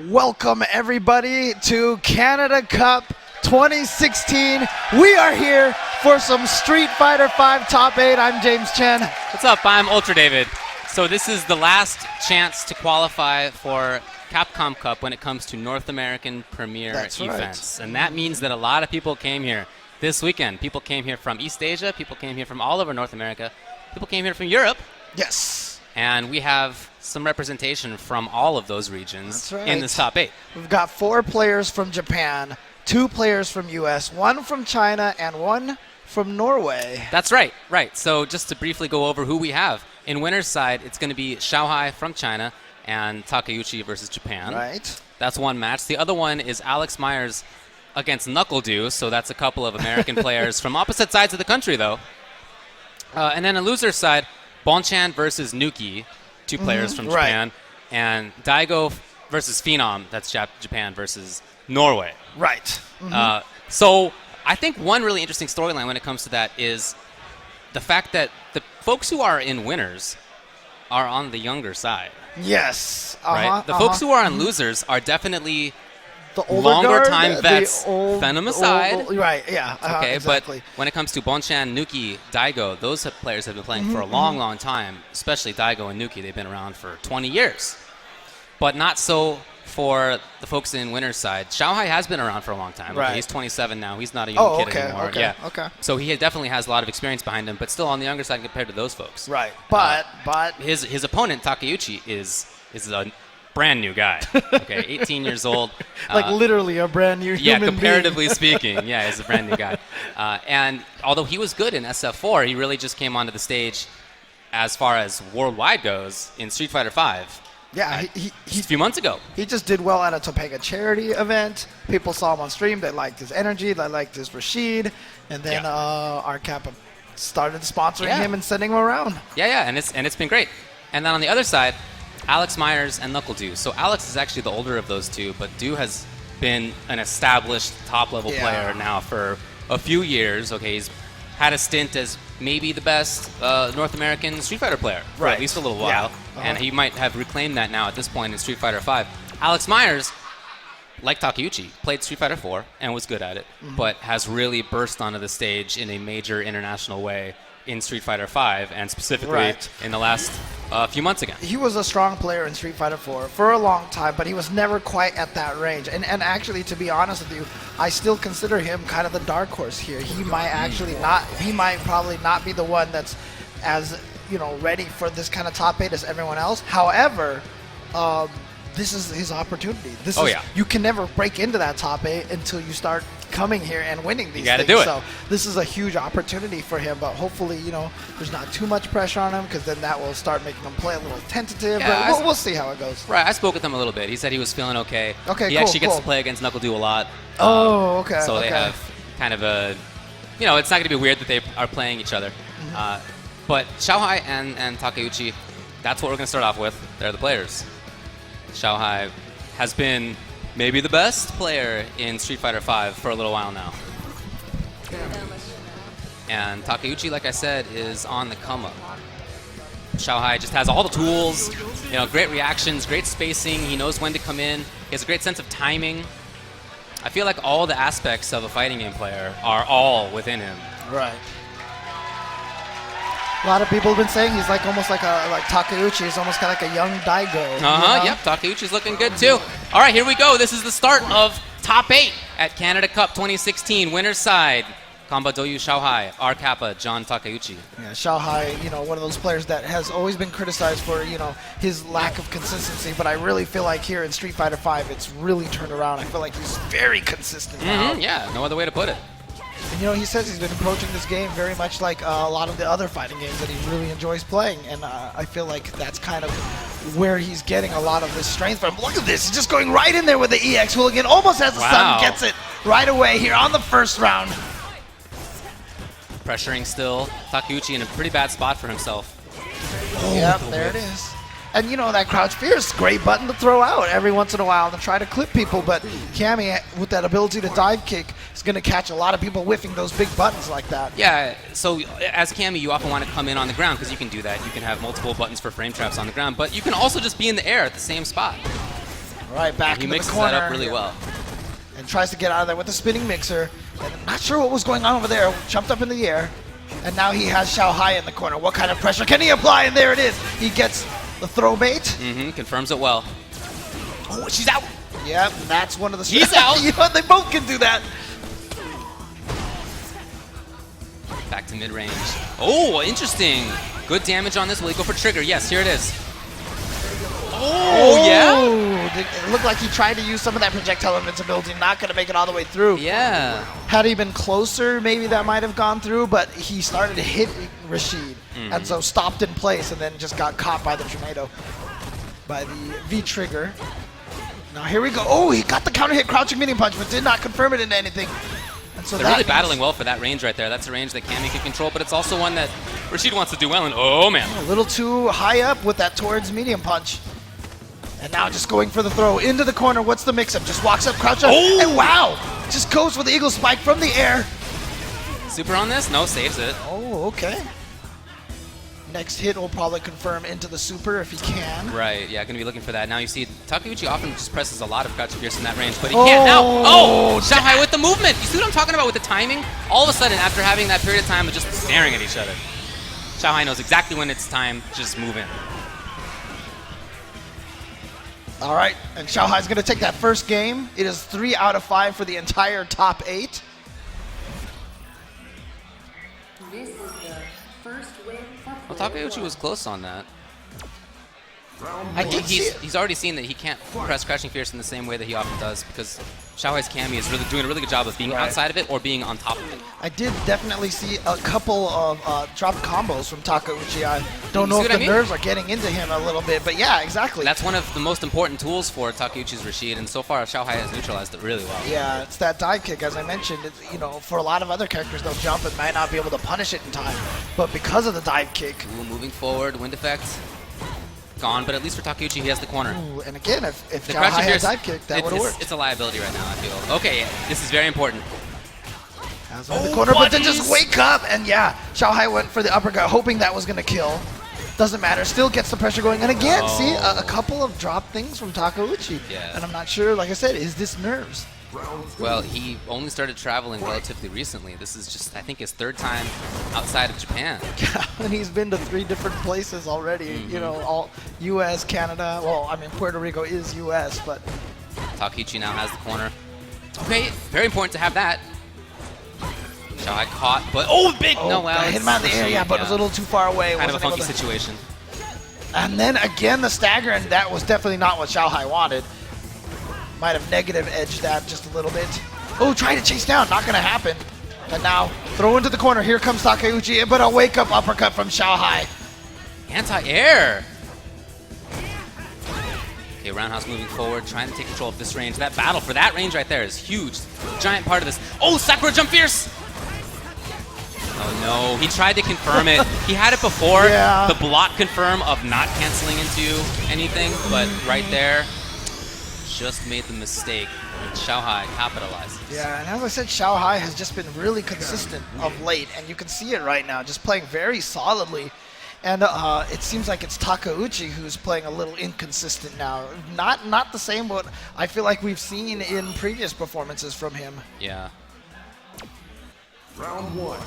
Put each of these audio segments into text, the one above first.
Welcome everybody to Canada Cup 2016. We are here for some Street Fighter V Top 8. I'm James Chen. What's up? I'm Ultra David. So this is the last chance to qualify for Capcom Cup when it comes to North American Premier events. And that means that a lot of people came here this weekend. People came here from East Asia. People came here from all over North America. People came here from Europe. Yes. And we have some representation from all of those regions in this top 8. We've got 4 players from Japan, 2 players from US, 1 from China, and 1 from Norway. That's right, right. So just to briefly go over who we have. In winner's side, it's going to be Xiaohai from China and Takeuchi versus Japan. Right. That's one match. The other one is Alex Myers against Nuckledu, so that's a couple of American players from opposite sides of the country, though. And then on loser's side, Bonchan versus Nuki, 2 players from Japan, and Diago versus Phenom, that's Japan versus Norway. Right. So I think one really interesting storyline when it comes to that is the fact that the folks who are in winners are on the younger side. Yes. Right? The folks who are on losers are definitely the older longer guard, time vets, Phenom aside. Right, yeah. Okay, exactly. But when it comes to Bonchan, Nuki, Diago, those players have been playing for a long, long time, especially Diago and Nuki. They've been around for 20 years. But not so for the folks in winner's side. Xiaohai has been around for a long time. Right. Okay, he's 27 now. He's not a young kid anymore. Okay. So he definitely has a lot of experience behind him, but still on the younger side compared to those folks. Right. But his opponent, Takeuchi, is a brand new guy. Okay, 18 years old. Like literally a brand new human being. Comparatively speaking, yeah, he's a brand new guy. And although he was good in SF4, he really just came onto the stage as far as worldwide goes in Street Fighter V. Yeah, a few months ago. He just did well at a Topeka charity event. People saw him on stream. They liked his energy. They liked his Rashid. And then R.Mika started sponsoring him and sending him around. Yeah, and it's been great. And then on the other side, Alex Myers and Nuckledu. So Alex is actually the older of those two, but Du has been an established top-level player now for a few years. Okay, he's had a stint as maybe the best North American Street Fighter player for at least a little while, and he might have reclaimed that now at this point in Street Fighter V. Alex Myers, like Takeuchi, played Street Fighter 4 and was good at it, but has really burst onto the stage in a major international way in Street Fighter V, and specifically in the last few months again. He was a strong player in Street Fighter 4 for a long time, but he was never quite at that range. And actually, to be honest with you, I still consider him kind of the dark horse here. He might actually not. He might probably not be the one that's as ready for this kind of top 8 as everyone else. However, this is his opportunity. You can never break into that top 8 until you start coming here and winning these things. You gotta do it. So this is a huge opportunity for him, but hopefully, there's not too much pressure on him, because then that will start making him play a little tentative. Yeah, but we'll see how it goes. Right, I spoke with him a little bit. He said he was feeling okay. Okay, he actually gets to play against Nuckledu a lot. Okay. So they have kind of a, it's not going to be weird that they are playing each other. But Xiaohai and Takeuchi, that's what we're going to start off with. They're the players. Xiaohai has been maybe the best player in Street Fighter V for a little while now. And Takeuchi, like I said, is on the come up. Xiaohai just has all the tools, great reactions, great spacing. He knows when to come in. He has a great sense of timing. I feel like all the aspects of a fighting game player are all within him. Right. A lot of people have been saying he's almost like Takeuchi. He's almost kind of like a young Diago. Yep, Takeuchi's looking good too. All right, here we go. This is the start of Top 8 at Canada Cup 2016. Winner's side, Kamba Doyu Xiaohai, R. Kappa, John Takeuchi. Yeah, Xiaohai, one of those players that has always been criticized for, his lack of consistency, but I really feel like here in Street Fighter V, it's really turned around. I feel like he's very consistent now. Yeah, no other way to put it. And, he says he's been approaching this game very much like a lot of the other fighting games that he really enjoys playing. And I feel like that's kind of where he's getting a lot of his strength from. Look at this. He's just going right in there with the EX Hooligan, almost as the sun gets it right away here on the first round. Pressuring still. Takeuchi in a pretty bad spot for himself. Yep, there it is. And that crouch fierce, great button to throw out every once in a while to try to clip people, but Cammy, with that ability to dive kick, is going to catch a lot of people whiffing those big buttons like that. Yeah, so as Cammy, you often want to come in on the ground, because you can do that. You can have multiple buttons for frame traps on the ground, but you can also just be in the air at the same spot. All right, back He into the mixes corner. that up really well. And tries to get out of there with the spinning mixer. And I'm not sure what was going on over there. Jumped up in the air. And now he has Xiaohai in the corner. What kind of pressure can he apply? And there it is. He gets the throw bait. Confirms it well. Oh, she's out. Yep, and that's one of the... He's out. You know, they both can do that. Back to mid-range. Oh, interesting. Good damage on this. Will he go for trigger? Yes, here it is. Oh, yeah? It looked like he tried to use some of that projectile invincibility. Not going to make it all the way through. Yeah. Had he been closer, maybe that might have gone through, but he started hitting Rashid. And so stopped in place and then just got caught by the tornado. By the V-trigger. Now here we go. Oh, he got the counter hit crouching medium punch, but did not confirm it into anything. And so they're really battling well for that range right there. That's a range that Cammy can control, but it's also one that Rashid wants to do well in. Oh, man. A little too high up with that towards medium punch. And now just going for the throw into the corner. What's the mix-up? Just walks up, crouch up, and wow! Just goes for the eagle spike from the air. Super on this? No, saves it. Oh, okay. Next hit will probably confirm into the super if he can. Right, yeah, going to be looking for that. Now you see Takeuchi often just presses a lot of crouching fierce in that range, but he can't now. Oh! Xiaohai with the movement! You see what I'm talking about with the timing? All of a sudden, after having that period of time of just staring at each other, Xiaohai knows exactly when it's time to just move in. All right, and Xiaohai's going to take that first game. It is 3 out of 5 for the entire top 8. This is the first win for Well, Takeuchi was close on that. I did see it. He's already seen that he can't press Crouching Fierce in the same way that he often does because Xiaohai's Cammy is really doing a really good job of being outside of it or being on top of it. I did definitely see a couple of drop combos from Takeuchi. I don't know if the nerves are getting into him a little bit, but yeah, exactly. That's one of the most important tools for Takeuchi's Rashid, and so far Xiaohai has neutralized it really well. Yeah, it's that dive kick, as I mentioned. You know, for a lot of other characters, they'll jump and might not be able to punish it in time, but because of the dive kick. Ooh, moving forward, wind effect. Gone, but at least for Takeuchi, he has the corner. Ooh, and again, if the Xiaohai had dive kick, that would have worked. It's a liability right now, I feel. Okay, yeah, this is very important. Has on the corner, but then just wake up, and yeah, Xiaohai went for the uppercut, hoping that was going to kill. Doesn't matter, still gets the pressure going, and again, see, a couple of drop things from Takeuchi. Yeah. And I'm not sure, like I said, is this nerves? Well, he only started traveling relatively recently. This is just, I think, his 3rd time outside of Japan. And he's been to 3 different places already. You know, all U.S., Canada. Well, I mean, Puerto Rico is U.S., but Takeuchi now has the corner. Okay, very important to have that. Xiaohai caught, but big! oh, No, well, hit him out of the air, yeah, but it was a little too far away. Kind of a Wasn't funky able to- situation. And then again, the stagger, and that was definitely not what Xiaohai wanted. Might have negative edged that just a little bit. Oh, trying to chase down, not going to happen. And now, throw into the corner. Here comes Takeuchi, but a wake-up uppercut from Xiaohai. Anti-air! Okay, Roundhouse moving forward, trying to take control of this range. That battle for that range right there is huge. Giant part of this. Oh, Sakura jump fierce! Oh no, he tried to confirm it. He had it before, the block confirm of not canceling into anything, but right there, just made the mistake. Xiaohai capitalizes. Yeah, and as I said, Xiaohai has just been really consistent of late, and you can see it right now, just playing very solidly. And it seems like it's Takeuchi who's playing a little inconsistent now. Not the same what I feel like we've seen in previous performances from him. Yeah. Round 1.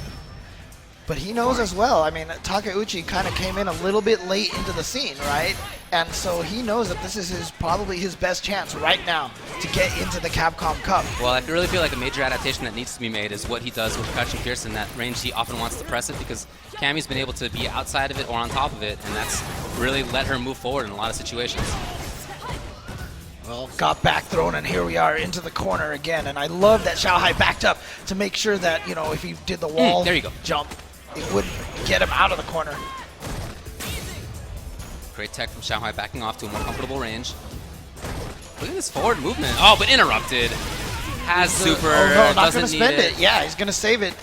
But he knows as well. I mean, Takeuchi kind of came in a little bit late into the scene, right? And so he knows that this is probably his best chance right now to get into the Capcom Cup. Well, I really feel like a major adaptation that needs to be made is what he does with Crouching Fierce in that range. He often wants to press it because Cammy's been able to be outside of it or on top of it, and that's really let her move forward in a lot of situations. Well, got back thrown, and here we are into the corner again. And I love that Xiaohai backed up to make sure that, you know, if he did the wall there you go. jump, it would get him out of the corner. Great tech from Xiaohai backing off to a more comfortable range. Look at this forward movement. Oh, but interrupted. Has super. Oh no, not doesn't gonna need spend it. Yeah, he's gonna save it.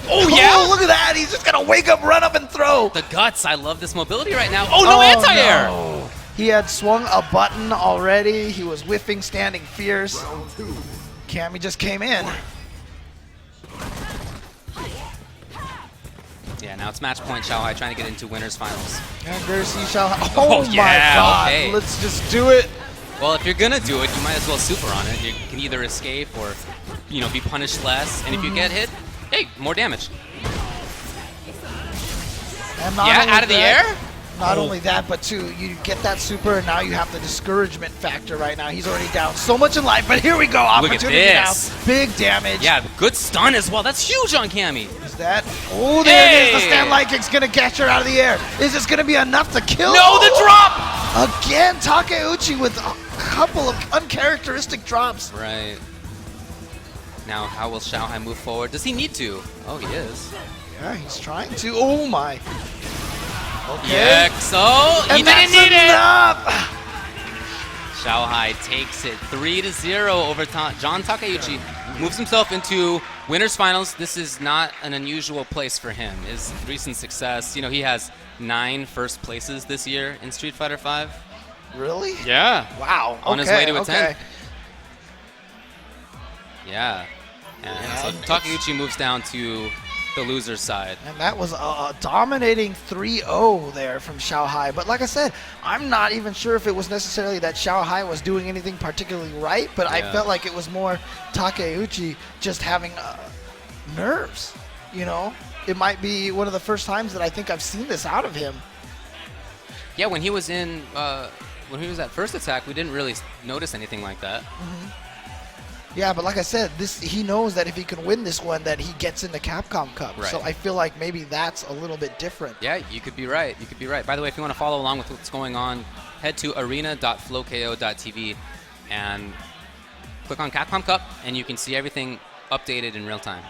Oh yeah! Oh, look at that! He's just gonna wake up, run up, and throw. The guts. I love this mobility right now. Oh no, anti-air! No. He had swung a button already. He was whiffing, standing fierce. Cammy just came in. Yeah, now it's match point Xiaohai trying to get into winners finals. And there's Xiaohai. Oh yeah, my god, okay. let's just do it. Well, if you're gonna do it, you might as well super on it. You can either escape or, you know, be punished less. And if you get hit, hey, more damage. And not Yeah, only out of the that- air? Not only that, but too, you get that super, and now you have the discouragement factor right now. He's already down so much in life, but here we go. Look at Opportunity this. now. Big damage. Yeah, good stun as well. That's huge on Cammy. Is that? Oh, there it is. The Hey! stand light kick's going to catch her out of the air. Is this going to be enough to kill? No, the drop! Again, Takeuchi with a couple of uncharacteristic drops. Right. Now, how will Xiaohai move forward? Does he need to? Oh, he is. Yeah, he's trying to. Oh, my. Okay. Yeah, so he And didn't that's need it. enough. Xiaohai takes it 3-0 over John Takeuchi. Moves himself into winners finals. This is not an unusual place for him. His recent success, you know, he has 9 first places this year in Street Fighter V. Really? Yeah. Wow. On his okay, way to a okay. 10. Yeah. And Yeah, so it's- Takeuchi moves down to the loser's side. And that was a dominating 3-0 there from Xiaohai. But like I said, I'm not even sure if it was necessarily that Xiaohai was doing anything particularly right, but I Yeah. felt like it was more Takeuchi just having nerves, you know? It might be one of the first times that I think I've seen this out of him. Yeah, when he was in, when he was at first attack, we didn't really notice anything like that. Yeah, but like I said, he knows that if he can win this one, that he gets into Capcom Cup. Right. So I feel like maybe that's a little bit different. Yeah, you could be right. You could be right. By the way, if you want to follow along with what's going on, head to arena.flowko.tv and click on Capcom Cup, and you can see everything updated in real time.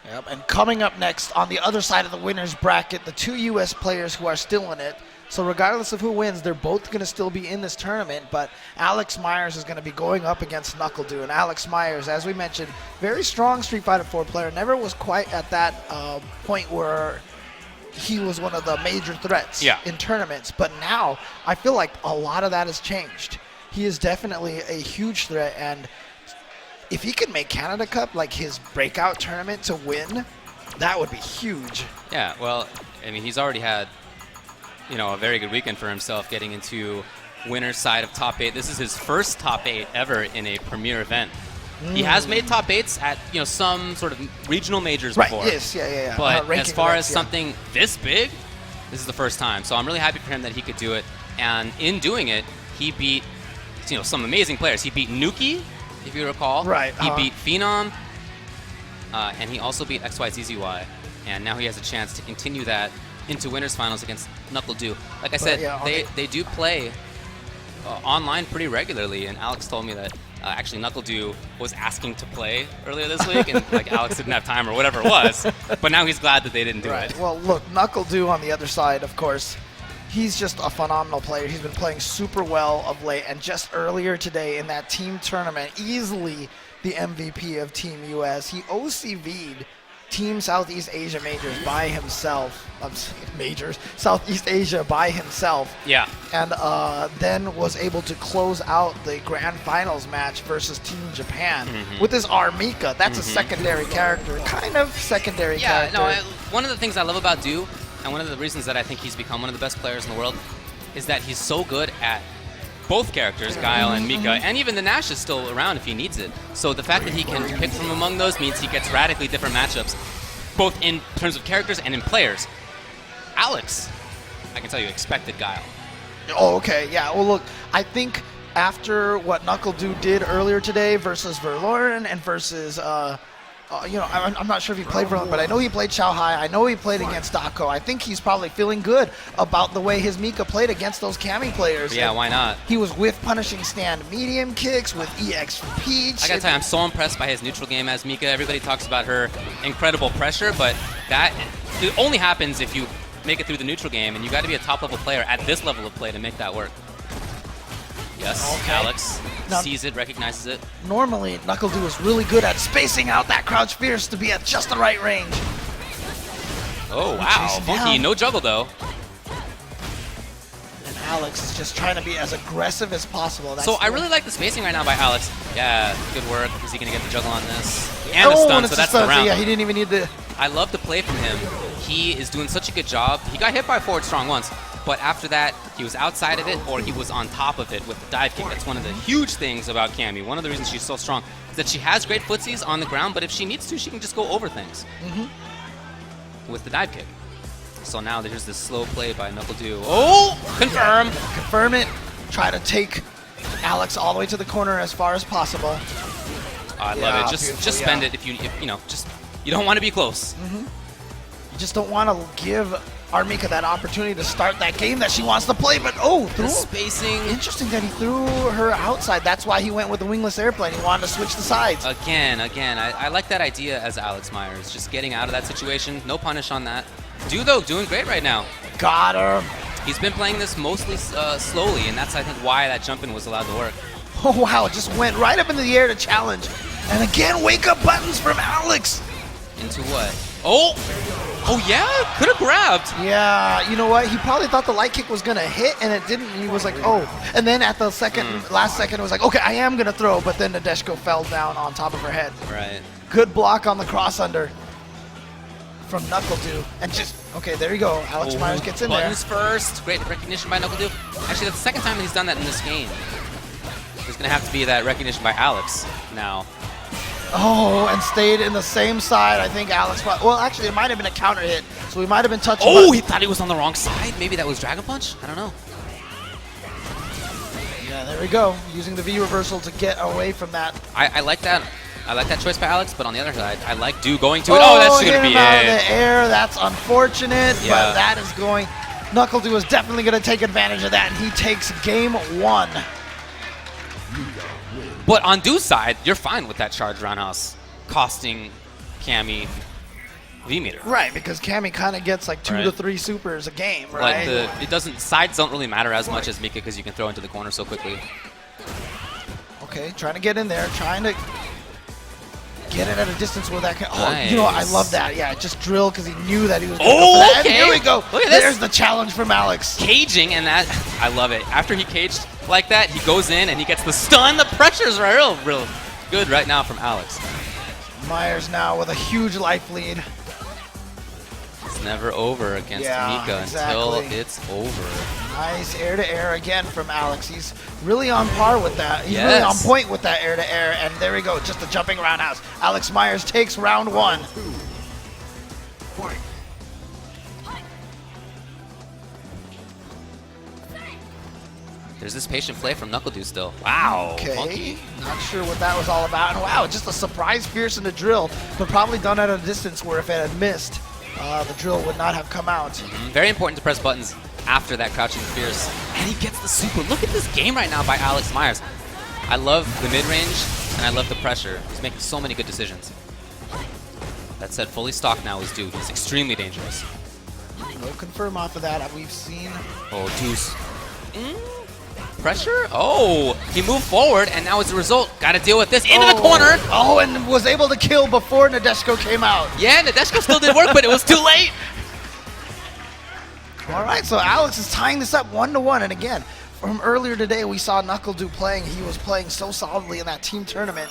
Yep, and coming up next on the other side of the winners bracket, the 2 U.S. players who are still in it. So regardless of who wins, they're both going to still be in this tournament, but Alex Myers is going to be going up against Nuckledu. And Alex Myers, as we mentioned, very strong Street Fighter 4 player, never was quite at that point where he was one of the major threats in tournaments. But now I feel like a lot of that has changed. He is definitely a huge threat, and if he could make Canada Cup like his breakout tournament to win, that would be huge. Yeah, well, I mean, he's already had, you know, a very good weekend for himself getting into winner's side of top 8. This is his first top 8 ever in a premier event. He has made top 8s at, you know, some sort of regional majors before. Yes, yeah. But ranking as far events, as something this big, this is the first time. So I'm really happy for him that he could do it. And in doing it, he beat, you know, some amazing players. He beat Nuki, if you recall. Right, He beat Phenom, and he also beat XYZZY. And now he has a chance to continue that into winners finals against Nuckledu. Like I said, they do play online pretty regularly, and Alex told me that actually Nuckledu was asking to play earlier this week, and like Alex didn't have time or whatever it was. But now he's glad that they didn't do it. Well, look, Nuckledu on the other side, of course, he's just a phenomenal player. He's been playing super well of late, and just earlier today in that team tournament, easily the MVP of Team US, he OCV'd Team Southeast Asia Majors by himself. Southeast Asia by himself. Yeah. And then was able to close out the grand finals match versus Team Japan with his R.Mika. That's a secondary character, kind of secondary character. Yeah, no, one of the things I love about Du, and one of the reasons that I think he's become one of the best players in the world, is that he's so good at both characters, Guile and Mika, and even the Nash is still around if he needs it. So the fact that he can pick from among those means he gets radically different matchups, both in terms of characters and in players. Alex, I can tell you, expected Guile. Oh, okay, yeah. Well, look, I think after what Nuckledu did earlier today versus Verloren and versus, you know, I'm not sure if he played for him, but I know he played Xiaohai. I know he played against Diago. I think he's probably feeling good about the way his Mika played against those Cammy players. But yeah, why not? He was with punishing stand medium kicks with EX Peach. I gotta tell you, I'm so impressed by his neutral game as Mika. Everybody talks about her incredible pressure, but that it only happens if you make it through the neutral game, and you got to be a top-level player at this level of play to make that work. Yes, Okay. Alex Now, sees it, recognizes it. normally, Nuckledu is really good at spacing out that crouch fierce to be at just the right range. Oh, wow. chasing Funky, down. no juggle, though. And Alex is just trying to be as aggressive as possible. That's So I the- really like the spacing right now by Alex. Yeah, good work. Is he going to get the juggle on this? And the stun, it's so a that's stun, the round. yeah, he didn't even need the... I love the play from him. He is doing such a good job. He got hit by forward strong once, but after that, he was outside of it or he was on top of it with the dive kick. That's one of the huge things about Cammy. One of the reasons she's so strong is that she has great footsies on the ground, but if she needs to, she can just go over things with the dive kick. So now there's this slow play by Nuckledu. Oh, confirm. Confirm it. Try to take Alex all the way to the corner as far as possible. I love it. Just spend it if you know, just you don't want to be close. You just don't want to give R.Mika that opportunity to start that game that she wants to play, but The spacing. Interesting that he threw her outside. That's why he went with the wingless airplane. He wanted to switch the sides. Again, I like that idea as Alex Myers, just getting out of that situation. No punish on that. Though, doing great right now. Got her. He's been playing this mostly slowly, and that's, I think, why that jump-in was allowed to work. Oh, wow. It just went right up into the air to challenge. And again, wake-up buttons from Alex. Into what? Oh, yeah, could have grabbed. Yeah, you know what? He probably thought the light kick was going to hit, and it didn't. He was like, oh. And then at the last second, it was like, okay, I am going to throw. But then Nadeshko fell down on top of her head. Right. Good block on the cross-under from Nuckledu. And just, okay, there you go. Alex Myers gets in there. Buttons first. Great recognition by Nuckledu. Actually, that's the second time he's done that in this game. There's going to have to be that recognition by Alex now. Oh, and stayed in the same side. I think Alex. Well, actually, it might have been a counter hit, so we might have been touching. Oh, he thought he was on the wrong side. Maybe that was Dragon Punch. I don't know. Yeah, there we go. Using the V reversal to get away from that. I like that. I like that choice by Alex, but on the other side, I like Do going to it. Oh, that's going to be out it. Of the air. That's unfortunate, Yeah. but that is going. Nuckledu is definitely going to take advantage of that, and he takes game 1. But on Do's side, you're fine with that charge roundhouse costing Cammy V-meter. Right, because Cammy kind of gets like 2 to 3 supers a game, right? Like sides don't really matter as much as Mika because you can throw into the corner so quickly. Okay, trying to get in there, trying to get it at a distance where that can. Oh, Nice. you know what? I love that. Yeah, just drill because he knew that he was. Oh, okay. And here we go. Look at this. There's the challenge from Alex. Caging, and that, I love it. After he caged like that, he goes in and he gets the stun. The pressure's real good right now from Alex. Myers now with a huge life lead. It's never over against Mika until it's over. Nice air-to-air again from Alex. He's really on par with that. He's really Yes. on point with that air-to-air. And there we go, just a jumping roundhouse. Alex Myers takes round 1. There's this patient play from Nuckledu still. Wow. Okay, Funky. not sure what that was all about. And wow, just a surprise Fierce in the drill, but probably done at a distance where if it had missed, the drill would not have come out. Very important to press buttons after that crouching fierce. And he gets the super. Look at this game right now by Alex Myers. I love the mid-range, and I love the pressure. He's making so many good decisions. That said, fully stocked now is Dude. He's extremely dangerous. No confirm off of that. We've seen. Oh, Deuce. Pressure? Oh, he moved forward, and now as a result, got to deal with this. Into the corner. Oh, and was able to kill before Nadeshko came out. Yeah, Nadeshko still did work, but it was too late. All right, so Alex is tying this up 1-1. And again, from earlier today, we saw Nuckledu playing. He was playing so solidly in that team tournament.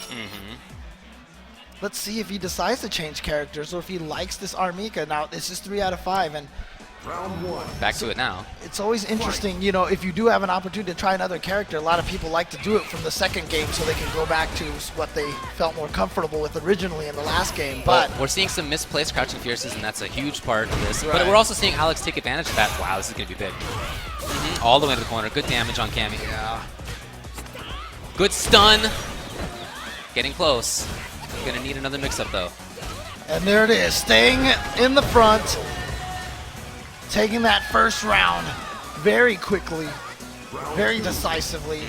Let's see if he decides to change characters or if he likes this R.Mika. Now, this is 3 out of 5, and Round 1. Back to it now. it's always interesting, you know, if you do have an opportunity to try another character, a lot of people like to do it from the second game so they can go back to what they felt more comfortable with originally in the last game. But We're seeing some misplaced crouching fierces, and that's a huge part of this. Right. But we're also seeing Alex take advantage of that. Wow, this is going to be big. All the way to the corner. Good damage on Cammy. yeah, Good stun. Getting close. Going to need another mix-up, though. and there it is, staying in the front, taking that first round very quickly, very decisively.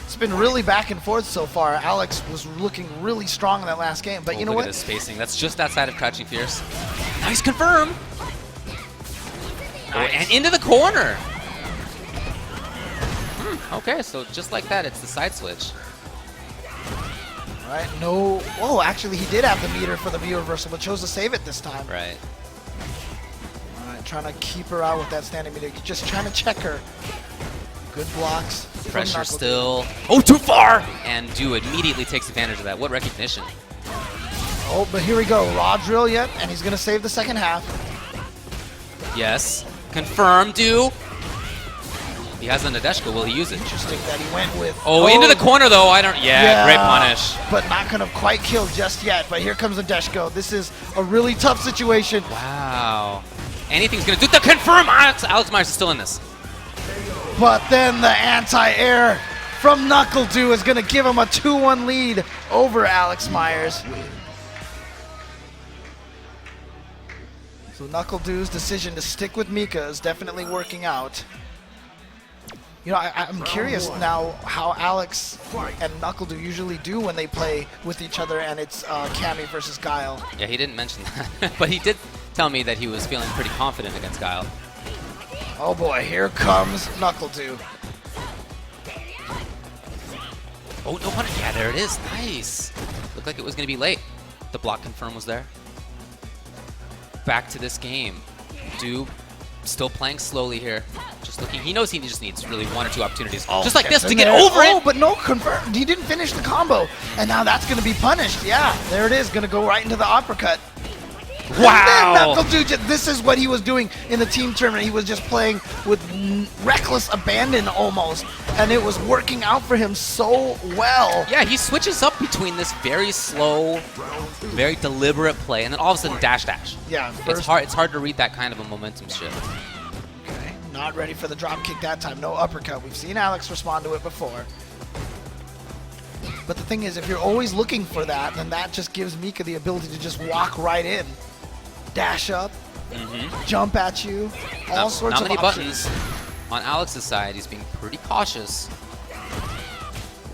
It's been really back and forth so far. Alex was looking really strong in that last game, but you know Look what? at this spacing. That's just outside of crouching fierce. Nice confirm. Oh, and into the corner. Okay, so just like that, it's the side switch. Right, no, whoa, actually he did have the meter for the V reversal, but chose to save it this time. Right. All right, trying to keep her out with that standing meter, just trying to check her. Good blocks. from Pressure Nuckledu. still. Oh, too far! And Do immediately takes advantage of that. What recognition. Oh, but here we go. Raw drill yet, and he's going to save the second half. Yes. Confirm, do. He has a Nadeshko. Will he use it? Interesting that he went with... Oh, into the corner, though. I don't... Yeah, great punish. But not going to quite kill just yet. But here comes Nadeshko. This is a really tough situation. Wow. Anything's going to do the confirm. Alex Myers is still in this. But then the anti-air from Nuckledu is going to give him a 2-1 lead over Alex Myers. So Nuckledu's decision to stick with Mika is definitely working out. You know, I'm curious now how Alex and Nuckledu usually do when they play with each other and it's Cammy versus Guile. Yeah, he didn't mention that. But he did tell me that he was feeling pretty confident against Guile. Oh boy, here comes Nuckledu. Oh, no punish. Yeah, there it is. Nice. Looked like it was going to be late. The block confirm was there. Back to this game. Do still playing slowly here. Just looking. He knows he just needs really 1 or 2 opportunities. Just like this to get over it. Oh, but no confirm. He didn't finish the combo. And now that's going to be punished. Yeah, there it is. Going to go right into the uppercut. Wow. And then Nuckledu, this is what he was doing in the team tournament. He was just playing with reckless abandon almost. And it was working out for him so well. Yeah, he switches up between this very slow, very deliberate play, and then all of a sudden dash. Yeah, It's hard to read that kind of a momentum shift. Okay, not ready for the drop kick that time. No uppercut. We've seen Alex respond to it before. But the thing is, if you're always looking for that, then that just gives Mika the ability to just walk right in. Dash up, jump at you, all sorts of options. Not many options. buttons. On Alex's side, he's being pretty cautious.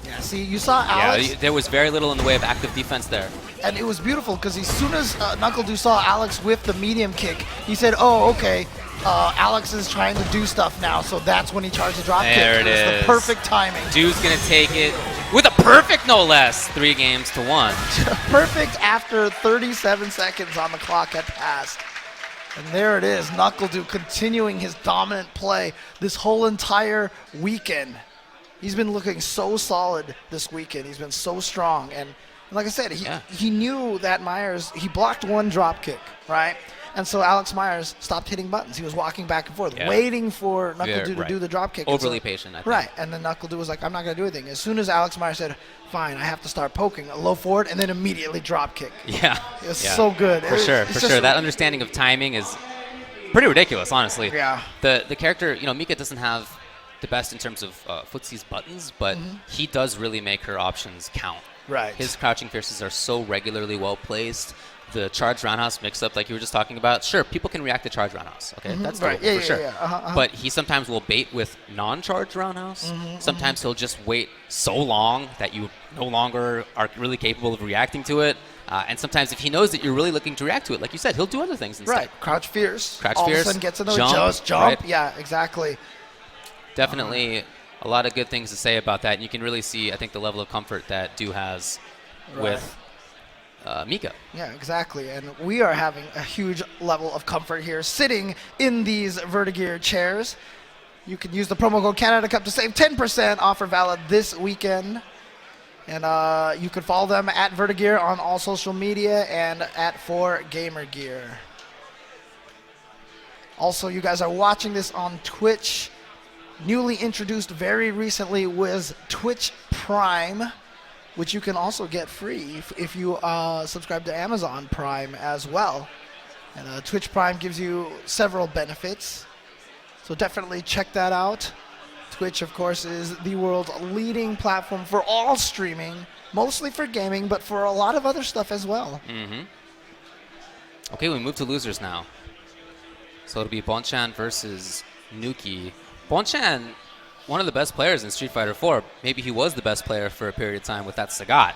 Yeah, see, you saw Alex. Yeah, there was very little in the way of active defense there. And it was beautiful because as soon as Nuckledu saw Alex whip the medium kick, he said, oh, okay, Alex is trying to do stuff now, so that's when he charged the drop kick. There it is. The perfect timing. Dude's going to take it with a perfect, no less, 3 games to 1. Perfect after 37 seconds on the clock had passed. And there it is, Nuckledu continuing his dominant play this whole entire weekend. He's been looking so solid this weekend. He's been so strong. And like I said, he knew that Myers, he blocked 1 drop kick, right? And so Alex Myers stopped hitting buttons. He was walking back and forth, waiting for Nuckledu to do the drop kick. Overly patient, I think. Right, and then Nuckledu was like, I'm not going to do anything. As soon as Alex Myers said, fine, I have to start poking, a low forward, and then immediately drop kick. Yeah. It was so good. For sure. That understanding of timing is pretty ridiculous, honestly. Yeah. The character, you know, Mika doesn't have the best in terms of Footsie's buttons, but he does really make her options count. Right. His crouching fierces are so regularly well placed. The charge roundhouse mix-up, like you were just talking about, sure, people can react to charge roundhouse. Okay, that's right. for sure. Yeah. But he sometimes will bait with non-charge roundhouse. Sometimes he'll just wait so long that you no longer are really capable of reacting to it. And sometimes if he knows that you're really looking to react to it, like you said, he'll do other things instead. Right. Crouch fierce. Crouch all fierce. All of a sudden gets another jump. jump. Right? Yeah, exactly. Definitely a lot of good things to say about that. And you can really see, I think, the level of comfort that Du has with Mika. Yeah, exactly. And we are having a huge level of comfort here sitting in these Vertigear chairs. You can use the promo code CanadaCup to save 10%. Offer valid this weekend. And you can follow them at Vertigear on all social media and at 4GamerGear. Also, you guys are watching this on Twitch. Newly introduced very recently was Twitch Prime, which you can also get free if you subscribe to Amazon Prime as well. And Twitch Prime gives you several benefits, so definitely check that out. Twitch, of course, is the world's leading platform for all streaming, mostly for gaming, but for a lot of other stuff as well. Okay, we move to losers now. So it'll be Bonchan versus Nuki. Bonchan, one of the best players in Street Fighter 4. Maybe he was the best player for a period of time with that Sagat.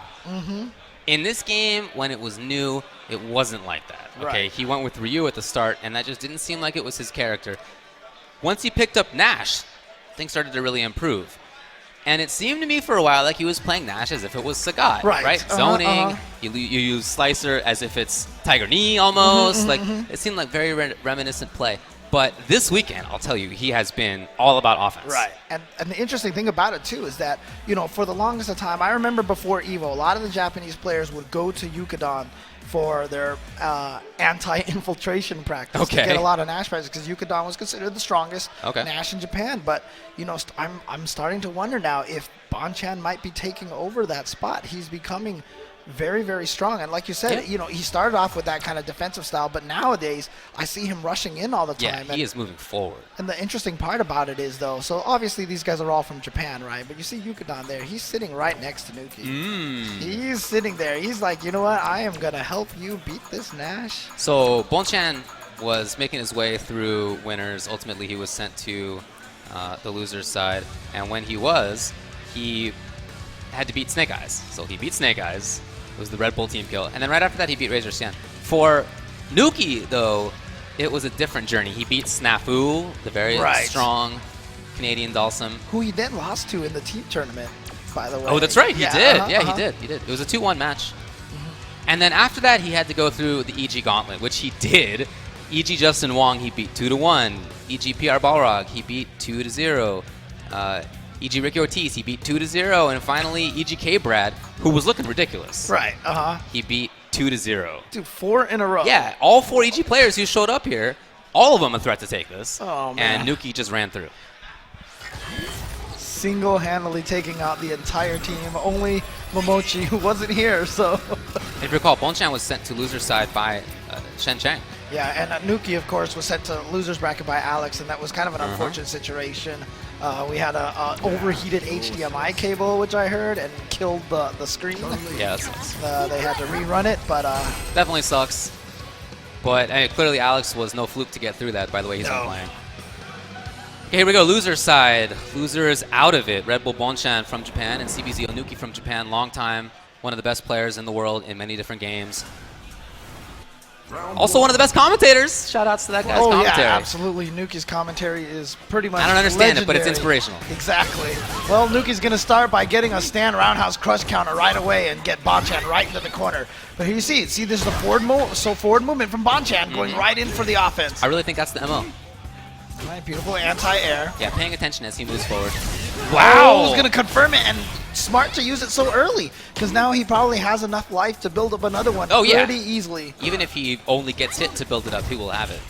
In this game, when it was new, it wasn't like that. Okay, Right. He went with Ryu at the start, and that just didn't seem like it was his character. Once he picked up Nash, things started to really improve. And it seemed to me for a while like he was playing Nash as if it was Sagat, right? Zoning, you use Slicer as if it's Tiger Knee almost. Like it seemed like very reminiscent play. But this weekend, I'll tell you, he has been all about offense. Right. And the interesting thing about it, too, is that, you know, for the longest of time, I remember before EVO, a lot of the Japanese players would go to Yukadan for their anti-infiltration practice to get a lot of Nash practice because Yukadan was considered the strongest Nash in Japan. But, you know, I'm starting to wonder now if Bonchan might be taking over that spot. He's becoming very, very strong. And like you said, you know, he started off with that kind of defensive style, but nowadays I see him rushing in all the time. Yeah, he is moving forward. And the interesting part about it is, though, so obviously these guys are all from Japan, right? But you see Yukadan there. He's sitting right next to Nuki. He's sitting there. He's like, you know what? I am going to help you beat this Nash. So Bonchan was making his way through winners. Ultimately, he was sent to the loser's side. And when he had to beat Snake Eyes. So he beat Snake Eyes. It was the Red Bull team kill. And then right after that, he beat Razor Xian. For Nuki, though, it was a different journey. He beat Snafu, the very strong Canadian Dalsum. Who he then lost to in the team tournament, by the way. Oh, that's right. He did. He did. It was a 2-1 match. And then after that, he had to go through the EG Gauntlet, which he did. EG Justin Wong, he beat 2-1. EG PR Balrog, he beat 2-0. EG Ricky Ortiz, he beat 2-0, and finally EG K Brad, who was looking ridiculous. Right. He beat 2-0. Dude, 4 in a row. Yeah, all 4 EG players who showed up here, all of them a threat to take this. Oh, man. And Nuki just ran through. Single-handedly taking out the entire team. Only Momochi, who wasn't here, so. If you recall, Bonchan was sent to loser's side by Shen Chang. Yeah, and Nuki, of course, was sent to loser's bracket by Alex, and that was kind of an unfortunate situation. We had a overheated HDMI cable, which I heard, and killed the screen. Yeah, that sucks. They had to rerun it, but definitely sucks. But clearly, Alex was no fluke to get through that. By the way, he's been playing. Okay, here we go. Loser side. Loser is out of it. Red Bull Bonchan from Japan and CBZ Onuki from Japan. Long time, one of the best players in the world in many different games. Also one of the best commentators. Shout outs to that guy's commentary. Yeah, absolutely. Nuki's commentary is pretty much I don't understand legendary. it, but it's inspirational. Exactly. Well, Nuki's going to start by getting a stand roundhouse crush counter right away and get Bonchan right into the corner. But here you see this is the forward movement from Bonchan going right in for the offense. I really think that's the MO. Right, beautiful anti-air. Yeah, paying attention as he moves forward. Wow! He's going to confirm it, and smart to use it so early, because now he probably has enough life to build up another one pretty easily. Even if he only gets hit to build it up, he will have it.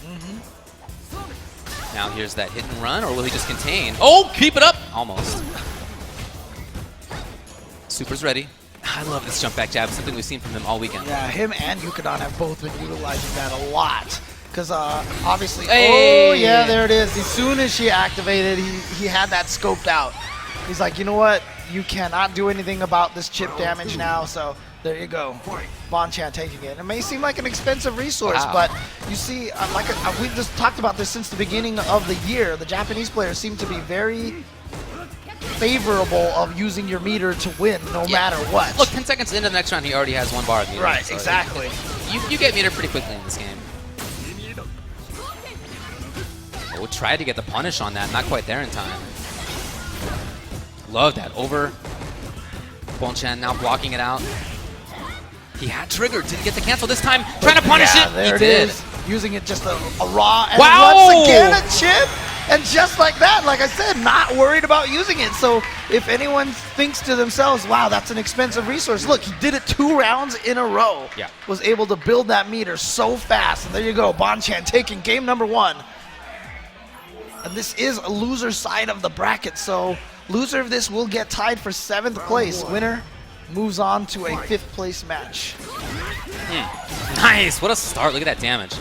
Now here's that hit and run, or will he just contain? Oh, keep it up! Almost. Super's ready. I love this jump back jab. It's something we've seen from him all weekend. Yeah, him and Yukadan have both been utilizing that a lot. Because obviously, yeah, there it is. As soon as she activated, he had that scoped out. He's like, you know what? You cannot do anything about this chip damage now, so there you go. Bonchan taking it. It may seem like an expensive resource, but you see, we just talked about this since the beginning of the year. The Japanese players seem to be very favorable of using your meter to win no matter what. Look, 10 seconds into the next round, he already has 1 bar of meter. Right, so exactly. You get meter pretty quickly in this game. We'll try to get the punish on that. Not quite there in time. Love that. Over. Bonchan now blocking it out. He had triggered. Didn't get the cancel this time. Trying to punish it. There He it did. is. Using it just a raw. And wow! once again, a chip. And just like that, like I said, not worried about using it. So if anyone thinks to themselves, wow, that's an expensive resource. Look, he did it 2 rounds in a row. Yeah. Was able to build that meter so fast. And there you go. Bonchan taking game number 1. And this is a loser side of the bracket, so loser of this will get tied for 7th place. Winner moves on to a 5th place match. Nice, what a start. Look at that damage.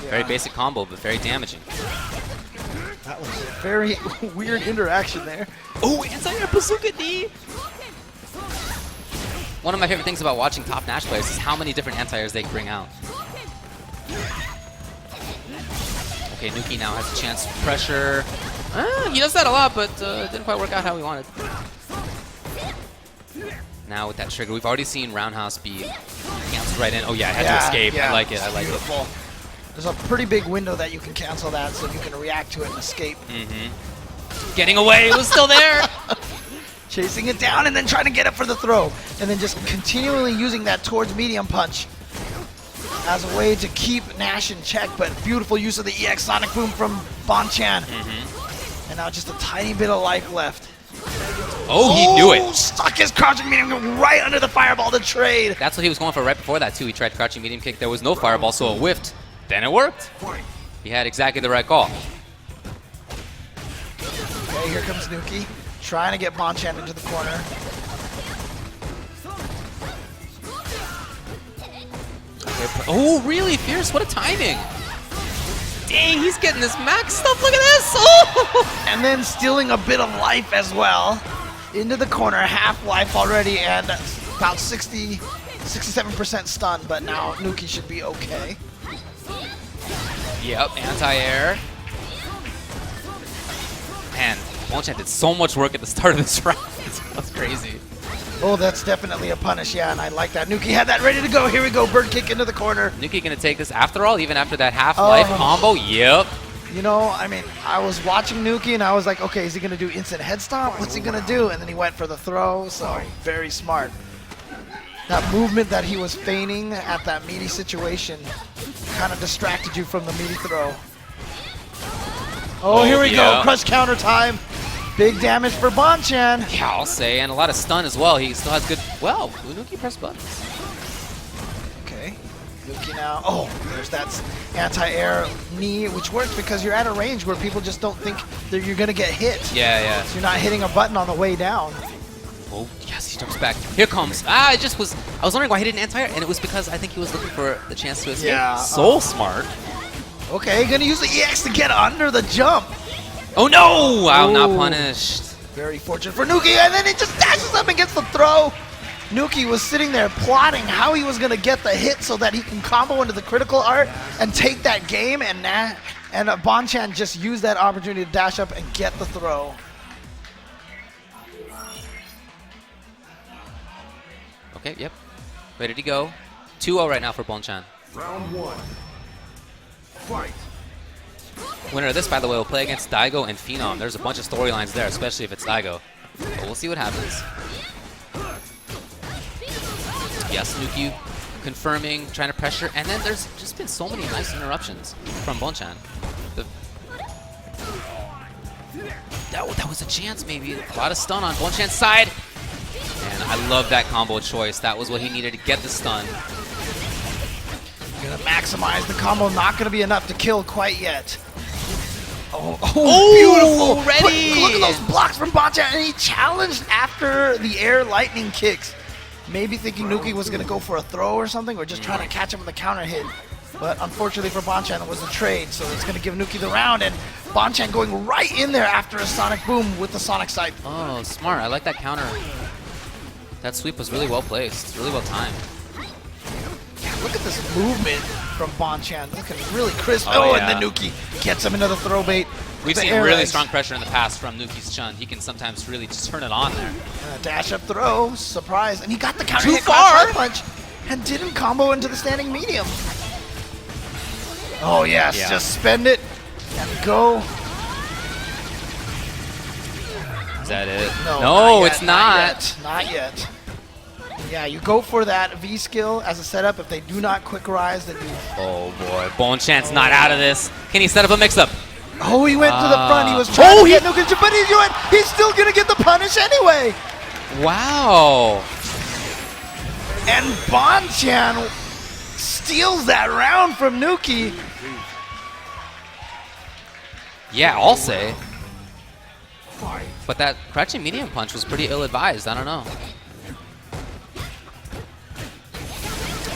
Very basic combo, but very damaging. That was a very weird interaction there. Oh, anti-air bazooka D! One of my favorite things about watching top Nash players is how many different anti-airs they can bring out. Okay, Nuki now has a chance to pressure. He does that a lot, but it didn't quite work out how we wanted. Now with that trigger, we've already seen Roundhouse be canceled right in. Oh yeah, I had to escape. I like it, I like it. There's a pretty big window that you can cancel that so you can react to it and escape. Getting away, it was still there. Chasing it down and then trying to get it for the throw. And then just continually using that towards medium punch. as a way to keep Nash in check, but beautiful use of the EX Sonic Boom from Bonchan. And now just a tiny bit of life left. Oh, he knew it. Stuck his crouching medium right under the fireball to trade. That's what he was going for right before that, too. He tried crouching medium kick. There was no fireball, so it whiffed. Then it worked. He had exactly the right call. Okay, here comes Nuki, trying to get Bonchan into the corner. Okay, oh, really fierce. What a timing. Dang, he's getting this max stuff. Look at this. Oh! And then stealing a bit of life as well. Into the corner, half life already, and about 67% stun, but now Nuki should be okay. Yep, anti-air. Man, Bonchan did so much work at the start of this round. That's crazy. Oh, that's definitely a punish, yeah, and I like that. Nuki had that ready to go. Here we go, bird kick into the corner. Nuki gonna take this after all, even after that half-life combo? Yep. You know, I mean, I was watching Nuki and I was like, okay, is he gonna do instant head stomp? What's he gonna do? And then he went for the throw, so very smart. That movement that he was feigning at that meaty situation kind of distracted you from the meaty throw. Oh, here we go, crush counter time. Big damage for Bonchan. Yeah, I'll say, and a lot of stun as well. He still has good. Well, Unuki pressed buttons. Okay, Nuki now. Oh, there's that anti-air knee, which works because you're at a range where people just don't think that you're gonna get hit. Yeah, yeah. So you're not hitting a button on the way down. Oh, yes, he jumps back. Here comes. I was wondering why he didn't anti-air, and it was because I think he was looking for the chance to escape. Yeah. So smart. Okay, gonna use the EX to get under the jump. Oh no! Wow, not punished. Very fortunate for Nuki, and then he just dashes up and gets the throw. Nuki was sitting there plotting how he was gonna get the hit so that he can combo into the critical art and take that game, and Bonchan just used that opportunity to dash up and get the throw. Okay, yep. Ready to go. 2-0 right now for Bonchan. Round 1. Fight. Winner of this, by the way, will play against Diago and Phenom. There's a bunch of storylines there, especially if it's Diago. But we'll see what happens. Yes, Nuki confirming, trying to pressure, and then there's just been so many nice interruptions from Bonchan. That was a chance, maybe. A lot of stun on Bonchan's side. And I love that combo choice. That was what he needed to get the stun. Gonna maximize the combo, not gonna be enough to kill quite yet. Oh, beautiful! Ready! Look at those blocks from Bonchan, and he challenged after the air lightning kicks. Maybe thinking Nuki was gonna go for a throw or something, or just trying to catch him with a counter hit. But unfortunately for Bonchan, it was a trade, so it's gonna give Nuki the round, and Bonchan going right in there after a Sonic Boom with the Sonic Scythe. Oh, smart. I like that counter. That sweep was really well placed, really well timed. Look at this movement from Bonchan, looking really crisp. Oh, And then Nuki gets him into the throw bait. We've The seen air really ice. strong pressure in the past from Nuki's Chun. He can sometimes really just turn it on there. Dash up throw, surprise, and he got the counter Too hit far. punch and didn't combo into the standing medium. Oh yes, Yeah. just spend it and go. Is that it? No, it's not. Not yet. Yeah, you go for that V skill as a setup. If they do not quick rise, then you. Oh boy, Bonchan's not out of this. Can he set up a mix-up? Oh, he went to the front. He was trying to get Nuki, but he's still gonna get the punish anyway. Wow. And Bonchan steals that round from Nuki. Yeah, I'll say. But that crouching medium punch was pretty ill-advised. I don't know.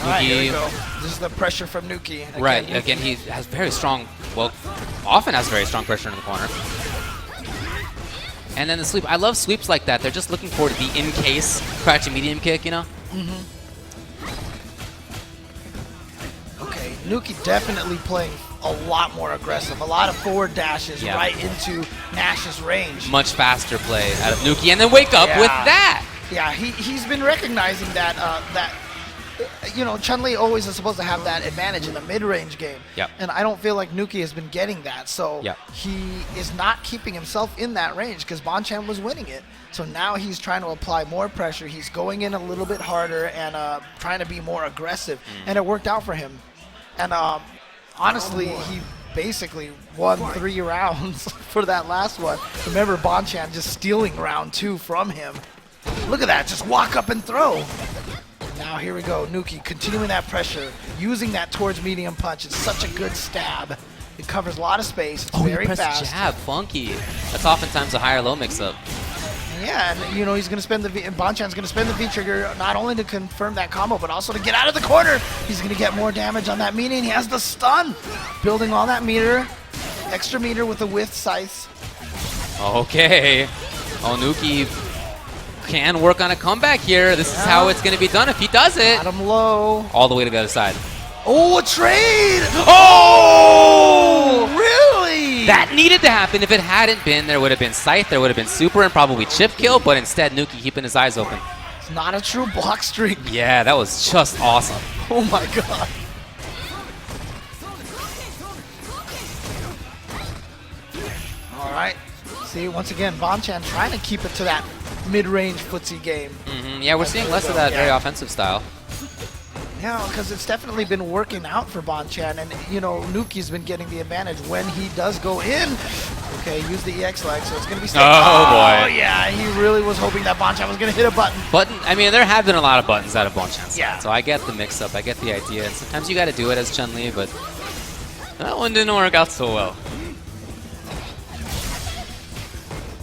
All right, here we go. This is the pressure from Nuki. Again, Right, Nuki. again, he has very strong, well, often has very strong pressure in the corner. And then the sweep. I love sweeps like that. They're just looking for the in-case crouching medium kick, you know? Okay, Nuki definitely playing a lot more aggressive. A lot of forward dashes right into Nash's range. Much faster play out of Nuki, and then wake up with that. Yeah, he's been recognizing that you know, Chun-Li always is supposed to have that advantage in the mid-range game. Yep. And I don't feel like Nuki has been getting that. So Yep. he is not keeping himself in that range because Bonchan was winning it. So now he's trying to apply more pressure. He's going in a little bit harder and trying to be more aggressive. And it worked out for him. And honestly, he basically won 3 rounds for that last one. Remember Bonchan just stealing round 2 from him. Look at that, just walk up and throw. Now here we go, Nuki continuing that pressure, using that towards medium punch. It's such a good stab. It covers a lot of space. It's very fast. Jab, funky. That's oftentimes a higher low mix-up. Yeah, and he's going to spend the Bonchan's going to spend the V trigger not only to confirm that combo, but also to get out of the corner. He's going to get more damage on that meter, and he has the stun, building all that meter, extra meter with the width scythe. Okay, Onuki can work on a comeback here. This is how it's going to be done if he does it. Got him low. All the way to the other side. Oh, a trade! Oh! Really? That needed to happen. If it hadn't been, there would have been Scythe, there would have been Super, and probably Chip Kill, but instead Nuki keeping his eyes open. It's not a true block streak. Yeah, that was just awesome. Oh my god. All right. See, once again, Bonchan trying to keep it to that mid-range footsie game. Yeah, we're seeing less of that very offensive style. Yeah, because it's definitely been working out for Bonchan, and Nuki's been getting the advantage when he does go in. Okay, use the EX leg, so it's going to be safe. Oh boy. Yeah, he really was hoping that Bonchan was going to hit a button. I mean, there have been a lot of buttons out of Bonchan's side, Yeah. so I get the mix-up, I get the idea. And sometimes you got to do it as Chun-Li, but that one didn't work out so well.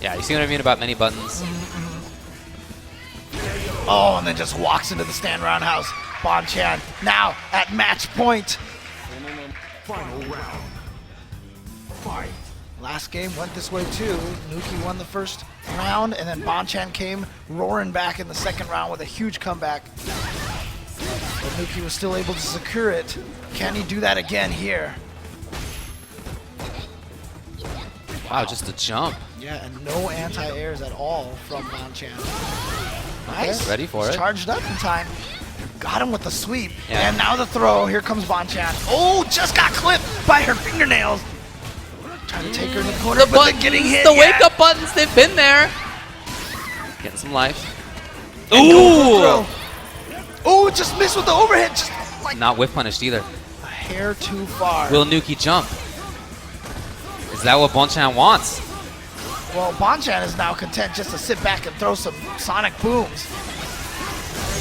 Yeah, you see what I mean about many buttons? Oh, and then just walks into the stand roundhouse. Bonchan now at match point. Final round. Fight. Last game went this way too. Nuki won the first round, and then Bonchan came roaring back in the second round with a huge comeback. But Nuki was still able to secure it. Can he do that again here? Wow, just a jump. Yeah, and no anti-airs at all from Bonchan. Nice. Okay, ready for it. Charged up in time. Got him with the sweep. Yeah. And now the throw. Here comes Bonchan. Oh, just got clipped by her fingernails. Trying to take her in the corner, but then getting hit. The wake-up buttons, they've been there. Getting some life. Ooh! Oh, just missed with the overhead. Just like Not whiff punished either. a hair too far. Will Nuki jump? Is that what Bonchan wants? Well, Bonchan is now content just to sit back and throw some sonic booms.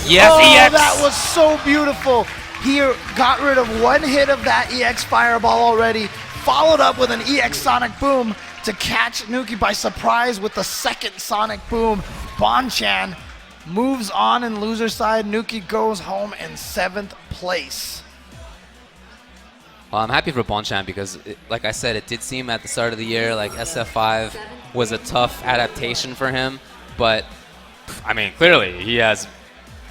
Yes, Oh, EX! that was so beautiful. He got rid of one hit of that EX fireball already, followed up with an EX sonic boom to catch Nuki by surprise with the second sonic boom. Bonchan moves on in loser side. Nuki goes home in 7th place. Well, I'm happy for Bonchan because, like I said, it did seem at the start of the year like SF5 was a tough adaptation for him. But, I mean, clearly he has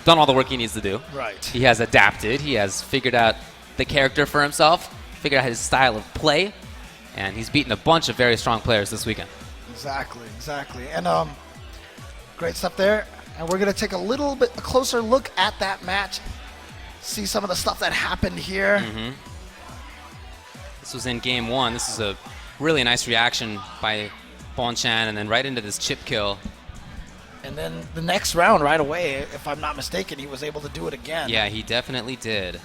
done all the work he needs to do. Right. He has adapted. He has figured out the character for himself, figured out his style of play, and he's beaten a bunch of very strong players this weekend. Exactly. And great stuff there. And we're going to take a closer look at that match, see some of the stuff that happened here. This was in game 1. This is a really nice reaction by Bonchan, and then right into this chip kill. And then the next round right away, if I'm not mistaken, he was able to do it again. Yeah, he definitely did.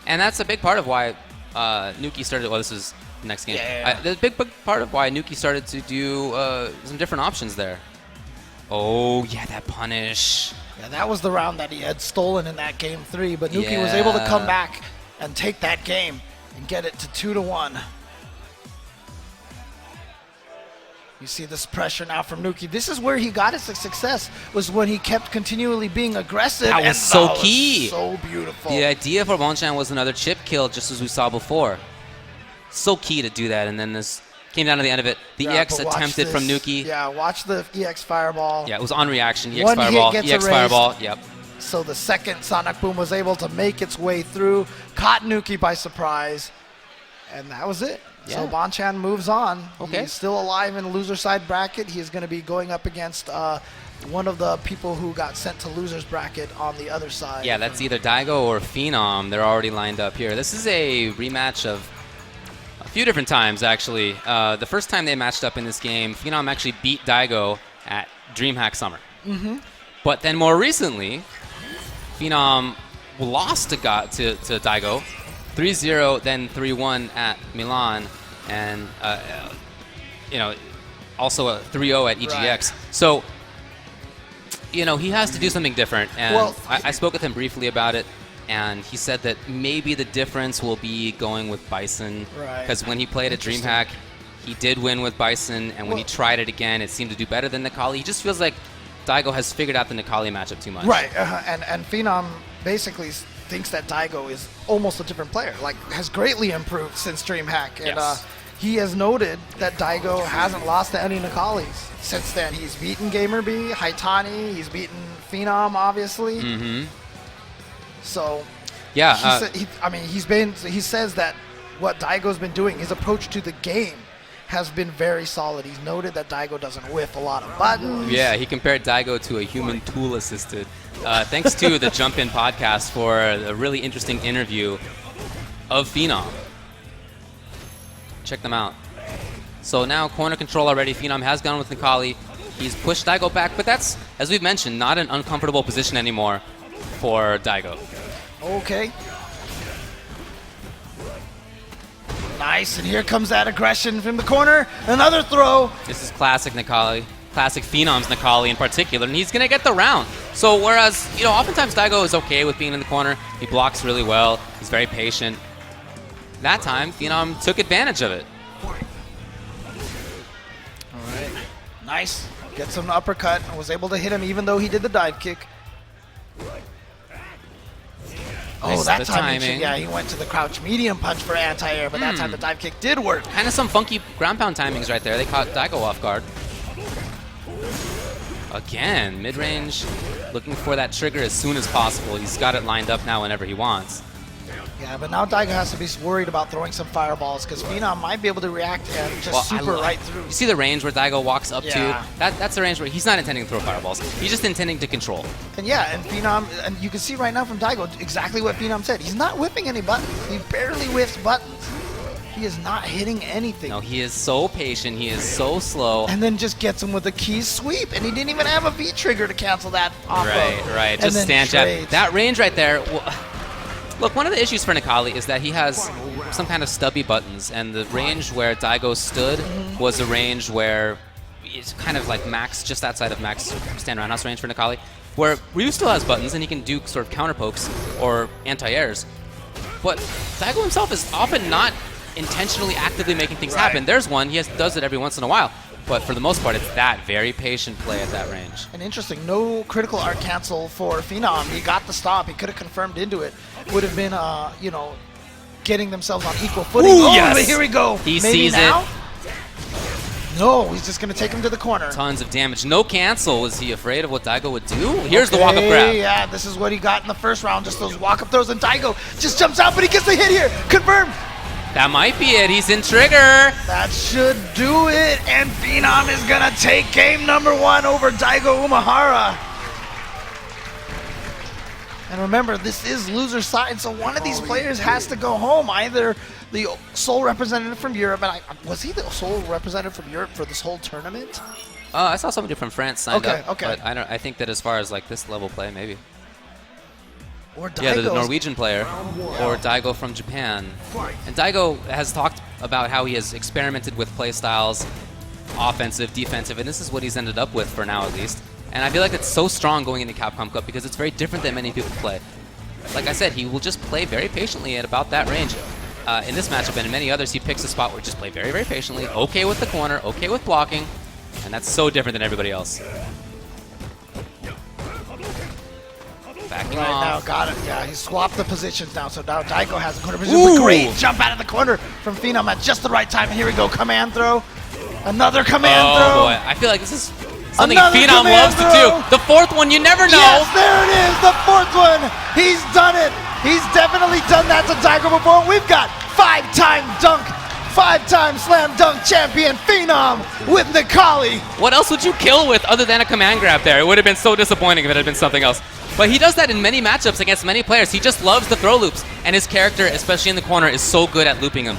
And that's a big part of why Nuki started. Well, this is the next game. Yeah. The big part of why Nuki started to do some different options there. Oh, yeah, that punish. Yeah, that was the round that he had stolen in that game 3, but Nuki was able to come back and take that game and get it to 2-1. You see this pressure now from Nuki. This is where he got his success, was when he kept continually being aggressive. That was so key. So beautiful. The idea for Bonchan was another chip kill, just as we saw before. So key to do that, and then this came down to the end of it. The EX but watch attempted from this. Nuki. Yeah, watch the EX fireball. Yeah, it was on reaction. EX One hit fireball, gets EX erased. fireball. Yep. So the second Sonic Boom was able to make its way through, caught Nuki by surprise, and that was it. So Yeah. Bonchan moves on. Okay. He's still alive in the loser side bracket. He's going to be going up against one of the people who got sent to losers bracket on the other side. Yeah, that's either Diago or Phenom. They're already lined up here. This is a rematch of a few different times, actually. The first time they matched up in this game, Phenom actually beat Diago at DreamHack Summer. But then more recently, Phenom lost to Diago, 3-0, then 3-1 at Milan, and also a 3-0 at EGX. Right. So, he has to do something different. And Well, I spoke with him briefly about it, and he said that maybe the difference will be going with Bison. Right. Because when he played at Interesting. DreamHack, he did win with Bison, and when he tried it again, it seemed to do better than Necalli. He just feels like Diago has figured out the Necalli matchup too much. Right, and Phenom basically thinks that Diago is almost a different player, like has greatly improved since DreamHack, and Yes. he has noted that Diago hasn't lost to any Necallis since then. He's beaten Gamer B, Haitani, he's beaten Phenom, obviously. Mm-hmm. So, Yeah. he says that what Daigo's been doing, his approach to the game, has been very solid. He's noted that Diago doesn't whiff a lot of buttons. Yeah, he compared Diago to a human tool-assisted. Thanks to the Jump In podcast for a really interesting interview of Phenom. Check them out. So now corner control already. Phenom has gone with Necalli. He's pushed Diago back, but that's, as we've mentioned, not an uncomfortable position anymore for Diago. Okay. Nice, and here comes that aggression from the corner. Another throw. This is classic Necalli, classic Phenom's Necalli in particular, and he's going to get the round. So whereas, oftentimes Diago is okay with being in the corner. He blocks really well. He's very patient. That time, Phenom took advantage of it. All right. Nice. Gets him an uppercut and was able to hit him even though he did the dive kick. Oh, Nice, that the time, timing. he went to the crouch medium punch for anti-air, but that time the dive kick did work. Kind of some funky ground pound timings right there. They caught Diago off guard. Again, mid-range, looking for that trigger as soon as possible. He's got it lined up now whenever he wants. Yeah, but now Diago has to be worried about throwing some fireballs because Phenom might be able to react and just super right through. You see the range where Diago walks up Yeah. to? That's the range where he's not intending to throw fireballs. He's just intending to control. And yeah, and Phenom, and you can see right now from Diago exactly what Phenom said. He's not whipping any buttons. He barely whiffs buttons. He is not hitting anything. No, he is so patient. He is so slow. And then just gets him with a key sweep, and he didn't even have a V trigger to cancel that off of. Right. And Just then stand jab. trades. That range right there. Look, one of the issues for Necalli is that he has some kind of stubby buttons, and the range where Diago stood was a range where it's kind of like max, just outside of max stand roundhouse range for Necalli, where Ryu still has buttons and he can do sort of counter pokes or anti-airs. But Diago himself is often not intentionally actively making things happen. There's one, he does it every once in a while. But for the most part, it's that very patient play at that range. And interesting, no critical art cancel for Phenom. He got the stop. He could have confirmed into it. Would have been, getting themselves on equal footing. Ooh, oh, yes! but here we go. He Maybe sees now? it. No, he's just going to take him to the corner. Tons of damage. No cancel. Was he afraid of what Diago would do? Here's the walk-up grab. Yeah, this is what he got in the first round. Just those walk-up throws, and Diago just jumps out, but he gets the hit here. Confirmed. That might be it. He's in trigger. That should do it, and Phenom is gonna take game number 1 over Diago Umehara. And remember, this is loser side, so one of these players has to go home. Either the sole representative from Europe, and was he the sole representative from Europe for this whole tournament? I saw somebody from France signed up. Okay. But I think that as far as like this level play, maybe. Or Daigo's, Yeah, the Norwegian player, or Diago from Japan. And Diago has talked about how he has experimented with play styles, offensive, defensive, and this is what he's ended up with for now at least. And I feel like it's so strong going into Capcom Cup because it's very different than many people play. Like I said, he will just play very patiently at about that range. In this matchup and in many others, he picks a spot where he just play very, very patiently, okay with the corner, okay with blocking, and that's so different than everybody else. Backing Right now, off. got it. Yeah, he swapped the positions now, so now Diago has a corner position. But great jump out of the corner from Phenom at just the right time. And here we go, command throw. Another command throw. Oh boy, I feel like this is something Another Phenom command loves to do. throw. The fourth one, you never know. Yes, there it is, the fourth one. He's done it. He's definitely done that to Diago before. We've got 5-time dunk, 5-time slam dunk champion Phenom with Necalli. What else would you kill with other than a command grab there? It would have been so disappointing if it had been something else. But he does that in many matchups against many players. He just loves the throw loops, and his character, especially in the corner, is so good at looping them.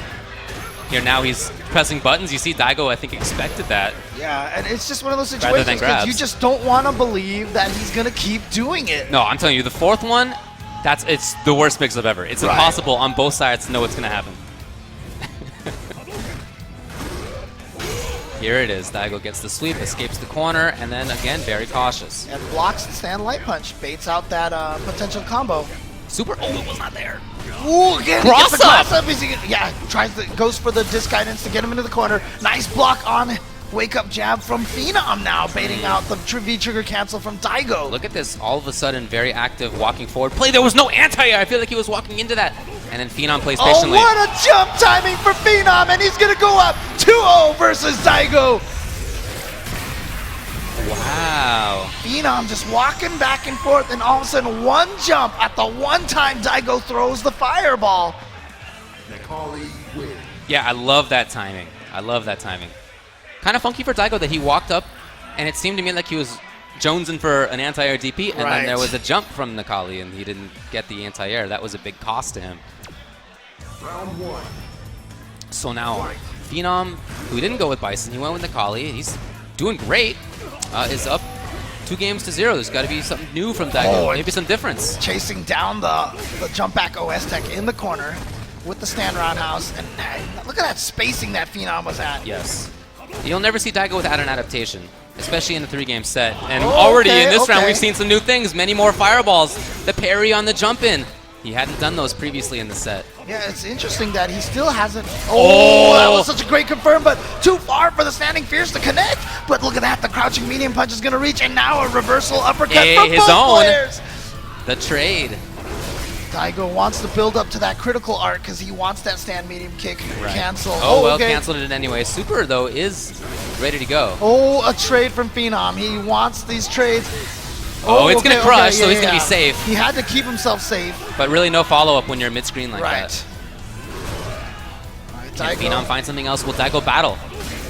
Here now he's pressing buttons. You see Diago, I think, expected that. Yeah, and it's just one of those Rather than situations because you grabs. just don't want to believe that he's going to keep doing it. No, I'm telling you, the fourth one, It's the worst mix-up ever. It's impossible on both sides to know what's going to happen. Here it is. Diago gets the sweep, escapes the corner, and then again, very cautious. And blocks the stand light punch, baits out that potential combo. Super. Oh, it was not there. Ooh, again, Cross he gets the up! cross up. Yeah, goes for the disc guidance to get him into the corner. Nice block on wake up jab from Phenom now, baiting out the V-trigger cancel from Diago. Look at this, all of a sudden, very active walking forward play. There was no anti-air. I feel like he was walking into that. And then Phenom plays patiently. Oh, what a jump timing for Phenom, and he's going to go up 2-0 versus Diago. Wow. Phenom just walking back and forth, and all of a sudden, one jump at the one time Diago throws the fireball. Necalli wins. Yeah, I love that timing. I love that timing. Kind of funky for Diago that he walked up, and it seemed to me like he was jonesing for an anti-air DP, and then there was a jump from Necalli, and he didn't get the anti-air. That was a big cost to him. Round 1. So now, Phenom, who didn't go with Bison, he went with Necalli. He's doing great. Is up 2-0. There's got to be something new from Diago. Maybe some difference. Chasing down the jump back OS tech in the corner with the stand roundhouse, and look at that spacing that Phenom was at. Yes. You'll never see Diago without an adaptation, especially in the 3-game set. And already in this round, we've seen some new things. Many more fireballs. The parry on the jump-in. He hadn't done those previously in the set. Yeah, it's interesting that he still hasn't. Oh, that was such a great confirm, but too far for the standing fierce to connect. But look at that, the crouching medium punch is going to reach, and now a reversal uppercut from his both own. players. The trade. Daigo wants to build up to that critical arc because he wants that stand medium kick cancel. Oh, well, canceled it anyway. Super, though, is ready to go. Oh, a trade from Phenom. He wants these trades. Oh, it's going to crush, so he's going to be safe. He had to keep himself safe. But really no follow-up when you're mid-screen like that. Right, Can Phenom find something else? Will Diago battle?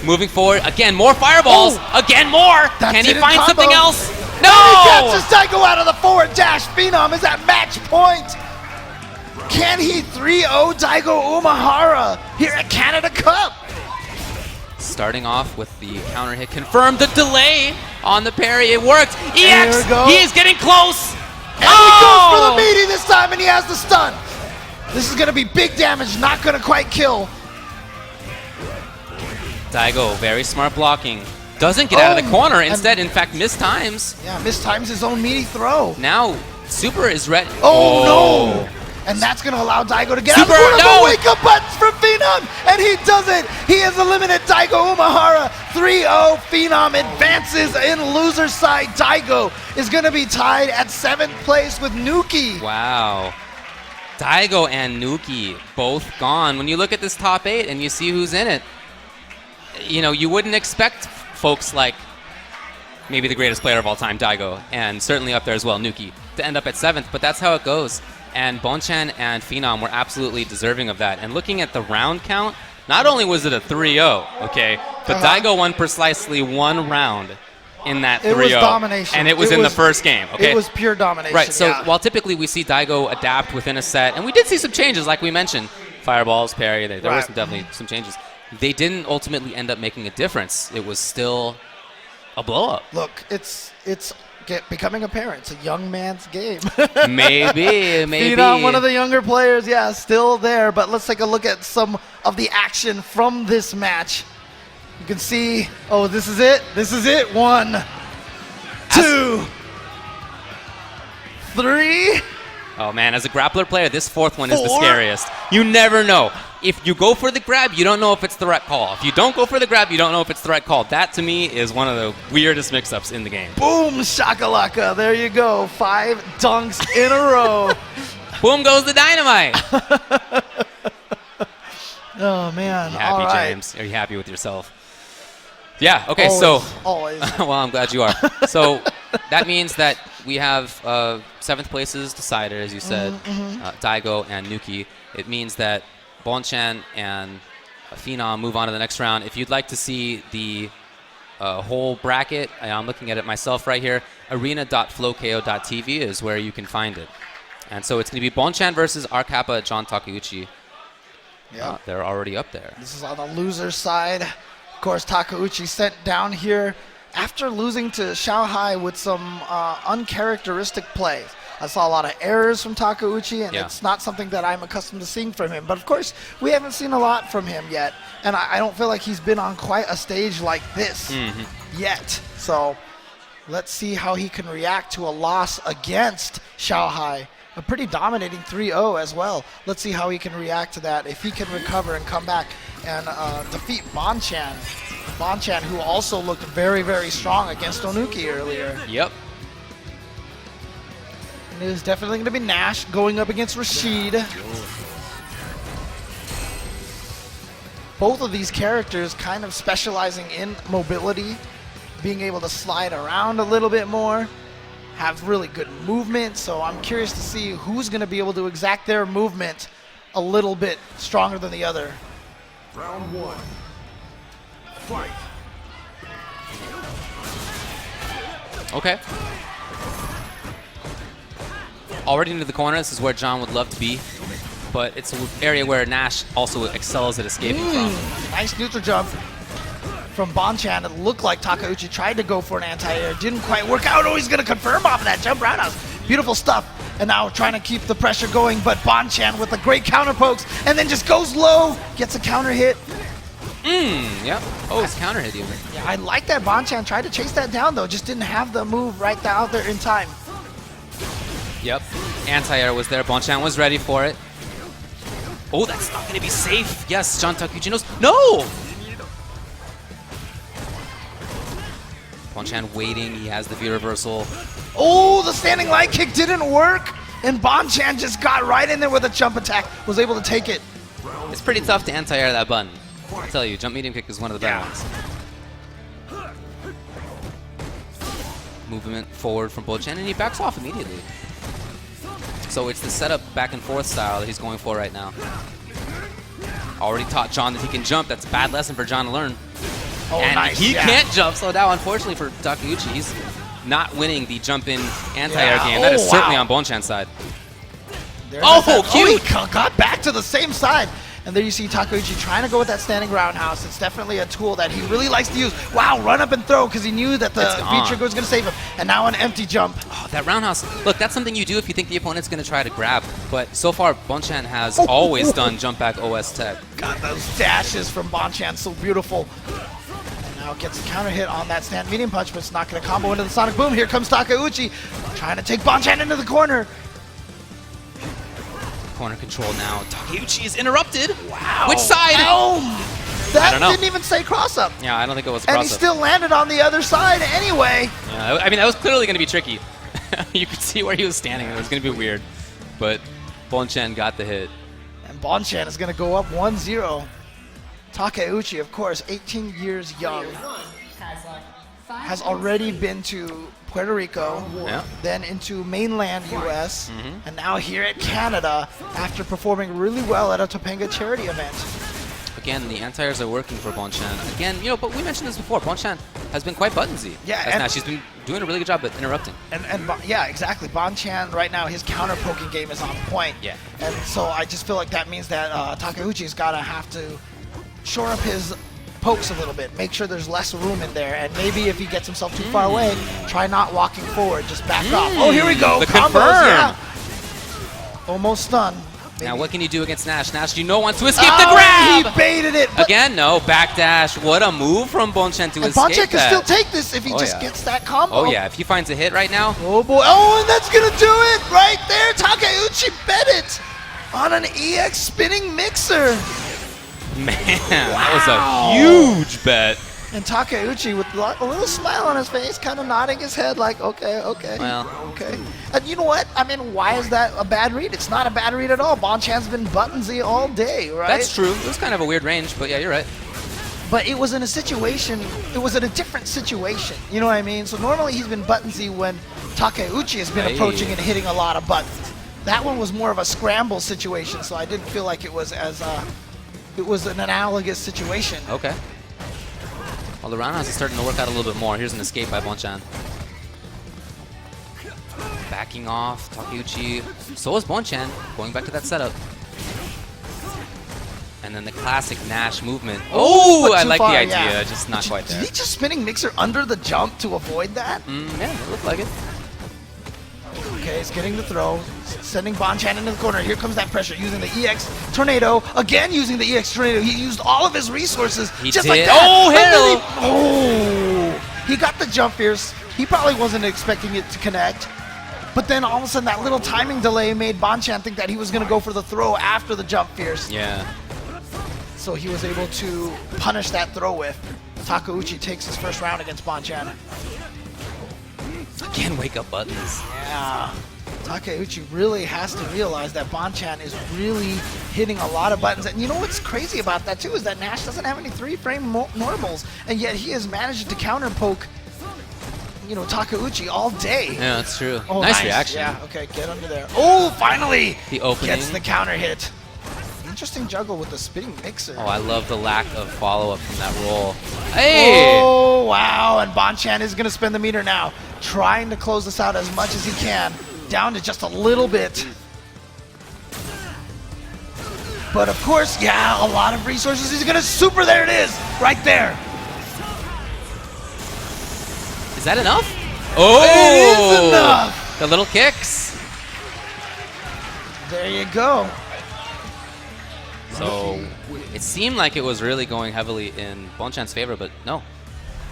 Moving forward, again, more fireballs! Again, more! Can he find something else? No! And he catches Diago out of the forward dash. Phenom is at match point. Can he 3-0 Daigo Umehara here at Canada Cup? Starting off with the counter hit. Confirmed the delay on the parry. It worked. EX! He is getting close! And he goes for the meaty this time, and he has the stun. This is going to be big damage, not going to quite kill. Daigo, very smart blocking. Doesn't get out of the corner. Instead, in fact, mistimes. Yeah, mistimes his own meaty throw. Now, Super is ready. Oh, no! And that's going to allow Daigo to get Super, out of the wake-up buttons from Phenom, and he does it! He has eliminated Daigo Umehara. 3-0, Phenom advances in loser's side. Daigo is going to be tied at 7th place with Nuki. Wow. Daigo and Nuki both gone. When you look at this top 8 and you see who's in it, you know, you wouldn't expect folks like maybe the greatest player of all time, Daigo, and certainly up there as well, Nuki, to end up at 7th, but that's how it goes. And Bonchan and Phenom were absolutely deserving of that. And looking at the round count, not only was it a 3-0, okay, but Daigo won precisely one round in that 3-0. It was domination. And it was in the first game, okay? It was pure domination, right, so while typically we see Daigo adapt within a set, and we did see some changes, like we mentioned, fireballs, parry, there were definitely some changes. They didn't ultimately end up making a difference. It was still a blow-up. Look, it's becoming a parent. It's a young man's game. maybe. Phenom, one of the younger players, yeah, still there. But let's take a look at some of the action from this match. You can see, oh, this is it. This is it. 1, 2, 3. Oh, man, as a grappler player, this fourth one is the scariest. You never know. If you go for the grab, you don't know if it's the right call. If you don't go for the grab, you don't know if it's the right call. That, to me, is one of the weirdest mix-ups in the game. Boom, shakalaka. There you go. 5 dunks in a row. Boom goes the dynamite. Oh, man. Are you happy, all right. James? Are you happy with yourself? Yeah, okay, Always. well, I'm glad you are. So that means that we have 7th places decided, as you said, Daigo and Nuki. It means that Bonchan and Phenom move on to the next round. If you'd like to see the whole bracket, I'm looking at it myself right here, arena.flowko.tv is where you can find it. And so it's going to be Bonchan versus R.Kappa, John Takeuchi. Yep. They're already up there. This is on the loser side. Of course, Takeuchi sent down here after losing to Xiaohai with some uncharacteristic plays. I saw a lot of errors from Takeuchi, and Yeah. it's not something that I'm accustomed to seeing from him. But of course, we haven't seen a lot from him yet, and I don't feel like he's been on quite a stage like this yet. So let's see how he can react to a loss against Xiaohai. A pretty dominating 3-0 as well. Let's see how he can react to that. If he can recover and come back and defeat Bonchan. Bonchan, who also looked very, very strong against Onuki earlier. Yep. And it is definitely going to be Nash going up against Rashid. Both of these characters kind of specializing in mobility, being able to slide around a little bit more, have really good movement, so I'm curious to see who's going to be able to exact their movement a little bit stronger than the other. Round 1. Fight. Okay. Already into the corner. This is where John would love to be, but it's an area where Nash also excels at escaping from. Nice neutral jump from Bonchan. It looked like Takeuchi tried to go for an anti-air. Didn't quite work out. Oh, he's going to confirm off of that jump roundhouse. Beautiful stuff. And now trying to keep the pressure going, but Bonchan with the great counter pokes, and then just goes low, gets a counter hit. Yep. Oh, it's counter hit even. Yeah, I like that Bonchan tried to chase that down, though. Just didn't have the move right out there in time. Yep. Anti-air was there. Bonchan was ready for it. Oh, that's not going to be safe. Yes, John Takeuchi knows. No! Bonchan waiting. He has the V reversal. Oh, the standing light kick didn't work, and Bonchan just got right in there with a jump attack. Was able to take it. It's pretty tough to anti-air that button. I tell you, jump medium kick is one of the better ones. Movement forward from Bonchan, and he backs off immediately. So it's the setup back and forth style that he's going for right now. Already taught John that he can jump. That's a bad lesson for John to learn. Oh, and nice. he yeah. can't jump. So now, unfortunately for Takeuchi, he's not winning the jump-in anti-air game. That is Oh, certainly wow. on Bonchan's side. There's Oh, that- cute. he got back to the same side. And there you see Takeuchi trying to go with that standing roundhouse. It's definitely a tool that he really likes to use. Wow, run up and throw because he knew that the It's gone. V-trigger was going to save him. And now an empty jump. Oh, that roundhouse. Look, that's something you do if you think the opponent's going to try to grab. But so far, Bonchan has always done jump back OS tech. God, those dashes from Bonchan, so beautiful. And now gets a counter hit on that stand medium punch, but it's not going to combo into the Sonic Boom. Here comes Takeuchi trying to take Bonchan into the corner. Corner control now. Takeuchi is interrupted. Wow. Which side? That don't know. didn't even say cross up. Yeah, I don't think it was a And he cross-up. still landed on the other side anyway. Yeah, I mean, that was clearly going to be tricky. You could see where he was standing. It was going to be weird. But Bonchan got the hit. And Bonchan is going to go up 1-0. Takeuchi, of course, 18 years young, has already been to Puerto Rico, Yeah. then into mainland US, and now here at Canada after performing really well at a Topanga charity event. Again, the anti-airs are working for Bonchan. Again, you know, but we mentioned this before. Bonchan has been quite buttonsy. Yeah, As and- Nash. She's been doing a really good job at interrupting. Yeah, exactly. Bonchan right now, his counter poking game is on point. Yeah. And so I just feel like that means that Takeuchi's got to have to shore up his pokes a little bit, make sure there's less room in there, and maybe if he gets himself too far away, try not walking forward, just back off. Oh, here we go. The Combos, confirm. yeah. Almost stunned. Now, Maybe. what can you do against Nash? Nash, you know, wants to escape Oh, the grab! He baited it. But Again, no, backdash. What a move from Bonchan to and escape Bonchan can that. still take this if he Oh, just yeah. gets that combo. Oh, yeah, if he finds a hit right now, Oh, boy. Oh, and that's going to do it right there. Takeuchi bet it on an EX spinning mixer. man, that was a huge bet. And Takeuchi with a little smile on his face, kind of nodding his head like, okay, okay, Well. okay. And you know what? I mean, why is that a bad read? It's not a bad read at all. Bonchan's been buttonsy all day, right? That's true. It was kind of a weird range, but yeah, you're right. But it was in a situation, it was in a different situation. You know what I mean? So normally he's been buttonsy when Takeuchi has been Hey. approaching and hitting a lot of buttons. That one was more of a scramble situation, so I didn't feel like it was as it was an analogous situation. Okay. Well, the roundhouse is starting to work out a little bit more. Here's an escape by Bonchan. Backing off, Takeuchi. So is Bonchan, going back to that setup. And then the classic Nash movement. Oh, but I too like far, the idea, yeah. just not quite Did there. he just spinning mixer under the jump to avoid that? Yeah, it looked like it. Okay, he's getting the throw, sending Bonchan into the corner. Here comes that pressure, using the EX Tornado. Again, using the EX Tornado. He used all of his resources just like that. Oh, hit And then he got the jump fierce. He probably wasn't expecting it to connect. But then all of a sudden, that little timing delay made Bonchan think that he was going to go for the throw after the jump fierce. Yeah. So he was able to punish that throw whiff. Takeuchi takes his first round against Bonchan. Again, wake up buttons. Yeah. Takeuchi really has to realize that Bonchan is really hitting a lot of buttons. And you know what's crazy about that too is that Nash doesn't have any 3-frame normals, and yet he has managed to counter poke, you know, Takeuchi all day. Yeah, that's true. Oh, nice reaction. Yeah, okay, get under there. Oh, finally! The opening. Gets the counter hit. Interesting juggle with the spinning mixer. Oh, I love the lack of follow-up from that roll. Hey! Oh, wow, and Bonchan is going to spin the meter now, trying to close this out as much as he can, down to just a little bit. But of course, yeah, a lot of resources. He's going to super, there it is, right there. Is that enough? Oh! It is enough. The little kicks. There you go. So it seemed like it was really going heavily in Bonchan's favor, but no.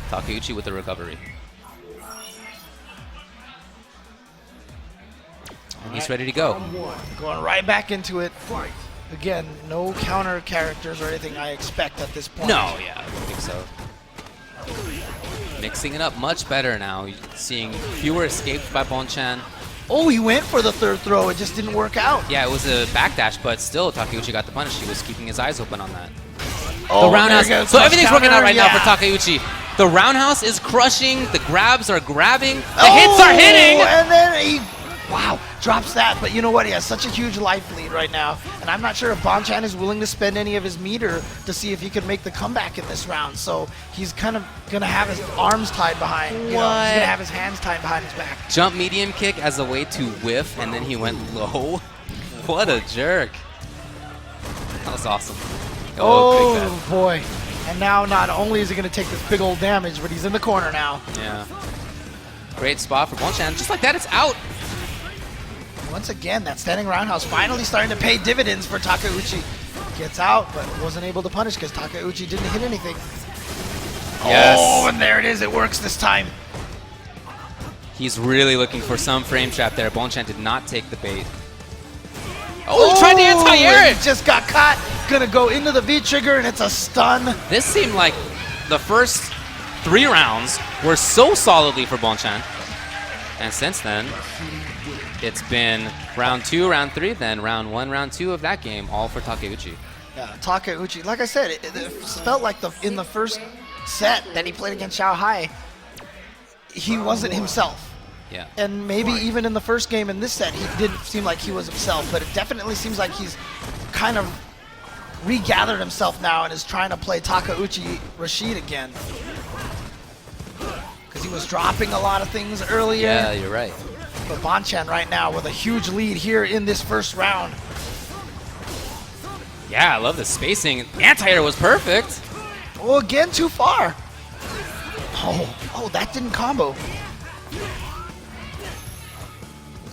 Takeuchi with the recovery. And he's ready to go. Going right back into it. Again, no counter characters or anything I expect at this point. No, yeah, I don't think so. Mixing it up much better now. Seeing fewer escapes by Bonchan. Oh, he went for the third throw. It just didn't work out. Yeah, it was a backdash, but still Takeuchi got the punish. He was keeping his eyes open on that. Oh, The roundhouse. So everything's working out right now for yeah. Takeuchi. The roundhouse is crushing. The grabs are grabbing. The hits are hitting. And then he, wow, drops that. But you know what? He has such a huge life lead right now. And I'm not sure if Bonchan is willing to spend any of his meter to see if he can make the comeback in this round. So he's kind of going to have his arms tied behind. You know, he's going to have his hands tied behind his back. Jump medium kick as a way to whiff, and then he went low. What a jerk. That was awesome. Oh, big bad. boy. And now not only is he going to take this big old damage, but he's in the corner now. Yeah. Great spot for Bonchan. Just like that, it's out. Once again, that standing roundhouse finally starting to pay dividends for Takeuchi. Gets out, but wasn't able to punish because Takeuchi didn't hit anything. Yes. Oh, and there it is. It works this time. He's really looking for some frame trap there. Bonchan did not take the bait. Oh, he tried to anti-air it it. just got caught. Gonna go into the V-trigger, and it's a stun. This seemed like the first 3 rounds were so solidly for Bonchan. And since then, it's been round 2, round 3, then round 1, round 2 of that game, all for Takeuchi. Yeah, Takeuchi, like I said, it felt like in the first set that he played against Xiaohai, he wasn't himself. Yeah. And maybe even in the first game in this set, he didn't seem like he was himself, but it definitely seems like he's kind of regathered himself now and is trying to play Takeuchi Rashid again. Because he was dropping a lot of things earlier. Yeah, you're right. But Bonchan right now with a huge lead here in this first round. Yeah, I love the spacing. Anti-air was perfect. Oh, again, too far. Oh, that didn't combo.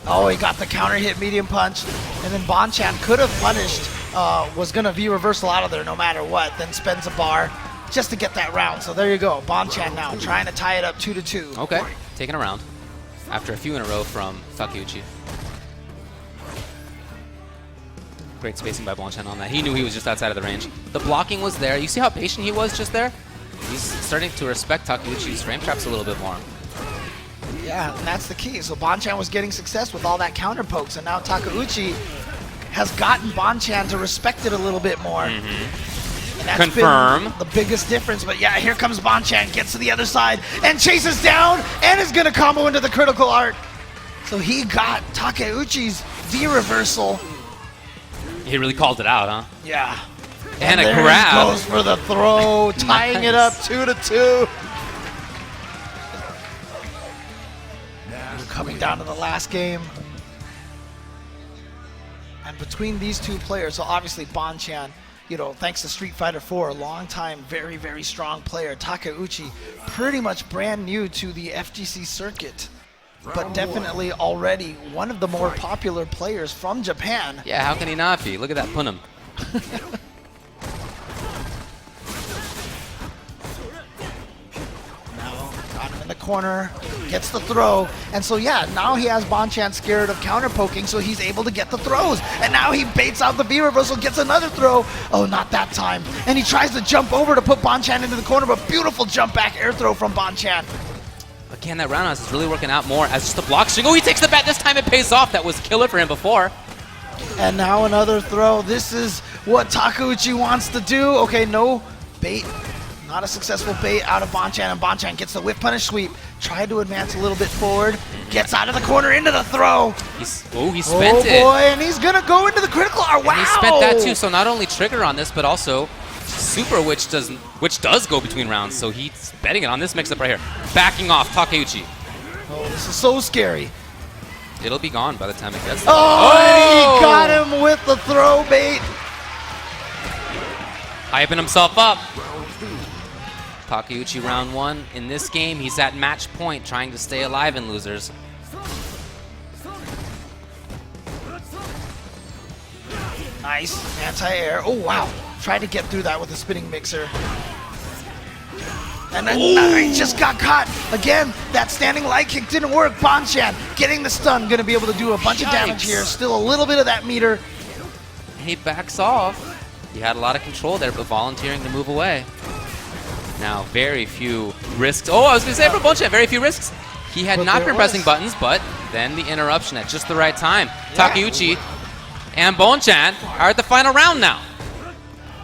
Oh, he got the counter hit medium punch. And then Bonchan could have punished, was going to V-reversal out of there no matter what. Then spends a bar just to get that round. So there you go. Bonchan now trying to tie it up 2-2. Okay, taking a round after a few in a row from Takeuchi. Great spacing by Bonchan on that. He knew he was just outside of the range. The blocking was there. You see how patient he was just there? He's starting to respect Takeuchi's frame traps a little bit more. Yeah, and that's the key. So Bonchan was getting success with all that counter pokes, and now Takeuchi has gotten Bonchan to respect it a little bit more. And that's Confirm. been the biggest difference. But yeah, here comes Bonchan, gets to the other side, and chases down, and is going to combo into the critical art. So he got Takeuchi's V-reversal. He really called it out, huh? Yeah. And a there he grab. goes for the throw, tying it up 2-2. We're coming down to the last game. And between these two players, so obviously Bonchan, you know, thanks to Street Fighter 4, a long-time, very, very strong player. Takeuchi, pretty much brand new to the FGC circuit. but definitely already one of the more popular players from Japan. Yeah, how can he not be? Look at that Phenom. Got him in the corner, gets the throw, and so yeah, now he has Bonchan scared of counter poking, so he's able to get the throws, and now he baits out the V reversal, gets another throw. Oh, not that time, and he tries to jump over to put Bonchan into the corner, but beautiful jump back air throw from Bonchan. Again, that roundhouse is really working out more as just a block string. Oh, he takes the bat. This time it pays off. That was killer for him before. And now another throw. This is what Takeuchi wants to do. Okay, no bait. Not a successful bait out of Bonchan, and Bonchan gets the whip punish sweep. Tried to advance a little bit forward. Gets out of the corner into the throw. He spent it. Oh boy, and he's gonna go into the critical. Wow. And he spent that too. So not only trigger on this, but also super, which does go between rounds. So he's betting it on this mix-up right here. Backing off Takeuchi. Oh, this is so scary. It'll be gone by the time it gets there. Oh, and he got him with the throw bait. Hyping himself up. Takeuchi round one. In this game, he's at match point trying to stay alive in losers. Nice anti-air. Oh, wow. Tried to get through that with a spinning mixer. And then he just got caught. Again, that standing light kick didn't work. Bonchan getting the stun. Going to be able to do a bunch of damage here. Still a little bit of that meter. He backs off. He had a lot of control there, but volunteering to move away. Now, very few risks. Oh, I was going to say for Bonchan, very few risks. He had not been pressing buttons, but then the interruption at just the right time. Yeah. Takeuchi and Bonchan are at the final round now.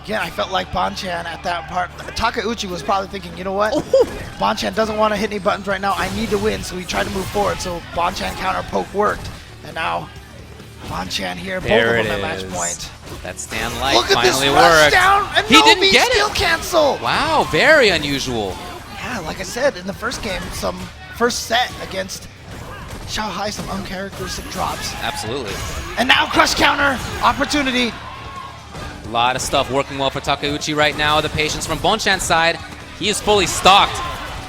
Again, I felt like Bonchan at that part. Takeuchi was probably thinking, you know what? Bonchan doesn't want to hit any buttons right now. I need to win, so he tried to move forward. So Bonchan counter poke worked. And now Bonchan here, both of them at match point. That stand light Look at finally this worked. rush down, and he no didn't B get still it. cancel. Wow, very unusual. Yeah, like I said, in the first game, some first set against Xiaohai, some uncharacteristic drops. Absolutely. And now crush counter opportunity. A lot of stuff working well for Takeuchi right now. The patience from Bonchan's side. He is fully stocked.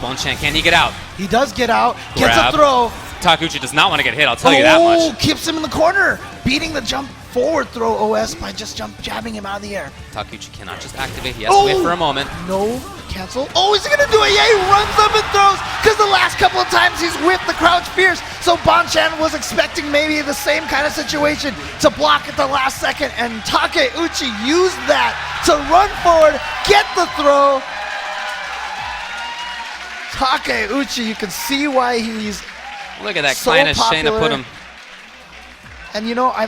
Bonchan, can he get out? He does get out, gets Grab. a throw. Takeuchi does not want to get hit, I'll tell you that much. Keeps him in the corner, beating the jump forward throw OS by just jabbing him out of the air. Takeuchi cannot just activate. He has to wait for a moment. No cancel. Oh, is he going to do it? Yeah, he runs up and throws because the last couple of times he's whipped the crouch fierce. So Bonchan was expecting maybe the same kind of situation to block at the last second, and Takeuchi used that to run forward, get the throw. Takeuchi, you can see why he's Look at that so kind of popular. Shayna put him. And you know, I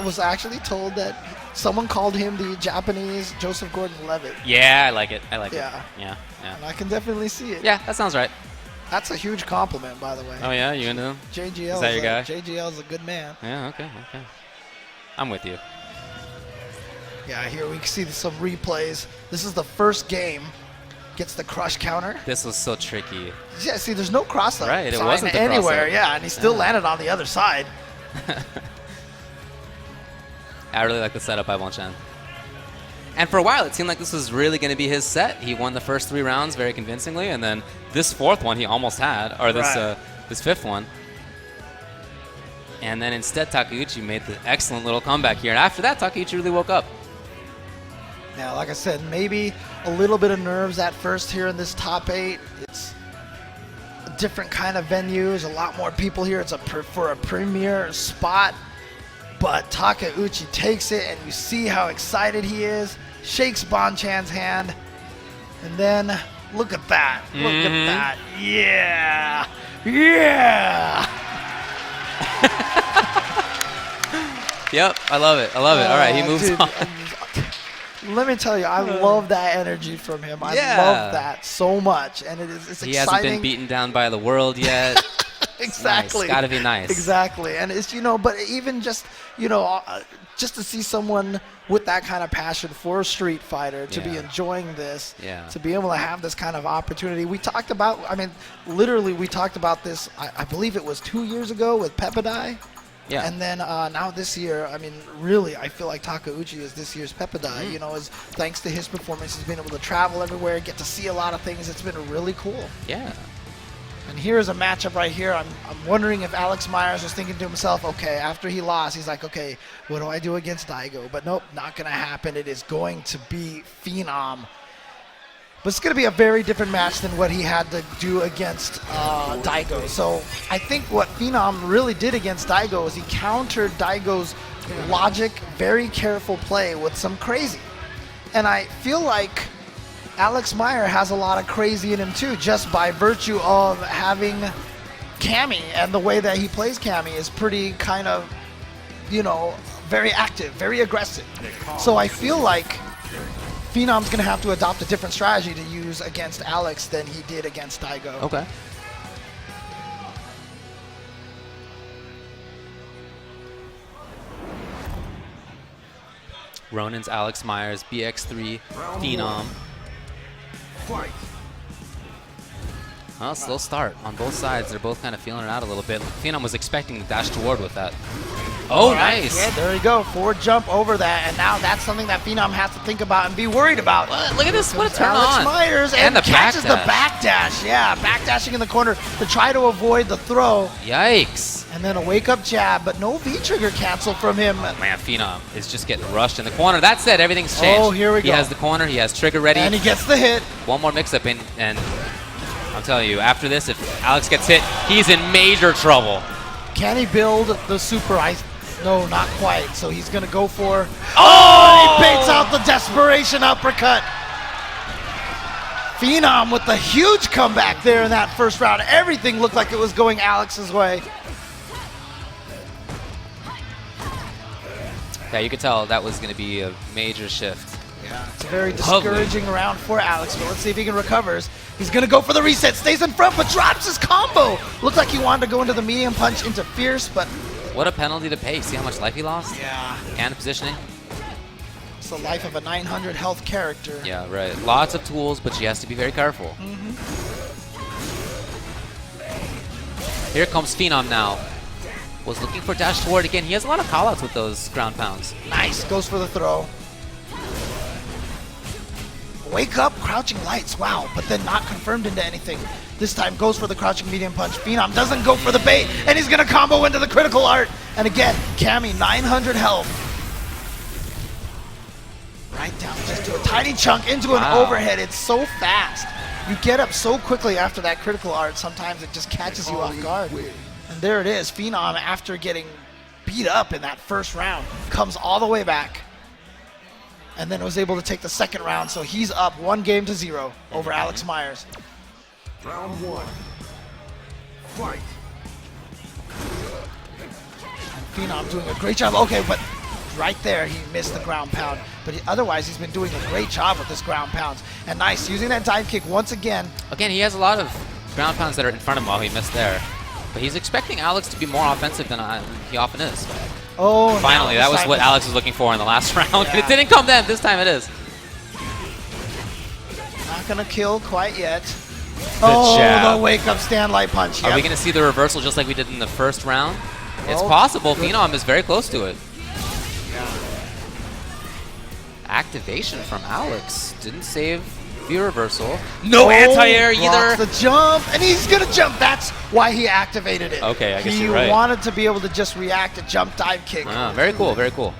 was actually told that someone called him the Japanese Joseph Gordon-Levitt. Yeah, I like it. I like Yeah. it. Yeah. And I can definitely see it. Yeah, that sounds right. That's a huge compliment, by the way. Oh yeah, you into him? JGL Is that your guy? JGL is a good man. Yeah, okay. I'm with you. Yeah, here we can see some replays. This is the first game. Gets the crush counter. This was so tricky. Yeah, see, there's no cross up Right, it sign wasn't the anywhere. cross up. Yeah, and he still landed on the other side. I really like the setup by Bonchan. And for a while, it seemed like this was really going to be his set. He won the first 3 rounds very convincingly, and then this fourth one he almost had, or this this fifth one. And then instead, Takeuchi made the excellent little comeback here. And after that, Takeuchi really woke up. Now, like I said, maybe a little bit of nerves at first here in this top 8. It's a different kind of venue. There's a lot more people here. It's for a premier spot. But Takeuchi takes it, and you see how excited he is. Shakes Bonchan's hand. And then, look at that. Look at that. Yeah. Yeah. Yep, I love it. I love it. All right, he moves dude, on. Let me tell you, I love that energy from him. I love that so much, and it's exciting. He hasn't been beaten down by the world yet. Exactly. It's gotta be nice. Exactly, and it's but even just just to see someone with that kind of passion for Street Fighter to be enjoying this, to be able to have this kind of opportunity. We talked about, literally we talked about this. I believe it was 2 years ago with Peppadai. Yeah. And then now this year, really, I feel like Takeuchi is this year's Peppadai. Is thanks to his performance, he's been able to travel everywhere, get to see a lot of things. It's been really cool. Yeah. And here's a matchup right here. I'm wondering if Alex Myers was thinking to himself, okay, after he lost, he's like, okay, what do I do against Diago? But nope, not going to happen. It is going to be Phenom. But it's going to be a very different match than what he had to do against Diago. So I think what Phenom really did against Diago is he countered Daigo's logic, very careful play with some crazy. And I feel like Alex Meyer has a lot of crazy in him too, just by virtue of having Cammy, and the way that he plays Cammy is pretty kind of, you know, very active, very aggressive. So I feel like Phenom's going to have to adopt a different strategy to use against Alex than he did against Diago. Okay. Ronin's Alex Myers, BX3, Phenom. Fight. Well, slow start on both sides. They're both kind of feeling it out a little bit. Phenom was expecting to dash toward with that. Oh, nice. Yeah, there you go. Forward jump over that, and now that's something that Phenom has to think about and be worried about. Look at this. What a turn Alex on. Myers and the catches backdash. the backdash. Yeah, backdashing in the corner to try to avoid the throw. Yikes. And then a wake-up jab, but no V-trigger cancel from him. Man, Phenom is just getting rushed in the corner. That said, everything's changed. Oh, here we go. He has the corner. He has trigger ready. And he gets the hit. One more mix-up, and I'm telling you, after this, if Alex gets hit, he's in major trouble. Can he build the super ice? No, not quite. So he's going to go for... Oh! He baits out the desperation uppercut. Phenom with the huge comeback there in that first round. Everything looked like it was going Alex's way. Yeah, you could tell that was going to be a major shift. Yeah, it's a very discouraging round for Alex, but let's see if he can recover. He's going to go for the reset, stays in front, but drops his combo. Looked like he wanted to go into the medium punch into Fierce, but... What a penalty to pay. See how much life he lost? Yeah. And positioning? It's the life of a 900 health character. Yeah, right. Lots of tools, but she has to be very careful. Here comes Phenom now. Was looking for dash toward again. He has a lot of callouts with those ground pounds. Nice, goes for the throw. Wake up, crouching lights, wow, but then not confirmed into anything. This time goes for the crouching medium punch. Phenom doesn't go for the bait, and he's gonna combo into the critical art. And again, Cammy, 900 health. Right down just to a tiny chunk into an overhead. It's so fast. You get up so quickly after that critical art, sometimes it just catches you off guard. And there it is, Phenom, after getting beat up in that first round, comes all the way back. And then was able to take the second round, so he's up 1-0 over Alex Myers. Round one. Fight. Phenom doing a great job. Okay, but right there he missed the ground pound. But otherwise he's been doing a great job with this ground pounds. And nice, using that dive kick once again. Again, he has a lot of ground pounds that are in front of him while he missed there. But he's expecting Alex to be more offensive than he often is. Oh, finally, that was what Alex was looking for in the last round. Yeah. It didn't come then. This time it is. Not gonna kill quite yet. jab. The wake up stand light punch. Are we going to see the reversal just like we did in the first round? It's possible. Good. Phenom is very close to it. Activation from Alex. Didn't save the reversal. No anti-air either. The jump, and he's gonna jump. That's why he activated it. Okay, I guess he you're right. wanted to be able to just react to jump dive kick. Very cool, very cool.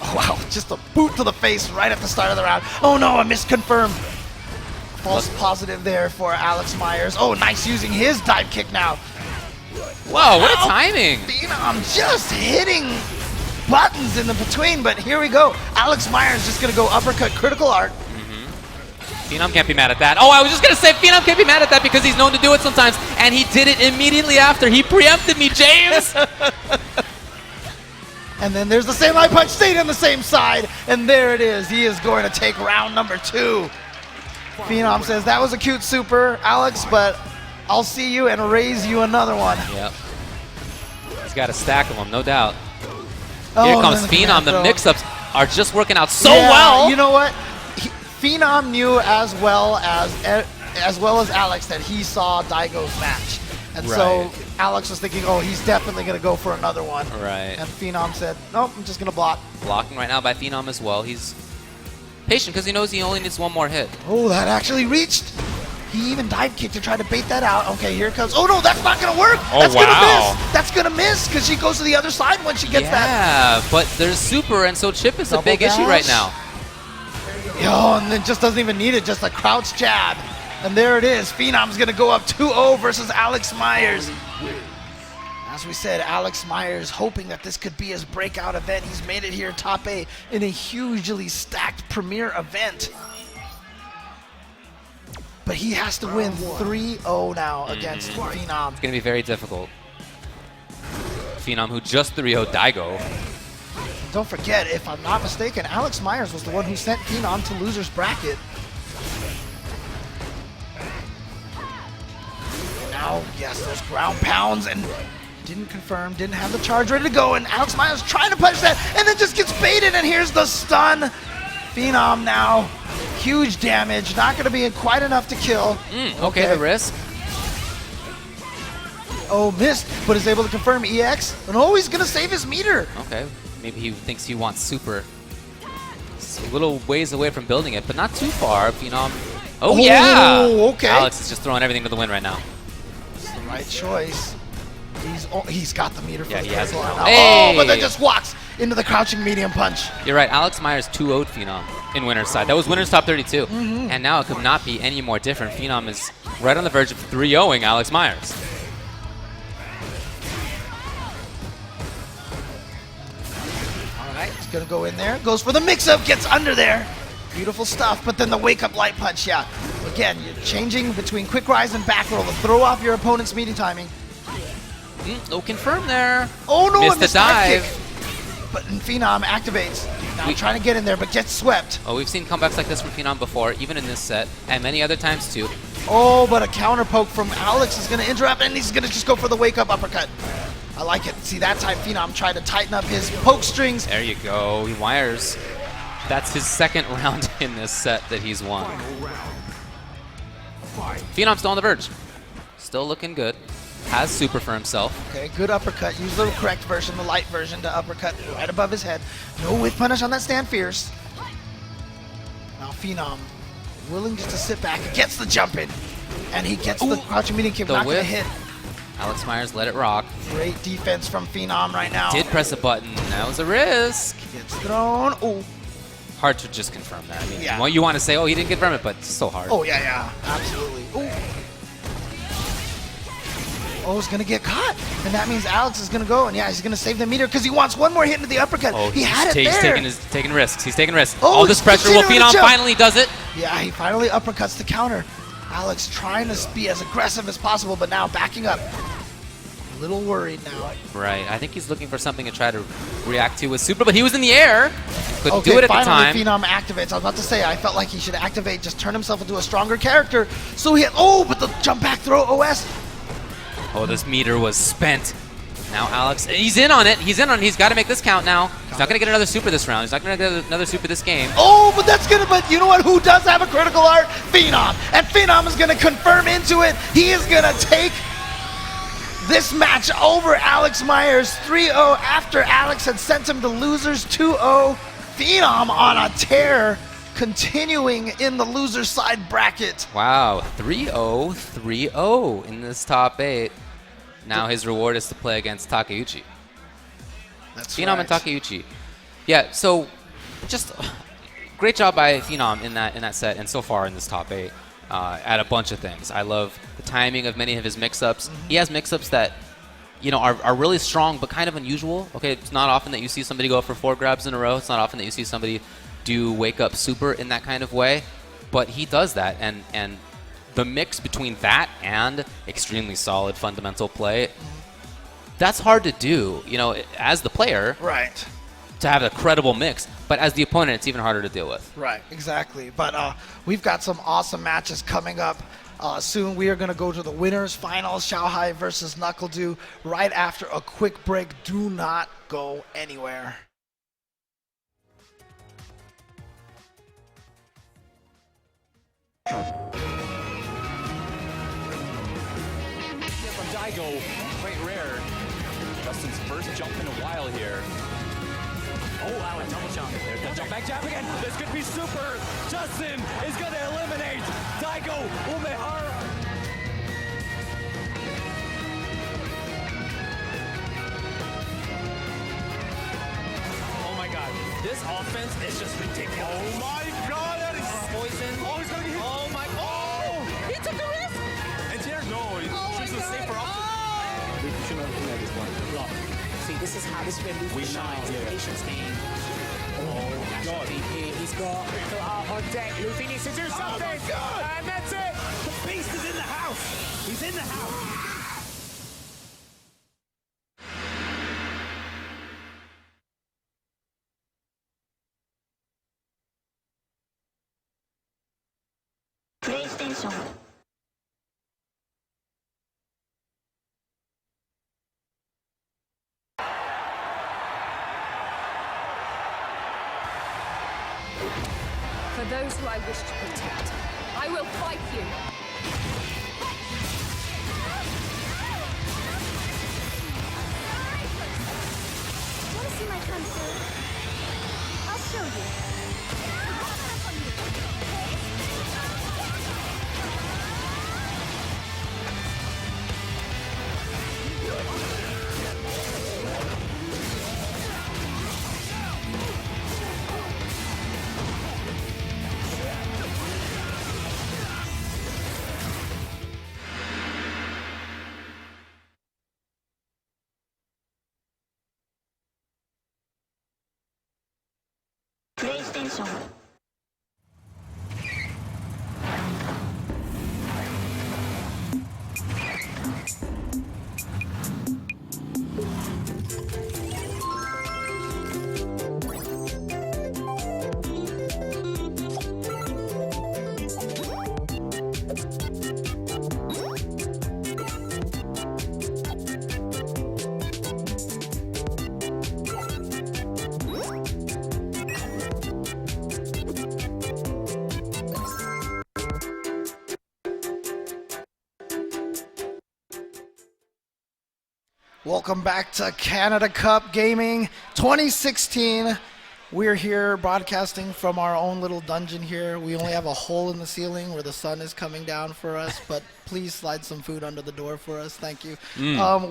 Oh, wow, just a boot to the face right at the start of the round. Oh no, a misconfirm. False positive there for Alex Myers. Oh, nice using his dive kick now. Whoa, what a timing. Phenom just hitting buttons in the between, but here we go. Alex Myers just gonna go uppercut critical art. Phenom can't be mad at that. Oh, I was just gonna say Phenom can't be mad at that because he's known to do it sometimes, and he did it immediately after. He preempted me, James. And then there's the same light punch, stayed on the same side, and there it is. He is going to take round number 2. Phenom says, that was a cute super, Alex, but I'll see you and raise you another one. Yep. He's got a stack of them, no doubt. Oh, Here comes Phenom. The mix-ups are just working out so well. You know what? Phenom knew as well as Alex that he saw Daigo's match. And so Alex was thinking, oh, he's definitely going to go for another one. Right. And Phenom said, nope, I'm just going to block. Blocking right now by Phenom as well. He's patient because he knows he only needs one more hit. Oh, that actually reached. He even dive kicked to try to bait that out. Okay, here it comes. Oh no, that's not gonna work. Oh, That's wow. gonna miss. That's gonna miss because she goes to the other side when she gets that. Yeah, but there's super, and so chip is a Double big issue right dash. now. Yo, and then just doesn't even need it, just a crouch jab. And there it is. Phenom's gonna go up 2-0 versus Alex Myers. As we said, Alex Myers hoping that this could be his breakout event. He's made it here top 8 in a hugely stacked premier event. But he has to win 3-0 now against Phenom. It's going to be very difficult. Phenom, who just 3-0'd Diago. Don't forget, if I'm not mistaken, Alex Myers was the one who sent Phenom to loser's bracket. And now, yes, those ground pounds, and didn't confirm, didn't have the charge ready to go, and Alex Myers trying to punish that, and then just gets baited, and here's the stun. Phenom now, huge damage, not going to be quite enough to kill. Okay, the risk. Oh, missed, but is able to confirm EX, and oh, he's going to save his meter. Okay, maybe he thinks he wants super. It's a little ways away from building it, but not too far. Phenom. Oh, yeah! Okay. Alex is just throwing everything to the wind right now. It's the right choice. He's got the meter for Yeah, the he has critical it. now. Hey! Oh, but then just walks into the crouching medium punch. You're right, Alex Myers 2-0'd Phenom in winner's side. That was winner's top 32. And now it could not be any more different. Phenom is right on the verge of 3-0ing Alex Myers. All right, he's gonna go in there. Goes for the mix-up, gets under there. Beautiful stuff, but then the wake-up light punch, yeah. Again, you're changing between quick rise and back roll to throw off your opponent's meaty timing. No confirm there. Oh no, Missed and the the dive dive. kick. But Phenom activates. Now We- trying to get in there, but gets swept. Oh, we've seen comebacks like this from Phenom before, even in this set, and many other times too. Oh, but a counter poke from Alex is gonna interrupt, and he's gonna just go for the wake-up uppercut. I like it. See, that time Phenom tried to tighten up his poke strings. There you go. He wires. That's his second round in this set that he's won. Final round. Fight. Phenom still on the verge. Still looking good. Has super for himself. Okay, good uppercut. Use the correct version, the light version, to uppercut right above his head. No whip punish on that stand fierce. Now Phenom, willing just to sit back, gets the jump in. And he gets the crouching medium kick, The not gonna whip. hit. Alex Myers let it rock. Great defense from Phenom right now. Did press a button. That was a risk. Gets thrown. Oh, Hard to just confirm that. I mean, Yeah. well, you want to say, oh, he didn't confirm it, but it's so hard. oh yeah, absolutely. Oh. Oh, he's gonna get caught. And that means Alex is gonna go, and yeah, he's gonna save the meter because he wants one more hit into the uppercut. Oh, he had it he's there. taking risks. He's taking risks. Oh, All this he's pressure. Well, continuing Phenom to jump. finally does it. Yeah, he finally uppercuts the counter. Alex trying to be as aggressive as possible, but now backing up. A little worried now. Right. I think he's looking for something to try to react to with super, but he was in the air. Couldn't Okay, do it at the finally time. Phenom activates. I was about to say, I felt like he should activate, just turn himself into a stronger character. So he had, oh, but the jump back throw OS. Oh, this meter was spent. Now Alex, he's in on it. He's in on it. He's got to make this count now. He's not going to get another super this round. He's not going to get another super this game. Oh, but that's gonna, but you know what? Who does have a critical art? Phenom. And Phenom is gonna confirm into it. He is gonna take this match over Alex Myers 3-0 after Alex had sent him to losers 2-0. Phenom on a tear, continuing in the loser side bracket. Wow, 3-0, 3-0 in this top 8. Now his reward is to play against Takeuchi. That's Phenom and Takeuchi. Yeah, so just great job by Phenom in that set and so far in this top 8 at a bunch of things. I love the timing of many of his mix-ups. He has mix-ups that are really strong but kind of unusual. Okay, it's not often that you see somebody go for 4 grabs in a row. It's not often that you see somebody do wake up super in that kind of way. But he does that, and the mix between that and extremely solid fundamental play, that's hard to do, as the player. Right. To have a credible mix, but as the opponent, it's even harder to deal with. Right, exactly. But we've got some awesome matches coming up soon. We are going to go to the winners finals, Xiaohai versus Nuckledu, right after a quick break. Do not go anywhere. From Diago, quite rare. Justin's first jump in a while here. Oh, wow, a double jump. There's the jump back jab again. This could be super. Justin is going to eliminate Diago Umehara. Oh my god. This offense is just ridiculous. Oh my god, that is poison. Oh, he's going to hit. Oh my. Oh! He took the risk. And here, no, he's choosing safe for option. See, this is how this win moves. We shine here. Patience game. Oh, God. He's got on deck. Luffy needs to do something. God. And that's it. The beast is in the house. He's in the house. PlayStation For those who I wish to protect, I will fight you. Want to see my kung fu? I'll show you. PlayStation Welcome back to Canada Cup Gaming 2016. We're here broadcasting from our own little dungeon here. We only have a hole in the ceiling where the sun is coming down for us, but please slide some food under the door for us. Thank you.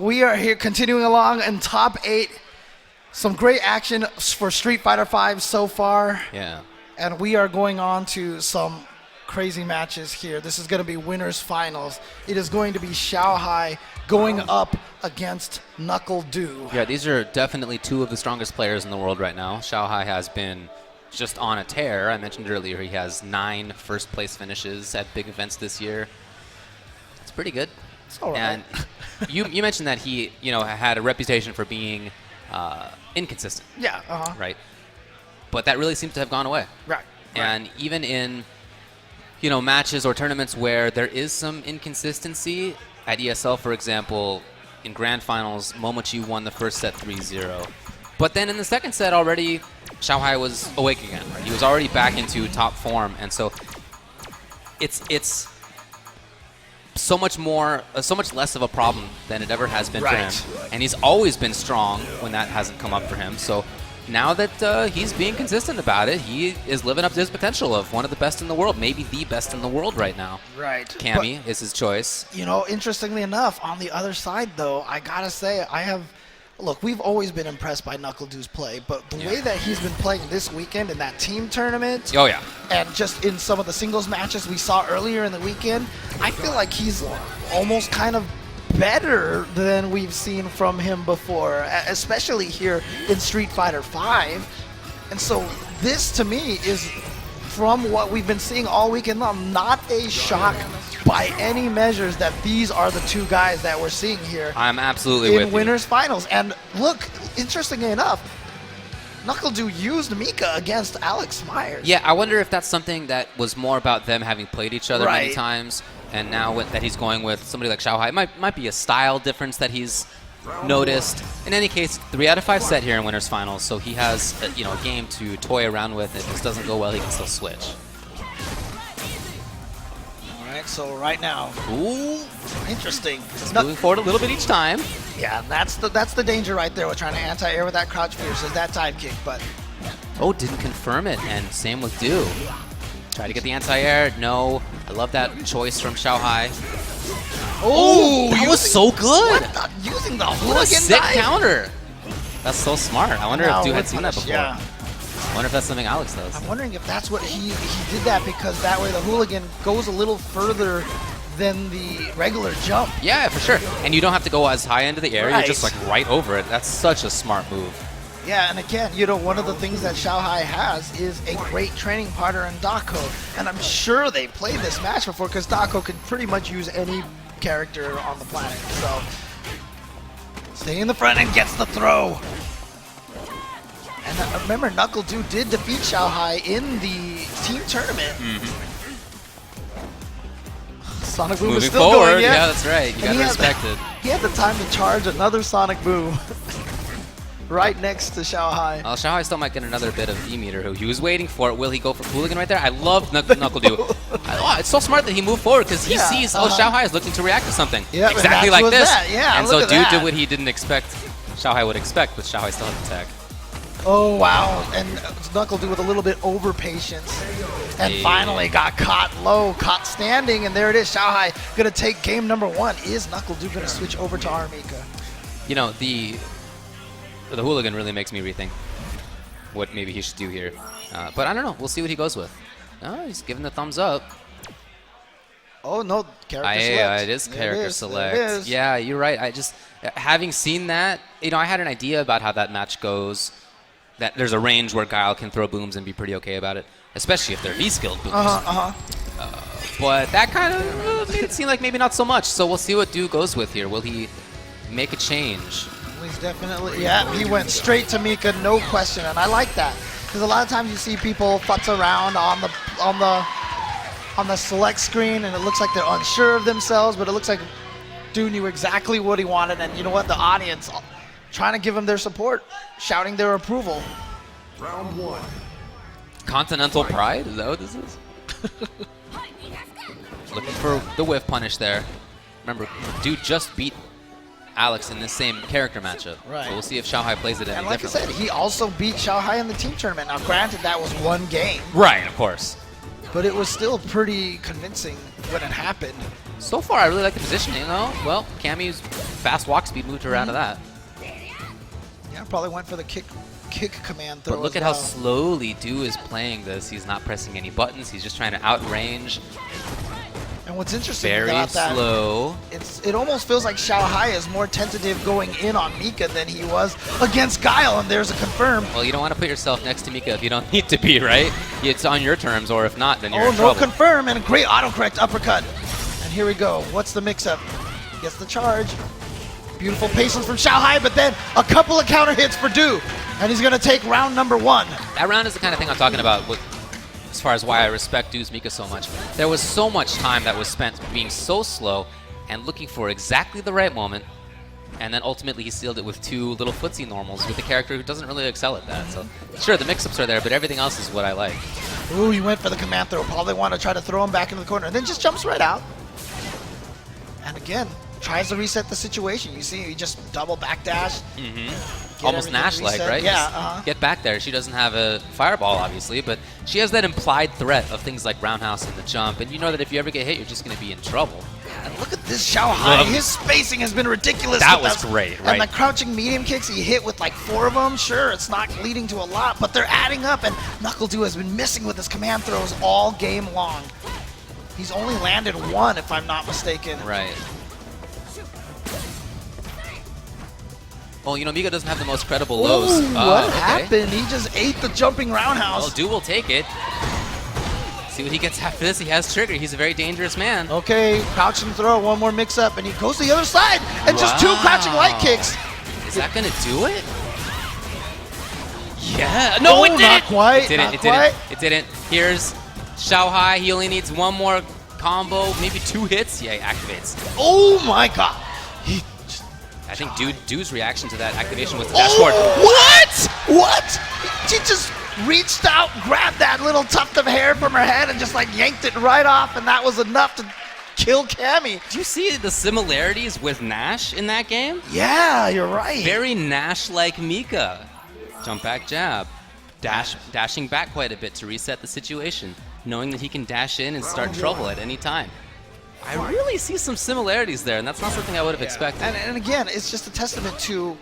We are here continuing along in top 8. Some great action for Street Fighter V so far. Yeah. And we are going on to some crazy matches here. This is going to be winners finals. It is going to be Xiaohai going up against Nuckledu. Yeah, these are definitely two of the strongest players in the world right now. Xiaohai has been just on a tear. I mentioned earlier he has 9 first-place finishes at big events this year. It's pretty good. It's all right. And you mentioned that he had a reputation for being inconsistent. Yeah, Right? But that really seems to have gone away. Right. And even in matches or tournaments where there is some inconsistency, at ESL, for example, in grand finals, Momochi won the first set 3-0. But then in the second set already, Xiaohai was awake again. Right? He was already back into top form. And so it's so much less of a problem than it ever has been for him. And he's always been strong when that hasn't come up for him. So now that he's being consistent about it, he is living up to his potential of one of the best in the world, maybe the best in the world right now. Right. Cammy is his choice. Interestingly enough, on the other side, though, I gotta say, look, we've always been impressed by Nuckledu's play, but the way that he's been playing this weekend in that team tournament, oh yeah, and just in some of the singles matches we saw earlier in the weekend, I feel like he's almost kind of better than we've seen from him before, especially here in Street Fighter V. And so this, to me, is, from what we've been seeing all weekend long, not a shock by any measures that these are the two guys that we're seeing here. I'm absolutely in winners finals. And look, interestingly enough, Nuckledu used Mika against Alex Myers. Yeah, I wonder if that's something that was more about them having played each other many times, and now that he's going with somebody like Xiaohai, it might be a style difference that he's noticed. In any case, 3 out of 5 set here in winners finals, so he has a game to toy around with. If this doesn't go well, he can still switch. All right, right, so right now, Ooh, interesting. moving forward a little bit each time. Yeah, that's the danger right there with trying to anti-air with that crouch fierce is that time kick, but Oh, didn't confirm it, and same with Du. Try to get the anti-air. No. I love that choice from Xiaohai. oh, That was so good. Using the What a hooligan sick dive. counter. That's so smart. I wonder Now if Du had with seen that punish, before. yeah. I wonder if that's something Alex does. I'm wondering if that's what he did that because that way the hooligan goes a little further than the regular jump. Yeah, for sure. And you don't have to go as high into the air. Right. You're just like right over it. That's such a smart move. Yeah, and again, you know, one of the things that Xiaohai has is a great training partner in Dako, and I'm sure they played this match before because Dako can pretty much use any character on the planet. So, stay in the front and gets the throw. And remember, Nuckledu did defeat Xiaohai in the team tournament. Sonic Boom is Moving still forward. going, Yeah, that's right. You And gotta respect it. He had the time to charge another Sonic Boom right next to Xiaohai. Well, Xiaohai still might get another bit of E-meter who he was waiting for. Will he go for Hooligan right there? I love Nuckledu. It's so smart that he moved forward because he Yeah, sees, Xiaohai is looking to react to something. Yeah, and exactly that's like what this. that- yeah, and look so at Du that. did what he didn't expect Xiaohai would expect, but Xiaohai still had the tech. Oh, wow. And Nuckledu with a little bit over patience. And Hey. finally got caught low, caught standing, and there it is. Xiaohai going to take game number one. Is Nuckledu going to switch over to R.Mika? You know, the Hooligan really makes me rethink what maybe he should do here. But I don't know. We'll see what he goes with. Oh, he's giving the thumbs up. Oh, no. Character select. Yeah, it is There character there select. it is. Yeah, you're right. I just, having seen that, you know, I had an idea about how that match goes. That there's a range where Guile can throw booms and be pretty okay about it, especially if they're V-skilled booms. But that kind of made it seem like maybe not so much. So we'll see what Du goes with here. Will he make a change? He's definitely, yeah, he went straight to Mika, no question, and I like that. Because a lot of times you see people futz around on the select screen, and it looks like they're unsure of themselves, but it looks like Du knew exactly what he wanted, and you know what, the audience trying to give him their support, shouting their approval. Round one. Continental Pride? Is that what this is? Looking for the whiff punish there. Remember, Du just beat Alex in this same character matchup. Right. So we'll see if Xiaohai plays it any And like I differently. said, he also beat Xiaohai in the team tournament. Now, granted, that was one game, Right, of course. but it was still pretty convincing when it happened. So far, I really like the positioning, though. Well, Cammy's fast walk speed moved her out of that. Yeah, probably went for the kick command throw. But look as at how well. slowly Du is playing this. He's not pressing any buttons. He's just trying to outrange. And what's interesting Very about that, slow. it almost feels like Xiaohai is more tentative going in on Mika than he was against Guile, and there's a confirm. Well, you don't want to put yourself next to Mika if you don't need to be, right? It's on your terms, or if not, then you're Oh, in no trouble. confirm, and a great autocorrect uppercut. And here we go. What's the mix-up? Gets the charge. Beautiful patience from Xiaohai, but then a couple of counter hits for Du, and he's going to take round number one. That round is the kind of thing I'm talking about as far as why I respect Du's Mika so much. There was so much time that was spent being so slow and looking for exactly the right moment, and then ultimately he sealed it with two little footsie normals with a character who doesn't really excel at that. So sure, the mix-ups are there, but everything else is what I like. Ooh, he went for the command throw. Probably want to try to throw him back into the corner, and then just jumps right out. And again, tries to reset the situation. You see, he just double backdash. Almost everything Nash-like, reset. right? Yeah, Just get back there. She doesn't have a fireball, obviously, but she has that implied threat of things like roundhouse and the jump, and you know that if you ever get hit, you're just going to be in trouble. And look at this Xiaohai. Love- His spacing has been ridiculous. That with was great, And right? the crouching medium kicks he hit with like 4 of them. Sure, it's not leading to a lot, but they're adding up. And Nuckledu has been missing with his command throws all game long. He's only landed 1, if I'm not mistaken. Right. Well, you know, Mika doesn't have the most credible lows. Ooh, what happened? He just ate the jumping roundhouse. Well, Du will take it. See what he gets after this. He has trigger. He's a very dangerous man. Okay, crouch and throw, one more mix up, and he goes to the other side, and just 2 crouching light kicks. Is that going to do it? Yeah. No, Oh, it didn't. not quite, It didn't. not It didn't. quite. It didn't. Here's Xiaohai. He only needs one more combo, maybe 2 hits. Yeah, he activates. Oh my god. He I think Du's reaction to that activation was the dashboard. What? What? She just reached out, grabbed that little tuft of hair from her head, and just like yanked it right off, and that was enough to kill Cammy. Do you see the similarities with Nash in that game? Yeah, you're right. Very Nash-like Mika. Jump back jab. Dashing back quite a bit to reset the situation, knowing that he can dash in and start trouble at any time. I really see some similarities there, and that's not something I would have expected. And again, it's just a testament to,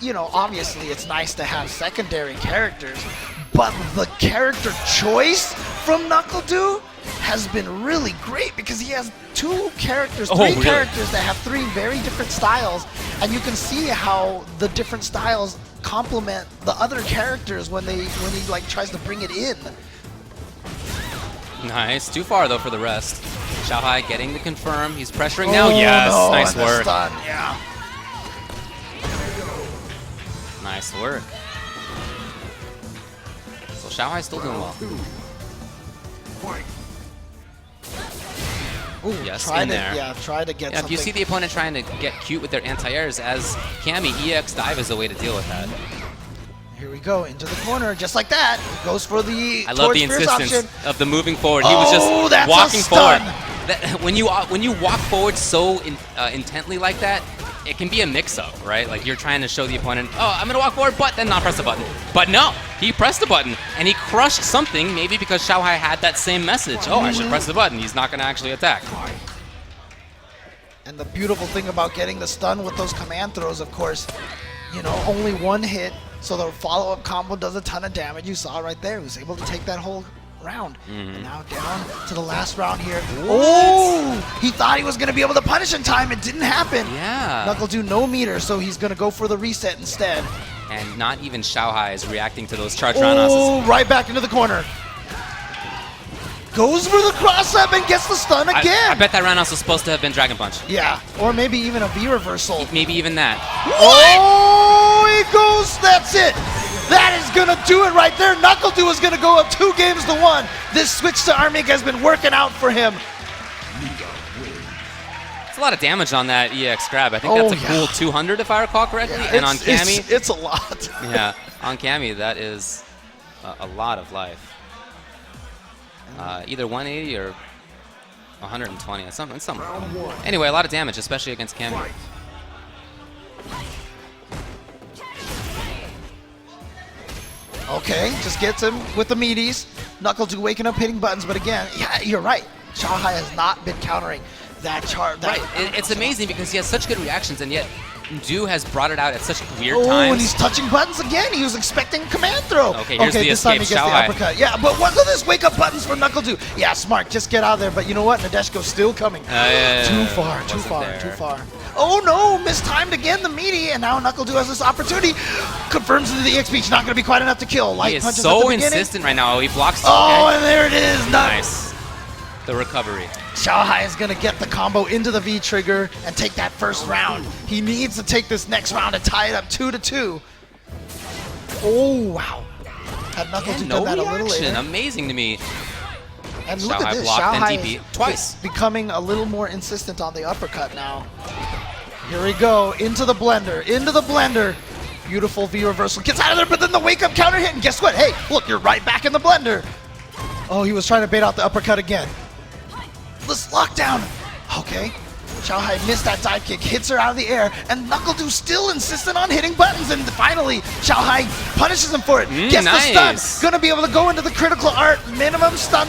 you know, obviously it's nice to have secondary characters, but the character choice from Nuckledu has been really great because he has three characters that have three very different styles, and you can see how the different styles complement the other characters when he like tries to bring it in. Nice. Too far though for the rest. Xiaohai getting the confirm. He's pressuring now. Yes. No, nice and the work. Stun, yeah. Nice work. So Xiaohai's still doing well. Ooh, Yes, try in to, there. Yeah, try to get Yeah, if something. you see the opponent trying to get cute with their anti-airs, as Cammy, EX dive is a way to deal with that. Here we go, into the corner, just like that. Goes for the I love the towards fierce insistence option. of the moving forward. He was just that's a walking stun. forward. That, when you walk forward so intently like that, it can be a mix-up, right? Like you're trying to show the opponent, oh, I'm gonna walk forward, but then not press the button. But no, he pressed the button and he crushed something. Maybe because Xiaohai had that same message. Oh, I should press the button. He's not gonna actually attack. And the beautiful thing about getting the stun with those command throws, of course, you know, only one hit, so the follow-up combo does a ton of damage. You saw right there, he was able to take that whole round. And now down to the last round here. Oh, he thought he was going to be able to punish in time. It didn't happen. Yeah. Nuckledu no meter, so he's going to go for the reset instead. And not even Xiaohai is reacting to those charge roundhouses. Oh, right back into the corner. Goes for the cross-up and gets the stun again. I bet that roundhouse was supposed to have been Dragon Punch. Yeah, or maybe even a V reversal. Maybe even that. Oh, he goes, that's it. That is gonna do it right there. Nuckledu is gonna go up 2-1. This switch to R.Mika has been working out for him. It's a lot of damage on that EX grab. I think that's a cool 200 if I recall correctly. Yeah, and on Cammy, it's a lot. yeah, on Cammy that is a lot of life. Either 180 or 120. It's something. Anyway, a lot of damage, especially against Cammy. Okay, just gets him with the meaties. Nuckledu waking up, hitting buttons, but again, yeah, you're right. Xiaohai has not been countering that chart. Right, it's amazing because he has such good reactions, and yet Du has brought it out at such weird Oh, times. and he's touching buttons again. He was expecting command throw. Okay, here's the this time he escape, gets the Xiaohai. uppercut. Yeah, but look at this wake up buttons for Nuckledu. Yeah, smart. Just get out of there. But you know what? Nadeshko's still coming. Too far. Oh no, mistimed again the meaty, and now Nuckledu has this opportunity. Confirms into the EXP. It's not going to be quite enough to kill. Light He is punches at so the beginning. insistent right now. He blocks. Oh, okay. and there it is. Nice. The recovery. Xiaohai is going to get the combo into the V trigger and take that first round. He needs to take this next round and tie it up 2-2. Oh, wow. Had Nuckledu No done that a little reaction. later. Amazing to me. And look at Xiaohai this. blocked and Xiaohai DP twice. is becoming a little more insistent on the uppercut now. Here we go. Into the blender. Beautiful V reversal. Gets out of there, but then the wake up counter hit. And guess what? Hey, look, you're right back in the blender. Oh, he was trying to bait out the uppercut again. This lockdown. Okay. Xiaohai missed that dive kick, hits her out of the air, and Nuckledu still insistent on hitting buttons, and finally, Xiaohai punishes him for it. Gets the nice. stun. Gonna be able to go into the critical art, minimum stun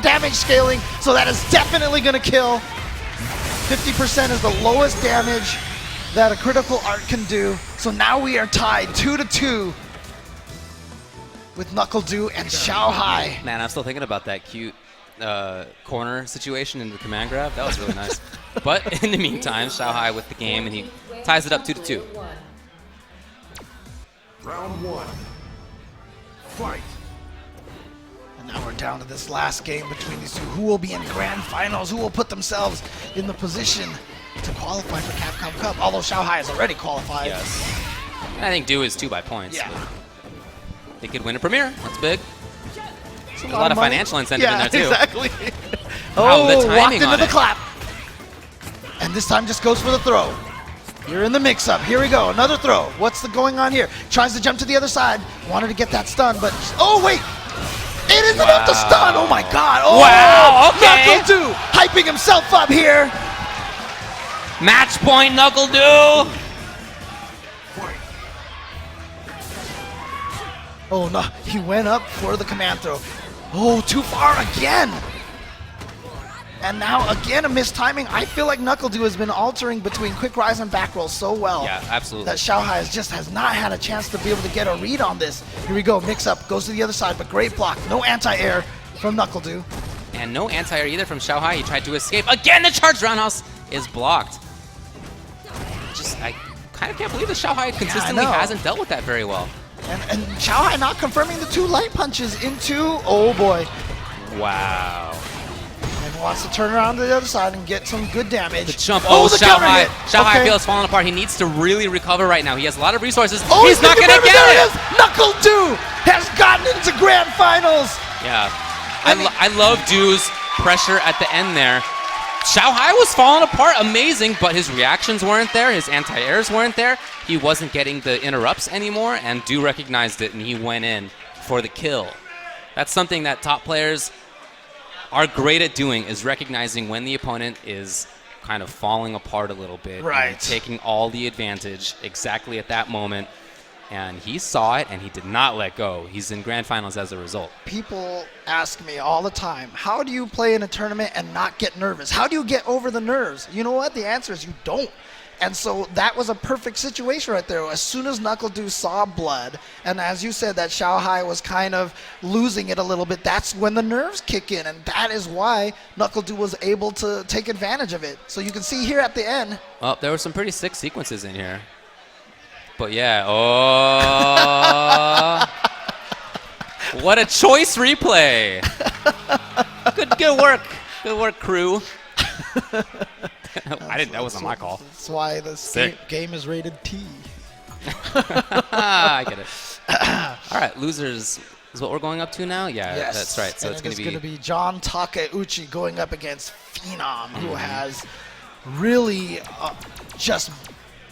damage scaling, so that is definitely gonna kill. 50% is the lowest damage that a critical art can do. So now we are tied 2-2 with Nuckledu and Xiaohai. Man, I'm still thinking about that cute corner situation in the command grab. That was really nice. But in the meantime, Xiaohai with the game, and he ties it up 2-2. Round one. Fight. And now we're down to this last game between these two. Who will be in grand finals? Who will put themselves in the position to qualify for Capcom Cup? Although Xiaohai has already qualified. Yes. And I think Du is 2 by points. Yeah. but They could win a premiere. That's big. It's A lot of money. financial incentive in Yeah, there, too. exactly. Wow, the walked timing into on the it. clap. And this time just goes for the throw. You're in the mix-up. Here we go. Another throw. What's going on here? Tries to jump to the other side. Wanted to get that stun, but... Oh, wait! It is enough to stun! Oh, my God! Oh, Wow, okay. Nuckledu hyping himself up here. Match point, Nuckledu. Oh no, he went up for the command throw. Oh, too far again. And now again a missed timing. I feel like Nuckledu has been altering between quick rise and back roll so well. Yeah, absolutely. That Xiaohai has not had a chance to be able to get a read on this. Here we go, mix up, goes to the other side, but great block. No anti-air from Nuckledu. And no anti-air either from Xiaohai. He tried to escape. Again, the charged roundhouse is blocked. I kind of can't believe that Xiaohai consistently hasn't dealt with that very well. And Xiaohai not confirming the 2 light punches into, oh boy. Wow. And wants to turn around to the other side and get some good damage. The jump. Oh, the Xiaohai. Xiaohai okay. feels falling apart. He needs to really recover right now. He has a lot of resources. Oh, he's not going to get it. Nuckledu has gotten into grand finals. Yeah. I love Du's pressure at the end there. Xiaohai was falling apart, amazing, but his reactions weren't there. His anti-airs weren't there. He wasn't getting the interrupts anymore, and Du recognized it, and he went in for the kill. That's something that top players are great at doing, is recognizing when the opponent is kind of falling apart a little bit. Right. And taking all the advantage exactly at that moment. And he saw it, and he did not let go. He's in grand finals as a result. People ask me all the time, how do you play in a tournament and not get nervous? How do you get over the nerves? You know what? The answer is you don't. And so that was a perfect situation right there. As soon as Nuckledu saw blood, and as you said, that Xiaohai was kind of losing it a little bit, that's when the nerves kick in, and that is why Nuckledu was able to take advantage of it. So you can see here at the end. Well, there were some pretty sick sequences in here. But yeah, oh. What a choice replay. Good work. Good work, crew. That wasn't my call. That's why this game is rated T. I get it. All right, losers is what we're going up to now? Yeah, yes. That's right. So and it's going to be John Takeuchi going up against Phenom, who has really just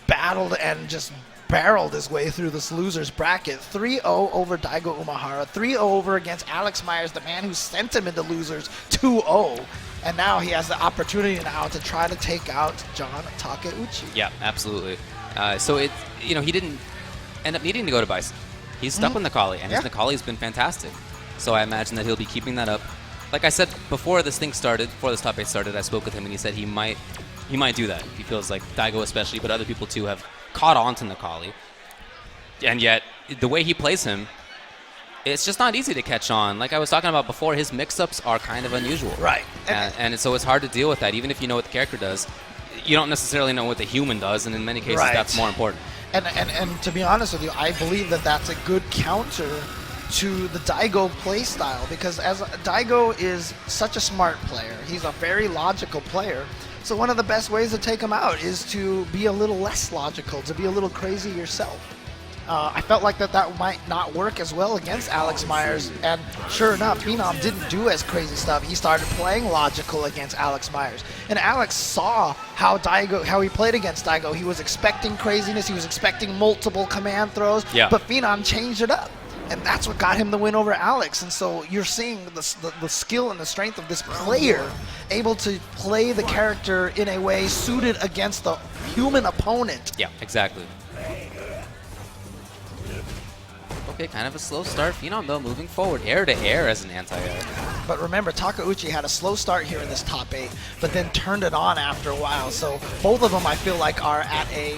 battled and just barreled his way through this loser's bracket. 3-0 over Diago Umehara, 3-0 over against Alex Myers, the man who sent him into losers, 2-0. And now he has the opportunity now to try to take out John Takeuchi. Yeah, absolutely. So he didn't end up needing to go to Bison. He's stuck with Necalli, and his Necalli has been fantastic. So I imagine that he'll be keeping that up. Like I said before this thing started, before this top 8 started, I spoke with him and he said he might do that. He feels like Diago especially, but other people too have caught on to Necalli. And yet, the way he plays him, it's just not easy to catch on. Like I was talking about before, his mix-ups are kind of unusual. Right. And so it's hard to deal with that. Even if you know what the character does, you don't necessarily know what the human does, and in many cases that's more important. And to be honest with you, I believe that that's a good counter to the Diago play style, because as Diago is such a smart player, he's a very logical player. So one of the best ways to take him out is to be a little less logical, to be a little crazy yourself. I felt like that might not work as well against Alex Myers, and sure enough, Phenom didn't do as crazy stuff. He started playing logical against Alex Myers, and Alex saw how he played against Diago. He was expecting craziness, he was expecting multiple command throws, but Phenom changed it up, and that's what got him the win over Alex. And so you're seeing the skill and the strength of this player able to play the character in a way suited against the human opponent. Yeah, exactly. Okay, kind of a slow start. Phenom, though, moving forward. Air to air as an anti-air. But remember, Takeuchi had a slow start here in this top 8, but then turned it on after a while. So both of them, I feel like, are at a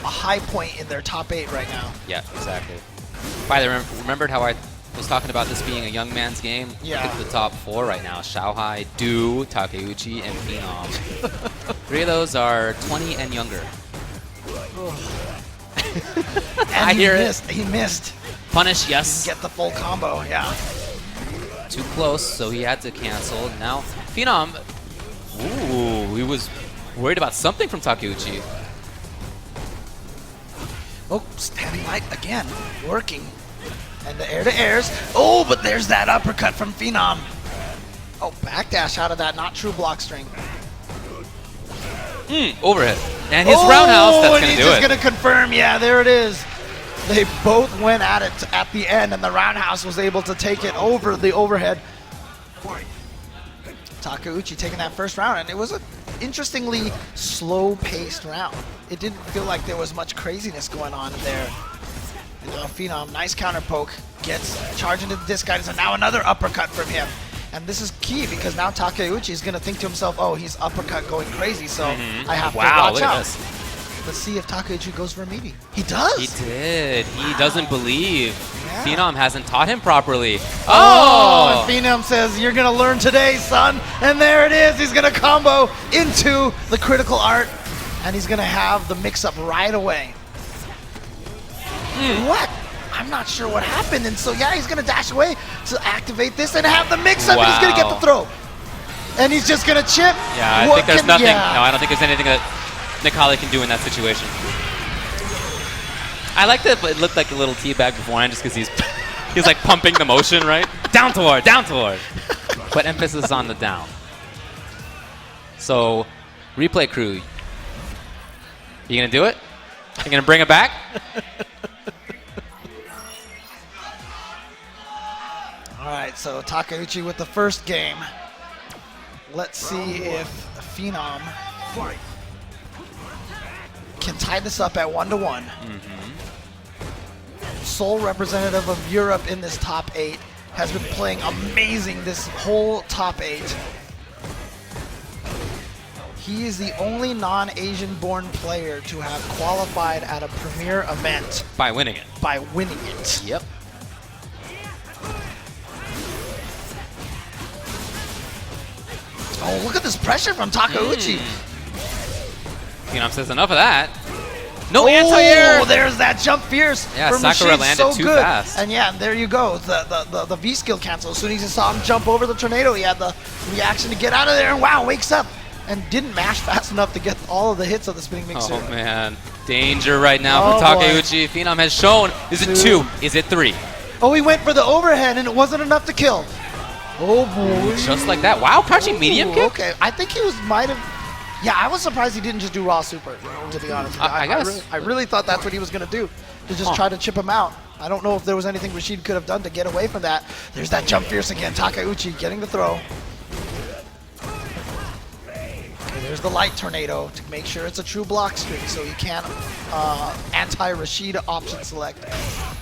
high point in their top 8 right now. Yeah, exactly. By the way, remembered how I was talking about this being a young man's game? Yeah. Look at the top 4 right now. Xiaohai, Du, Takeuchi, and Phenom. 3 of those are 20 and younger. And he missed. Punish, yes. Get the full combo, yeah. Too close, so he had to cancel. Now, Phenom, ooh, he was worried about something from Takeuchi. Oh, standing light again, working. And the air-to-airs. Oh, but there's that uppercut from Phenom. Oh, backdash out of that not true block string. Overhead. And his roundhouse, that's going to do it. And he's just going to confirm. Yeah, there it is. They both went at it at the end, and the roundhouse was able to take it over the overhead. Takeuchi taking that first round, and it was an interestingly slow-paced round. It didn't feel like there was much craziness going on there. And now Phenom, nice counter poke, gets charging into this guy, and now another uppercut from him. And this is key because now Takeuchi is going to think to himself, oh, he's uppercut going crazy, so I have to watch look out. at this. Let's see if Takeuchi goes for a meaty. He does! He did. He doesn't believe. Yeah. Phenom hasn't taught him properly. Oh! And Phenom says, you're going to learn today, son. And there it is. He's going to combo into the critical art. And he's going to have the mix-up right away. What? I'm not sure what happened. And so, yeah, he's going to dash away to activate this and have the mix-up. And he's going to get the throw. And he's just going to chip. Yeah, I think there's nothing. No, I don't think there's anything that Necalli can do in that situation. I like that it looked like a little teabag beforehand just because he's like pumping the motion, right? Down toward, down toward. But emphasis on the down. So, replay crew, you gonna do it? You gonna bring it back? All right, so Takeuchi with the first game. Let's see if Phenom can tie this up at 1-1. Sole representative of Europe in this top 8 has been playing amazing this whole top 8. He is the only non-Asian born player to have qualified at a premier event By winning it. by winning it. Yep. Oh, look at this pressure from Takeuchi. Phenom says enough of that. No anti-air. Oh, there's that jump fierce. Yeah, from Sakura Rashid, landed so too good. fast. And yeah, there you go. The V skill cancel. As soon as he saw him jump over the tornado, he had the reaction to get out of there, and wow, wakes up. And didn't mash fast enough to get all of the hits of the spinning mixer. Oh man, danger right now for Takeuchi. Phenom has shown. Is it 2? Is it 3? Oh, he went for the overhead, and it wasn't enough to kill. Oh boy. Just like that. Wow, crouching medium kick? Okay, I think he might have. Yeah, I was surprised he didn't just do raw super, to be honest. I guess. I really thought that's what he was going to do, to just try to chip him out. I don't know if there was anything Rashid could have done to get away from that. There's that jump fierce again. Takeuchi getting the throw. Okay, there's the light tornado to make sure it's a true block string so you can't anti-Rashid option select.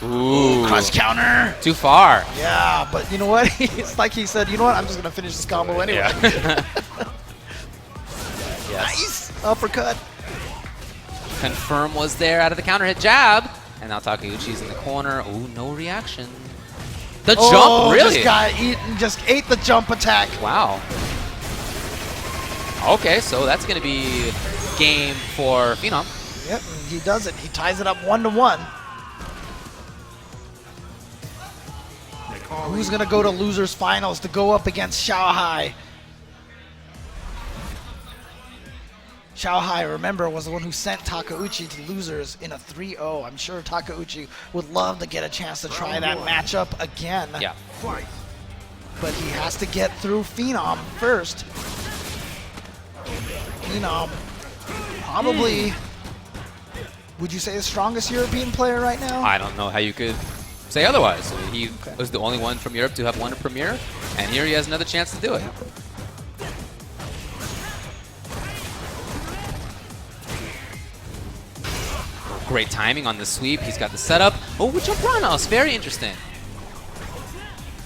Ooh. Crush counter. Too far. Yeah, but you know what? It's like he said, you know what? I'm just going to finish this combo anyway. Yeah. Nice uppercut. Confirm was there out of the counter hit jab. And now Takeuchi's in the corner. Oh, no reaction. The jump, really? This guy just ate the jump attack. Wow. Okay, so that's going to be game for Phenom. Yep, he does it. He ties it up 1-1. Who's going to go to losers finals to go up against Xiaohai? Xiaohai, remember, was the one who sent Takeuchi to losers in a 3-0. I'm sure Takeuchi would love to get a chance to try that matchup again. Yeah. But he has to get through Phenom first. Phenom, probably, would you say the strongest European player right now? I don't know how you could say otherwise. He was the only one from Europe to have won a premiere, and here he has another chance to do it. Great timing on the sweep. He's got the setup. Oh, jump roundhouse. Very interesting.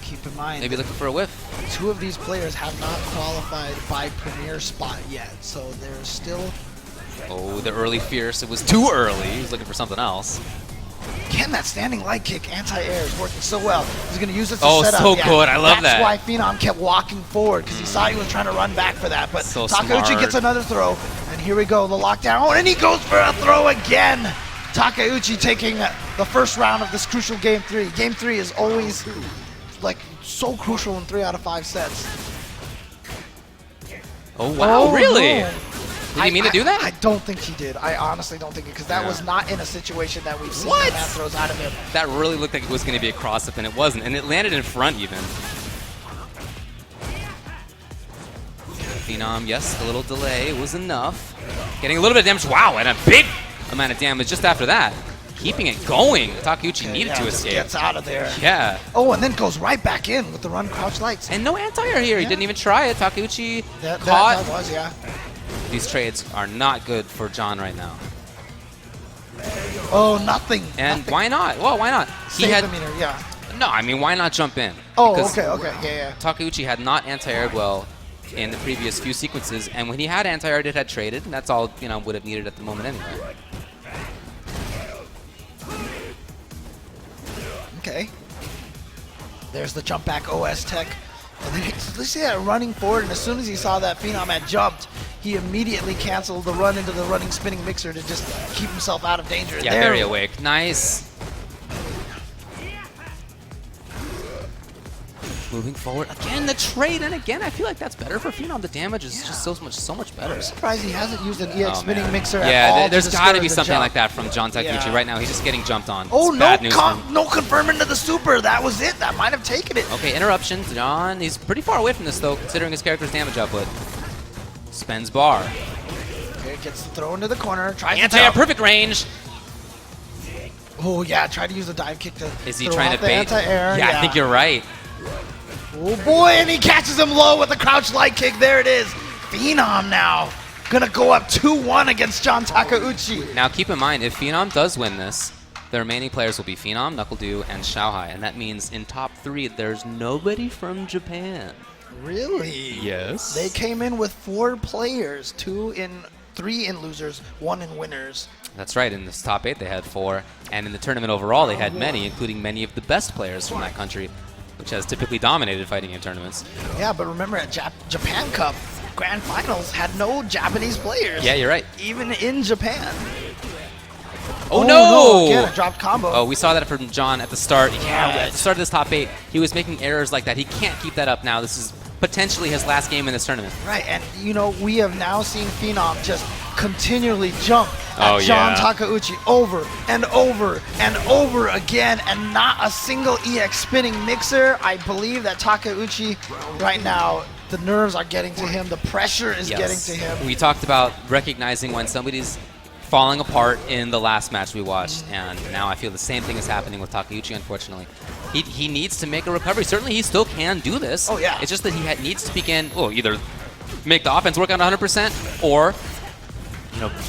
Keep in mind, Maybe looking for a whiff. 2 of these players have not qualified by premier spot yet, so there's still... Oh, the early fierce. It was too early. He was looking for something else. Again, that standing light kick, anti-air, is working so well. He's going to use it to set up. Oh, so good. I love that. That's why Phenom kept walking forward, because he saw he was trying to run back for that. But So Takeuchi smart. gets another throw, and here we go, the lockdown. Oh, and he goes for a throw again. Takeuchi taking the first round of this crucial Game 3. Game 3 is always, like, so crucial in 3 out of 5 sets. Oh, wow. Really? No. Did he mean to do that? I don't think he did. I honestly don't think it, because that was not in a situation that we've seen What? that throws out of him. That really looked like it was going to be a cross-up, and it wasn't. And it landed in front, even. Phenom, yes, a little delay was enough. Getting a little bit of damage. Wow, and a big amount of damage just after that. keeping it going. Takeuchi needed Yeah, to just escape. gets out of there. Yeah. Oh, and then goes right back in with the run crouch lights. And no anti-air here. He Yeah. didn't even try it. Takeuchi That caught. was, yeah. These trades are not good for John right now. Oh, nothing. And nothing. why not? Well, why not? He Save had the meter, yeah. no. I mean, why not jump in? Oh, Because okay, yeah. Takeuchi had not anti-aired well in the previous few sequences, and when he had anti-aired, it had traded, and that's all would have needed at the moment anyway. Okay. There's the jump back OS tech. And then let's see that running forward, and as soon as he saw that Phenom had jumped, he immediately canceled the run into the running spinning mixer to just keep himself out of danger. Yeah, There- very awake. Nice. Moving forward again, the trade, and again, I feel like that's better for Phenom. The damage is just so much better. I'm surprised he hasn't used an EX Oh, spinning man. mixer at Yeah, all. there's got to be the something jump. like that from John Takeuchi Yeah. right now. He's just getting jumped on. Oh, It's no, bad news for him. no confirm into the super. That was it. That might have taken it. Okay, interruption. John, he's pretty far away from this, though, considering his character's damage output. Spends bar. Okay, gets the throw into the corner. Tries to Anti-air, jump. perfect range. Oh, yeah, tried to use the dive kick to Is he throw trying out to the bait? anti-air. Yeah, I think you're right. Oh boy, and he catches him low with the crouch light kick. There it is. Phenom now gonna go up 2-1 against John Takeuchi. Now, keep in mind, if Phenom does win this, the remaining players will be Phenom, Nuckledu, and Xiaohai, and that means in top 3, there's nobody from Japan. Really? Yes. They came in with 4 players, 3 in losers, 1 in winners. That's right. In this top 8, they had 4, and in the tournament overall, they had many, including many of the best players from that country, which has typically dominated fighting in tournaments. Yeah, but remember at Japan Cup, Grand Finals had no Japanese players. Yeah, you're right. Even in Japan. Oh, no! Again, a dropped combo. Oh, we saw that from John at the start. Yeah, at the start of this top 8, he was making errors like that. He can't keep that up now. This is potentially his last game in this tournament. Right, and we have now seen Phenom just continually jump at Oh, John yeah. Takeuchi over and over and over again, and not a single EX spinning mixer. I believe that Takeuchi right now, the nerves are getting to him, the pressure is getting to him. We talked about recognizing when somebody's falling apart in the last match we watched, and now I feel the same thing is happening with Takeuchi, unfortunately. He needs to make a recovery. Certainly, he still can do this. Oh, yeah. It's just that he needs to begin, either make the offense work on 100%, or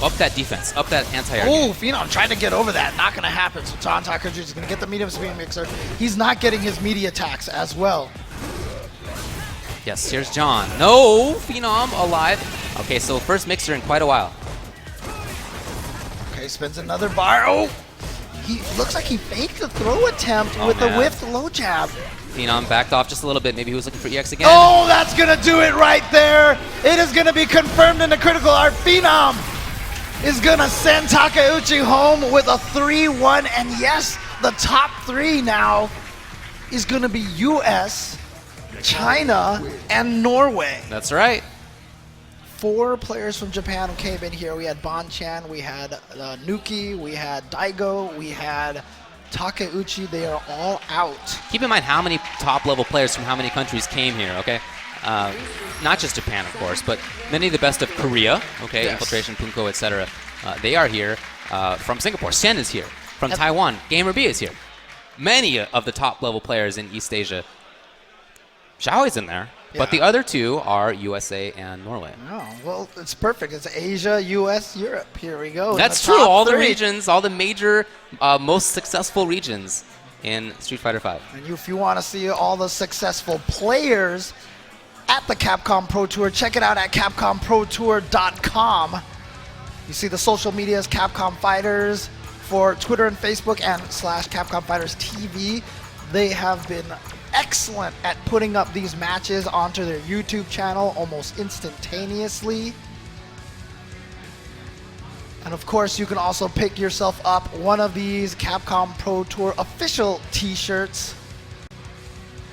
up that defense, up that anti-air. Oh, Phenom trying to get over that. Not going to happen. So John Takeuchi is going to get the medium spinning mixer. He's not getting his media attacks as well. Yes, here's John. No, Phenom alive. Okay, so first mixer in quite a while. Okay, spins another bar. Oh, he looks like he faked the throw attempt with the man. whiffed low jab. Phenom backed off just a little bit. Maybe he was looking for EX again. Oh, that's going to do it right there. It is going to be confirmed in the critical art. Phenom is going to send Takeuchi home with a 3-1. And yes, the top 3 now is going to be US, China, and Norway. That's right. 4 players from Japan came in here. We had Bonchan, we had Nuki, we had Diago, we had Takeuchi. They are all out. Keep in mind how many top-level players from how many countries came here, okay? Not just Japan, of course, but many of the best of Korea, okay? Yes. Infiltration, Punko, etc. They are here. From Singapore, Sen is here. From Taiwan, Gamer B is here. Many of the top-level players in East Asia. Xiaohai's in there. But the other 2 are USA and Norway. Oh, well, it's perfect. It's Asia, US, Europe. Here we go. That's true. All the regions, all the major, most successful regions in Street Fighter V. And if you want to see all the successful players at the Capcom Pro Tour, check it out at CapcomProTour.com. You see the social medias, Capcom Fighters for Twitter and Facebook, and /Capcom Fighters TV. They have been excellent at putting up these matches onto their YouTube channel almost instantaneously. And of course, you can also pick yourself up one of these Capcom Pro Tour official t-shirts.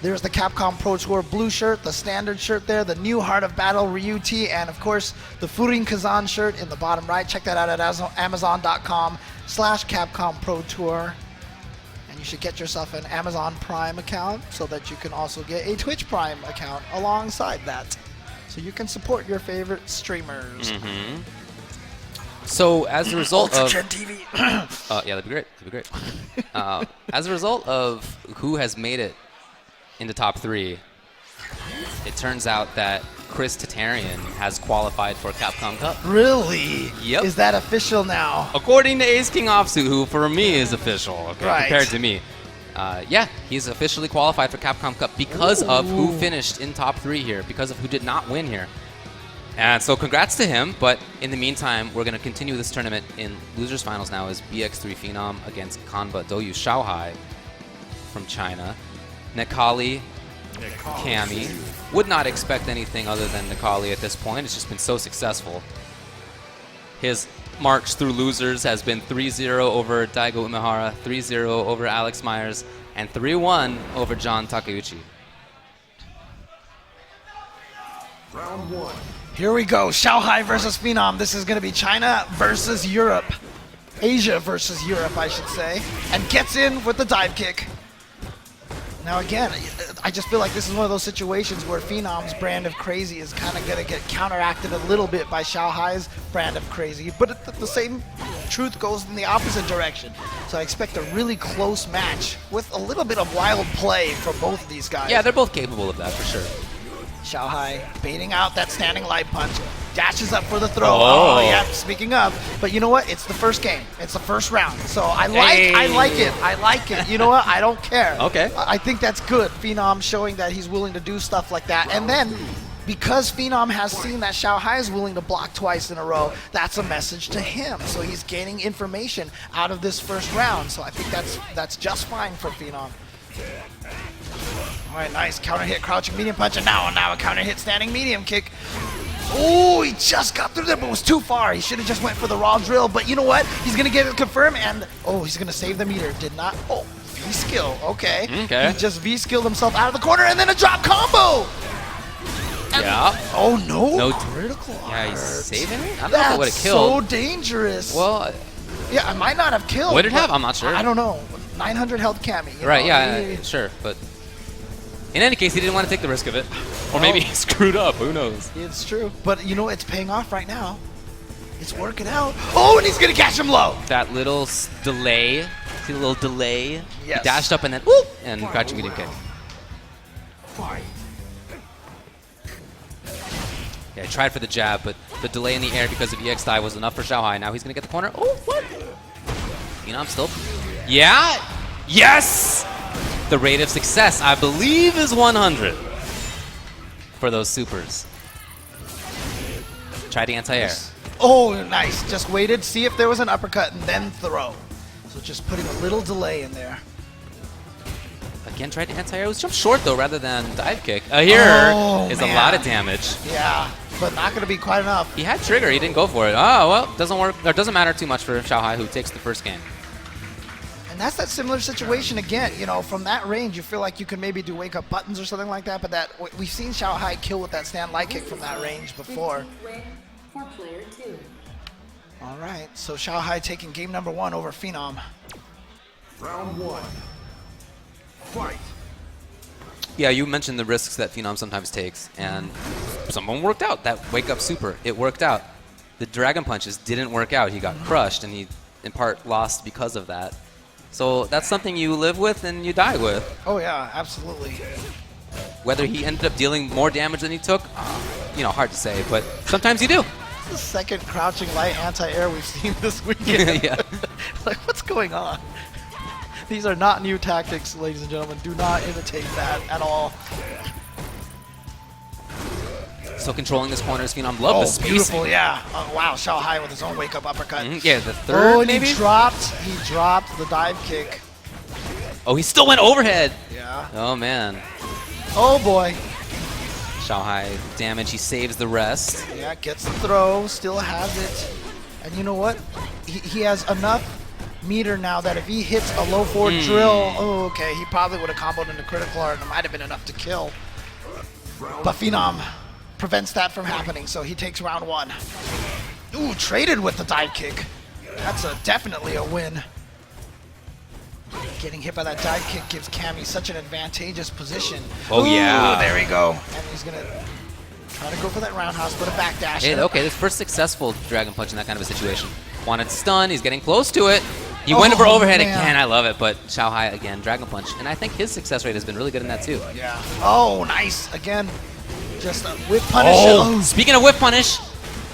There's the Capcom Pro Tour blue shirt, the standard shirt there, the new Heart of Battle Ryu tee, and of course, the Furin Kazan shirt in the bottom right. Check that out at Amazon.com/Capcom Pro Tour. And you should get yourself an Amazon Prime account so that you can also get a Twitch Prime account alongside that. So you can support your favorite streamers. So as a result of Ultra Gen TV. yeah, that'd be great. That'd be great. As a result of who has made it into top 3, it turns out that Chris Tatarian has qualified for Capcom Cup. Really? Yep. Is that official now? According to Ace King Offsuit, who for me is official, okay, Right. compared to me. Yeah, he's officially qualified for Capcom Cup because of who finished in top 3 here, because of who did not win here. And so congrats to him, but in the meantime, we're going to continue this tournament in losers finals now as BX3 Phenom against Kanba Doyu Xiaohai from China. Necalli, Cammy. Would not expect anything other than Necalli at this point. It's just been so successful. His march through losers has been 3-0 over Diago Umehara, 3-0 over Alex Myers, and 3-1 over John Takeuchi. Round 1. Here we go. Xiaohai versus Phenom. This is going to be China versus Europe. Asia versus Europe, I should say. And gets in with the dive kick. Now again, I just feel like this is one of those situations where Phenom's brand of crazy is kind of going to get counteracted a little bit by Xiaohai's brand of crazy. But the same truth goes in the opposite direction. So I expect a really close match with a little bit of wild play from both of these guys. Yeah, they're both capable of that for sure. Xiaohai baiting out that standing light punch. Dashes up for the throw. Oh. Oh, yeah, speaking of. But you know what? It's the first game. It's the first round. So I like it. I like it. You know what? I don't care. Okay. I think that's good. Phenom showing that he's willing to do stuff like that. And then, because Phenom has seen that Xiaohai is willing to block twice in a row, that's a message to him. So he's gaining information out of this first round. So I think that's just fine for Phenom. All right, nice counter hit, crouching medium punch, and now a counter hit, standing medium kick. Oh, he just got through there, but was too far. He should have just went for the raw drill, but you know what? He's gonna get it confirmed, and he's gonna save the meter. Did not. Oh, V skill. Okay. Okay. He just V skilled himself out of the corner, and then a drop combo. And Yeah. Oh no. No critical. Yeah, he's art. saving it? I don't know if it would have That's killed. so dangerous. Well, yeah, I might not have killed. would it have? but I'm not sure. I don't know. 900 health Cammy. you right, know, yeah, sure. But in any case, he didn't want to take the risk of it. Or maybe he screwed up. Who knows? It's true. But you know, it's paying off right now. It's working out. Oh, and he's going to catch him low. That little delay. See the little delay? Yes. He dashed up and then whoop! And crouching medium kick. Fight. Yeah, he tried for the jab, but the delay in the air because of EX die was enough for Xiaohai. Now he's going to get the corner. Oh, what? Phenom still. Yeah! Yes! The rate of success, I believe, is 100 for those supers. Tried the anti-air. Oh, nice. Just waited, see if there was an uppercut, and then throw. So just putting a little delay in there. Again, tried the anti-air. It was jumped short, though, rather than dive kick. Here is a man. lot of damage. Yeah, but not going to be quite enough. He had trigger. He didn't go for it. Oh, well, doesn't work. Or doesn't matter too much for Xiaohai, who takes the first game. And that's that similar situation again. You know, from that range, you feel like you can maybe do wake-up buttons or something like that, but we've seen Xiaohai kill with that stand light kick from that range before. Win for player 2. All right, so Xiaohai taking game number 1 over Phenom. Round 1. Fight. Yeah, you mentioned the risks that Phenom sometimes takes, and some of them worked out. That wake-up super, it worked out. The Dragon Punches didn't work out. He got crushed, and he, in part, lost because of that. So that's something you live with and you die with. Oh yeah, absolutely. Whether he ended up dealing more damage than he took, you know, hard to say, but sometimes you do. This is the second crouching light anti-air we've seen this weekend. Yeah. Like, what's going on? These are not new tactics, ladies and gentlemen. Do not imitate that at all. So controlling this corner is Phenom. Love the spacing. Beautiful, yeah. Oh, wow, Xiaohai with his own wake-up uppercut. Yeah, the third, Oh, and maybe? he dropped the dive kick. Oh, he still went overhead. Yeah. Oh, man. Oh, boy. Xiaohai damage. He saves the rest. Yeah, gets the throw, still has it. And you know what? He has enough meter now that if he hits a low forward drill, oh, okay, he probably would have comboed into critical art and it might have been enough to kill. But Phenom prevents that from happening, so he takes round 1. Ooh, traded with the dive kick. That's definitely a win. Getting hit by that dive kick gives Cammy such an advantageous position. Oh, Ooh, yeah. there we go. And he's gonna Trying to go for that roundhouse, but a backdash. Okay, this first successful Dragon Punch in that kind of a situation. Wanted stun, he's getting close to it. He went for overhead again, I love it, but Xiaohai again, Dragon Punch. And I think his success rate has been really good in that too. Yeah. Oh, nice. Again, just a whip punish. Speaking of whip punish,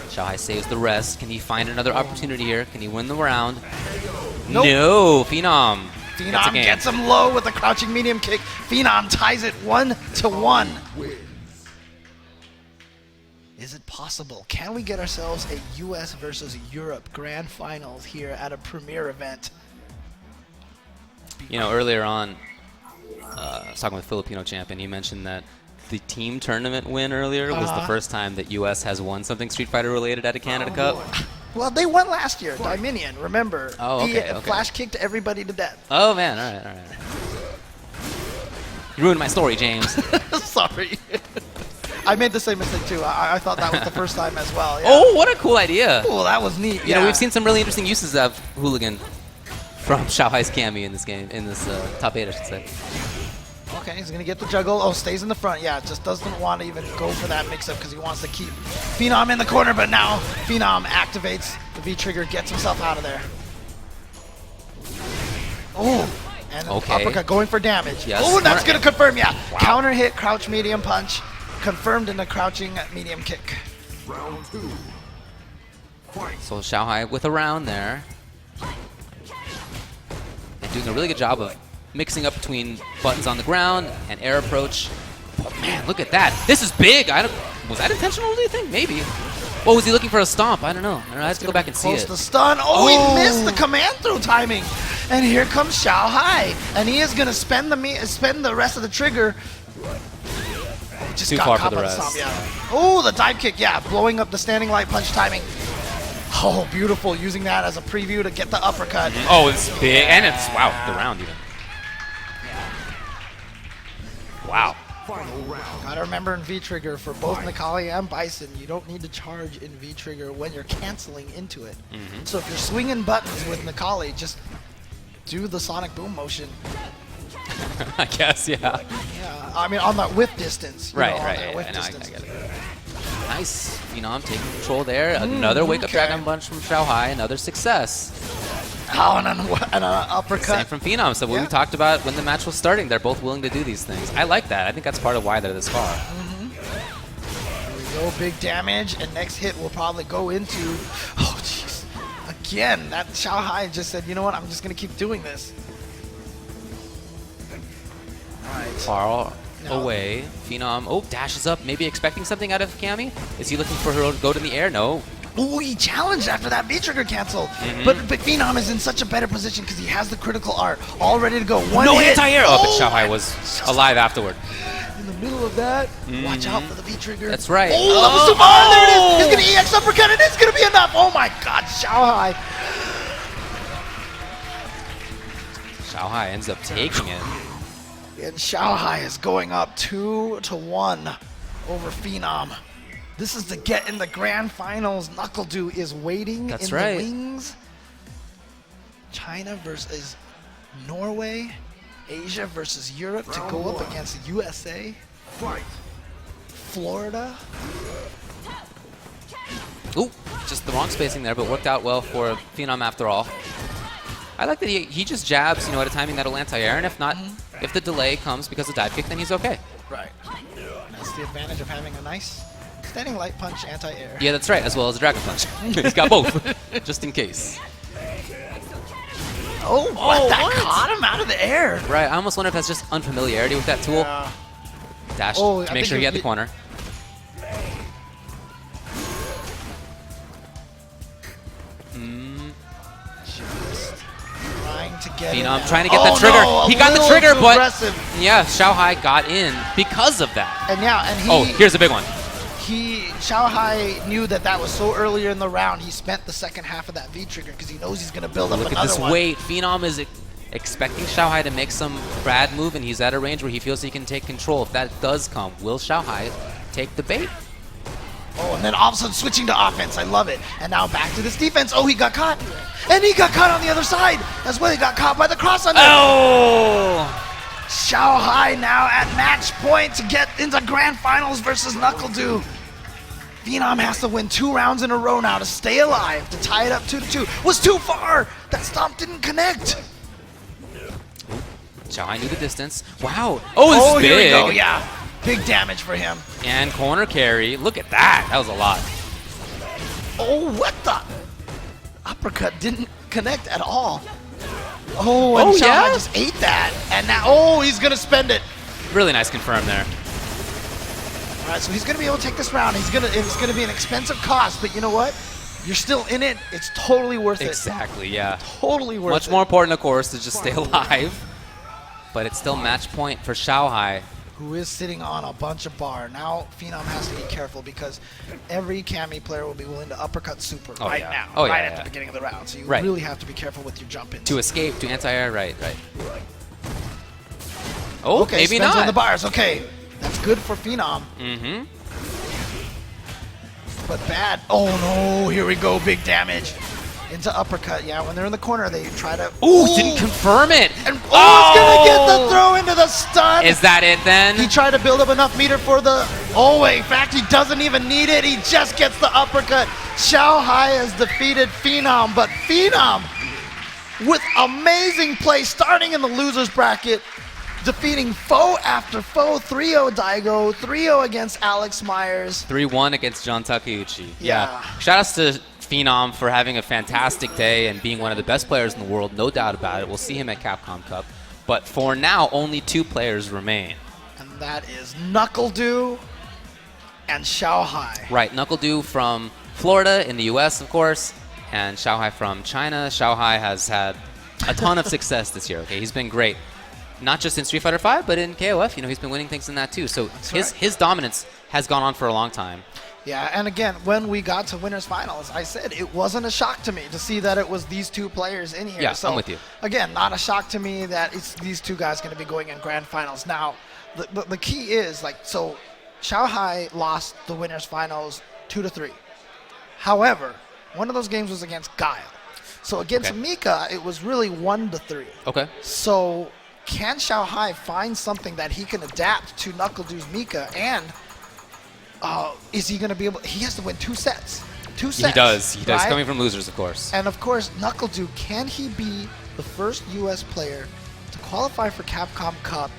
Xiaohai saves the rest. Can he find another opportunity here? Can he win the round? Nope. No, Phenom. Phenom gets him low with a crouching medium kick. Phenom ties it 1-1. Is it possible? Can we get ourselves a US versus Europe Grand Finals here at a premier event? You know, earlier on, I was talking with Filipino champion. He mentioned that the team tournament win earlier was the first time that US has won something Street Fighter related at a Canada Cup. Well, they won last year, Dominion, remember? Oh, okay, He flash kicked everybody to death. Oh, man, all right. You ruined my story, James. Sorry. I made the same mistake too. I thought that was the first time as well. Yeah. Oh, what a cool idea. Oh, that was neat. You know, we've seen some really interesting uses of Hooligan from Xiaohai's Cammy in this game, in this top 8, I should say. Okay, he's going to get the juggle. Oh, stays in the front. Yeah, just doesn't want to even go for that mix-up because he wants to keep Phenom in the corner, but now Phenom activates the V-trigger, gets himself out of there. Oh, and uppercut going for damage. Yes. Oh, that's going to confirm, yeah. Wow. Counter hit, crouch medium punch, confirmed in a crouching medium kick. Round 2. Fight. So Xiaohai with a round there. And doing a really good job of mixing up between buttons on the ground and air approach. Oh man, look at that. This is big. Was that intentional, do you think? Maybe. What was he looking for, a stomp? I don't know. I have to go back and see Close it. to stun. Oh, he missed the command throw timing. And here comes Xiaohai. And he is going to spend the rest of the trigger. Just Too got far caught for the by rest. stomp, yeah. Oh, the dive kick, yeah. Blowing up the standing light punch timing. Oh, beautiful. Using that as a preview to get the uppercut. Oh, it's big. And it's, wow, the round even. Wow. Final round. Gotta remember in V-Trigger, for both Necalli and Bison, you don't need to charge in V-Trigger when you're canceling into it. So if you're swinging buttons with Necalli, just do the sonic boom motion. I guess, yeah. Yeah, I mean on that whip distance. you know, on that Right. whip I know, I distance. get it. Nice. Phenom taking control there. Another wake-up Dragon Punch from Xiaohai. Another success. Oh, and an uppercut. Same from Phenom. So what we talked about when the match was starting, they're both willing to do these things. I like that. I think that's part of why they're this far. Here we go, big damage, and next hit will probably go into. Oh, jeez. Again, that Xiaohai just said, you know what? I'm just gonna keep doing this. All right. Far No. away. Phenom, dashes up, maybe expecting something out of Cammy. Is he looking for her to go to the air? No. Oh, he challenged after that V-Trigger cancel. But Phenom is in such a better position because he has the critical art all ready to go. One hit. anti-air! Oh, but Xiaohai was alive afterward. In the middle of that, watch out for the V-Trigger. That's right. Oh, that was too far. There it is. He's going to EX uppercut, and it's going to be enough. Oh, my God, Xiaohai. Xiaohai ends up taking it. And Xiaohai is going up 2-1 over Phenom. This is to get in the grand finals. Nuckledu is waiting That's in right. the wings. China versus Norway. Asia versus Europe to go up against USA. Fight. Florida. Ooh, just the wrong spacing there, but worked out well for Phenom after all. I like that he just jabs, at a timing that'll anti-air, and if not, if the delay comes because of dive kick, then he's okay. Right. That's the advantage of having a nice standing light punch anti-air. Yeah, that's right, as well as a Dragon Punch. He's got both, just in case. Oh, what? That caught him out of the air. Right, I almost wonder if that's just unfamiliarity with that tool. Yeah. Dash Oh, to I make think sure he had the you- corner. Just trying to get Phenom in. trying to get Oh, that trigger. no, a He got the little trigger, too but aggressive. yeah, Xiaohai got in because of that. And yeah, and Oh, here's a big one. Xiaohai knew that was so earlier in the round. He spent the second half of that V trigger because he knows he's going to build up Look another at this one. weight. Phenom is expecting Xiaohai to make some bad move, and he's at a range where he feels he can take control. If that does come, will Xiaohai take the bait? Oh, and then all of a sudden switching to offense. I love it. And now back to this defense. Oh, he got caught. And he got caught on the other side as well. He got caught by the cross under. Oh! Xiaohai now at match point to get into grand finals versus Nuckledu. Phenom has to win 2 rounds in a row now to stay alive, to tie it up 2-2. Was too far! That stomp didn't connect! Xiaohai knew the distance. Wow. Oh, this is big. Here we go, yeah. Big damage for him. And corner carry. Look at that. That was a lot. Oh, what the? Uppercut didn't connect at all. Oh, and Xiaohai yeah? just ate that. And now, oh, he's going to spend it. Really nice confirm there. All right, so he's going to be able to take this round. It's going to be an expensive cost, but you know what? You're still in it. It's totally worth it. Exactly, yeah. Totally worth it. Much more important, of course, to just stay alive. But it's still match point for Xiaohai. Who is sitting on a bunch of bar. Now Phenom has to be careful because every Cammy player will be willing to uppercut super right now, right at the beginning of the round. So you really have to be careful with your jump-ins. To escape, to anti-air, right. Oh, okay, maybe spins not. on the bars. Okay, that's good for Phenom. Mm-hmm. But bad. Oh no, here we go, big damage. Into uppercut, yeah, when they're in the corner, they try to... Ooh, didn't confirm it! And he's gonna get the throw into the stun! Is that it then? He tried to build up enough meter for the... Oh, wait, in fact, he doesn't even need it. He just gets the uppercut. Xiaohai has defeated Phenom, but Phenom, with amazing play, starting in the loser's bracket, defeating foe after foe, 3-0 Diago, 3-0 against Alex Myers. 3-1 against John Takeuchi. Yeah. Shout-outs to Phenom for having a fantastic day and being one of the best players in the world, no doubt about it. We'll see him at Capcom Cup. But for now, only 2 players remain. And that is Nuckledu and Xiaohai. Right, Nuckledu from Florida in the US, of course, and Xiaohai from China. Xiaohai has had a ton of success this year, okay? He's been great. Not just in Street Fighter V, but in KOF, he's been winning things in that too. So his dominance has gone on for a long time. Yeah, and again, when we got to winners finals, I said it wasn't a shock to me to see that it was these 2 players in here. Yeah, so, I'm with you. Again, not a shock to me that it's these 2 guys going to be going in grand finals. Now, the key is, so Xiaohai lost the winners finals 2-3. However, one of those games was against Guile. So against Mika, it was really 1-3. Okay. So can Xiaohai find something that he can adapt to Nuckledu's Mika, and is he going to be able... He has to win 2 sets. 2 sets. He does. He does, right? coming from losers, of course. And of course, Nuckledu, can he be the first U.S. player to qualify for Capcom Cup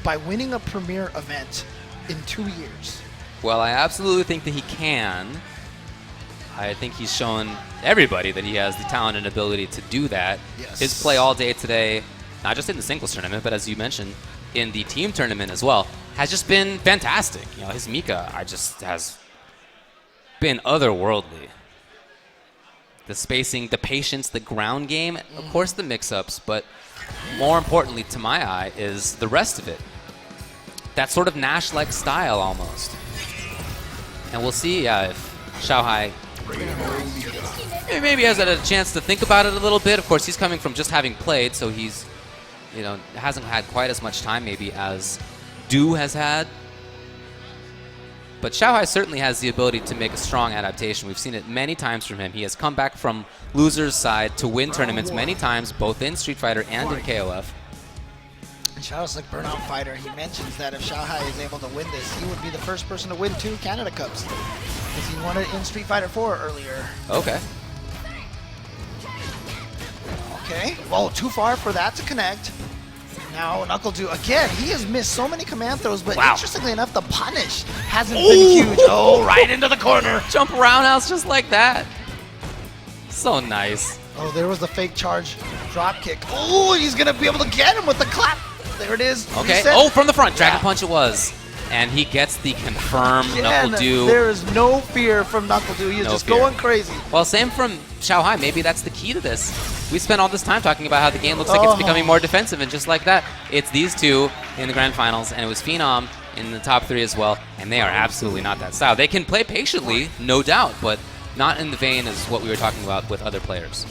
by winning a premier event in 2 years? Well, I absolutely think that he can. I think he's shown everybody that he has the talent and ability to do that. Yes. His play all day today, not just in the singles tournament, but as you mentioned, in the team tournament as well, has just been fantastic. His Mika has been otherworldly. The spacing, the patience, the ground game, of course the mix-ups, but more importantly to my eye is the rest of it. That sort of Nash-like style almost. And we'll see if Xiaohai maybe has had a chance to think about it a little bit. Of course, he's coming from just having played, so he's hasn't had quite as much time maybe as Du has had. But Xiaohai certainly has the ability to make a strong adaptation. We've seen it many times from him. He has come back from loser's side to win tournaments many times, both in Street Fighter and in KOF. And Xiaohai's like Burnout Fighter. He mentions that if Xiaohai is able to win this, he would be the first person to win 2 Canada Cups, because he won it in Street Fighter 4 earlier. Okay. Okay, well, too far for that to connect. Now Nuckledu, again, he has missed so many command throws, but interestingly enough, the punish hasn't been huge. Oh, right into the corner. Jump roundhouse just like that. So nice. Oh, there was the fake charge drop kick. Oh, he's going to be able to get him with the clap. There it is. Okay. Reset. Oh, from the front. Dragon Punch it was. And he gets the confirmed Nuckledu. There is no fear from Nuckledu. He is just going crazy. Well, same from Xiaohai. Maybe that's the key to this. We spent all this time talking about how the game looks like it's becoming more defensive, and just like that, it's these 2 in the grand finals, and it was Phenom in the top 3 as well, and they are absolutely not that style. They can play patiently, no doubt, but not in the vein as what we were talking about with other players.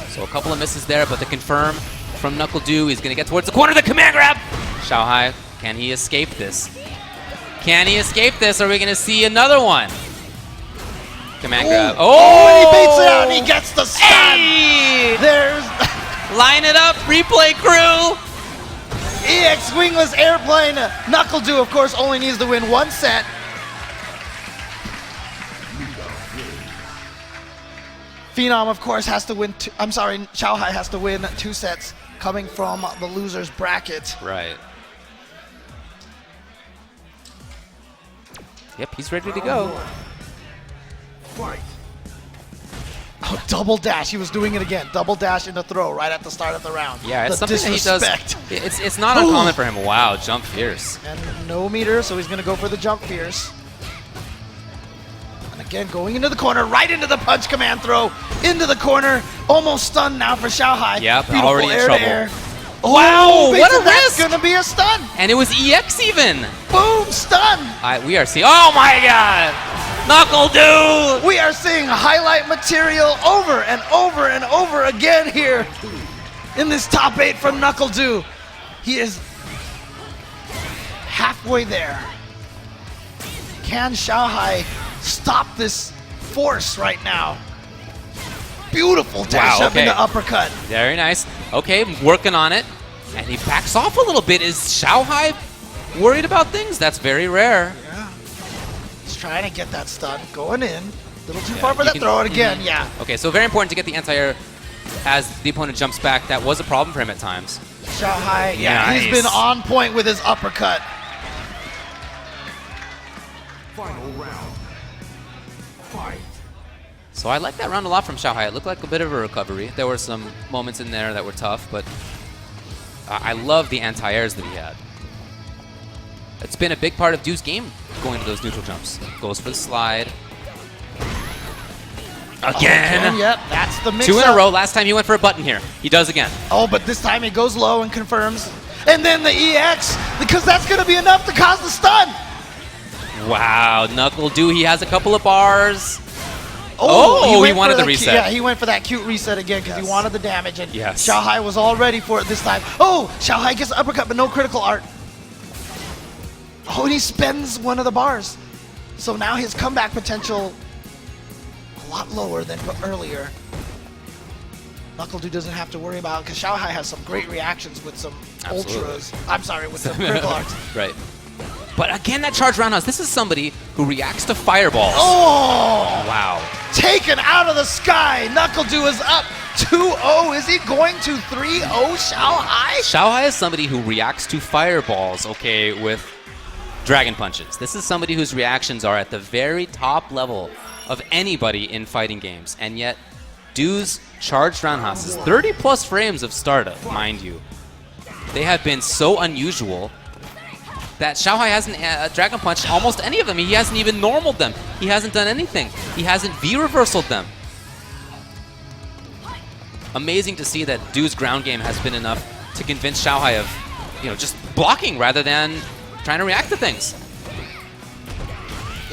So a couple of misses there, but the confirm from Nuckledu. He's going to get towards the corner, the command grab! Xiaohai, can he escape this? Can he escape this? Are we going to see another one? Command grab. Oh, and he beats it out, and he gets the stun! Hey! There's... Line it up, replay crew! EX Wingless Airplane. Nuckledu, of course, only needs to win 1 set. Phenom, of course, has to win. Xiaohai has to win 2 sets coming from the loser's bracket. Right. Yep, he's ready to go. Fight. Oh, double dash. He was doing it again. Double dash into throw right at the start of the round. Yeah, it's the something that he does. It's not uncommon for him. Wow, jump fierce. And no meter, so he's going to go for the jump fierce. And again, going into the corner, right into the punch command throw, into the corner. Almost stunned now for Xiaohai. Yep, Beautiful already in air to trouble. air. Wow, what a That's risk! going to be a stun. And it was EX even. Boom, stun. We are seeing. Oh my God! Nuckledu! We are seeing highlight material over and over and over again here in this top 8 from Nuckledu. He is halfway there. Can Xiaohai stop this force right now? Beautiful dash up into uppercut. Very nice. Okay, working on it. And he backs off a little bit. Is Xiaohai worried about things? That's very rare. Yeah. He's trying to get that stun. Going in. A little too far for that throw. And again, yeah. Okay, so very important to get the anti-air as the opponent jumps back. That was a problem for him at times. Xiaohai, he's been on point with his uppercut. Final round. Fight. So I like that round a lot from Xiaohai. It looked like a bit of a recovery. There were some moments in there that were tough, but I love the anti-airs that he had. It's been a big part of Du's game going to those neutral jumps. Goes for the slide. Again. Yep, that's the mix. 2 in a row. Last time he went for a button here. He does again. Oh, but this time he goes low and confirms. And then the EX, because that's going to be enough to cause the stun. Wow, Nuckledu, he has a couple of bars. He he wanted the reset. Yeah, he went for that cute reset again because he wanted the damage. And Yes. Xiaohai was all ready for it this time. Oh, Xiaohai gets the uppercut, but no critical art. Oh, and he spends one of the bars. So now his comeback potential a lot lower than earlier. Nuckledu doesn't have to worry about it because Xiaohai has some great reactions with some ultras. I'm sorry, with some critical arts. Right. But again, that charge roundhouse. This is somebody who reacts to fireballs. Oh! Wow. Taken out of the sky. Nuckledu is up 2-0. Is he going to 3-0 Xiaohai? Xiaohai is somebody who reacts to fireballs, okay, with dragon punches. This is somebody whose reactions are at the very top level of anybody in fighting games. And yet, Du's charged roundhouses, 30-plus frames of startup, mind you. They have been so unusual that Xiaohai hasn't Dragon Punch almost any of them. He hasn't even normaled them. He hasn't done anything. He hasn't V-reversaled them. Amazing to see that Du's ground game has been enough to convince Xiaohai of, just blocking rather than trying to react to things.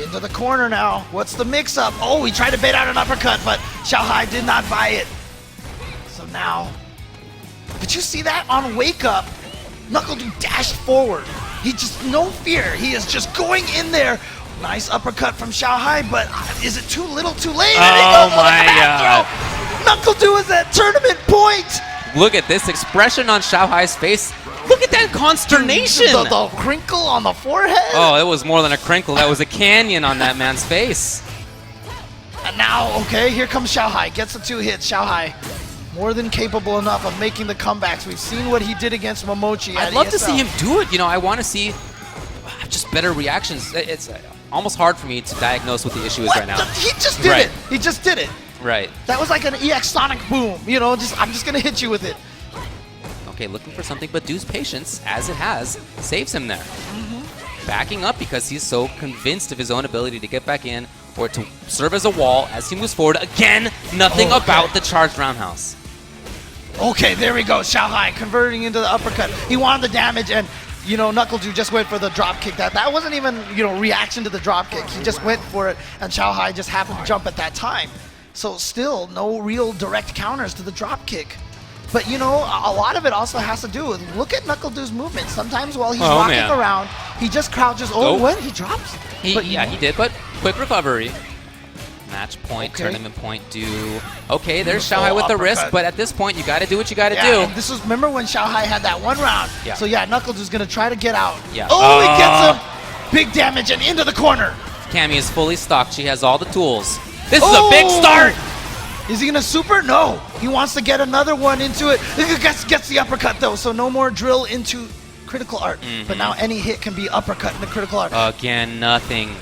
Into the corner now. What's the mix-up? Oh, he tried to bait out an uppercut, but Xiaohai did not buy it. So now, did you see that on Wake Up? Nuckledu dashed forward. He just, no fear. He is just going in there. Nice uppercut from Xiaohai, but is it too little, too late? Oh my God. Nuckledu is at tournament point. Look at this expression on Xiaohai's face. Look at that consternation. The crinkle on the forehead. Oh, it was more than a crinkle. That was a canyon on that man's face. And now, okay, here comes Xiaohai. Gets the 2 hits. Xiaohai, more than capable enough of making the comebacks. We've seen what he did against Momochi. I'd love to see him do it. I want to see just better reactions. It's almost hard for me to diagnose what the issue is right now. He just did it. He just did it. Right. That was like an EX Sonic boom. I'm just going to hit you with it. Okay, looking for something, but Du's patience, as it has, saves him there. Backing up because he's so convinced of his own ability to get back in or to serve as a wall as he moves forward. Again, nothing about the charged roundhouse. Okay, there we go. Xiaohai converting into the uppercut. He wanted the damage, and Nuckledu just went for the drop kick. That wasn't even reaction to the drop kick. He just went for it, and Xiaohai just happened to jump at that time. So still no real direct counters to the drop kick. But a lot of it also has to do with, look at Nuckledu's movement. Sometimes while he's walking around, he just crouches. Oh, what? He drops? He did, but quick recovery. Match point, tournament point, Do. Okay, there's Xiaohai with the wrist, but at this point, you got to do what you got to do. And this was, remember when Xiaohai had that one round? Yeah. So Nuckledu's going to try to get out. Yeah. Oh, he gets him. Big damage and into the corner. Cammy is fully stocked. She has all the tools. This is a big start. Is he gonna super? No. He wants to get another one into it. Gets the uppercut though, so no more drill into critical art. But now any hit can be uppercut into critical art. Again, nothing.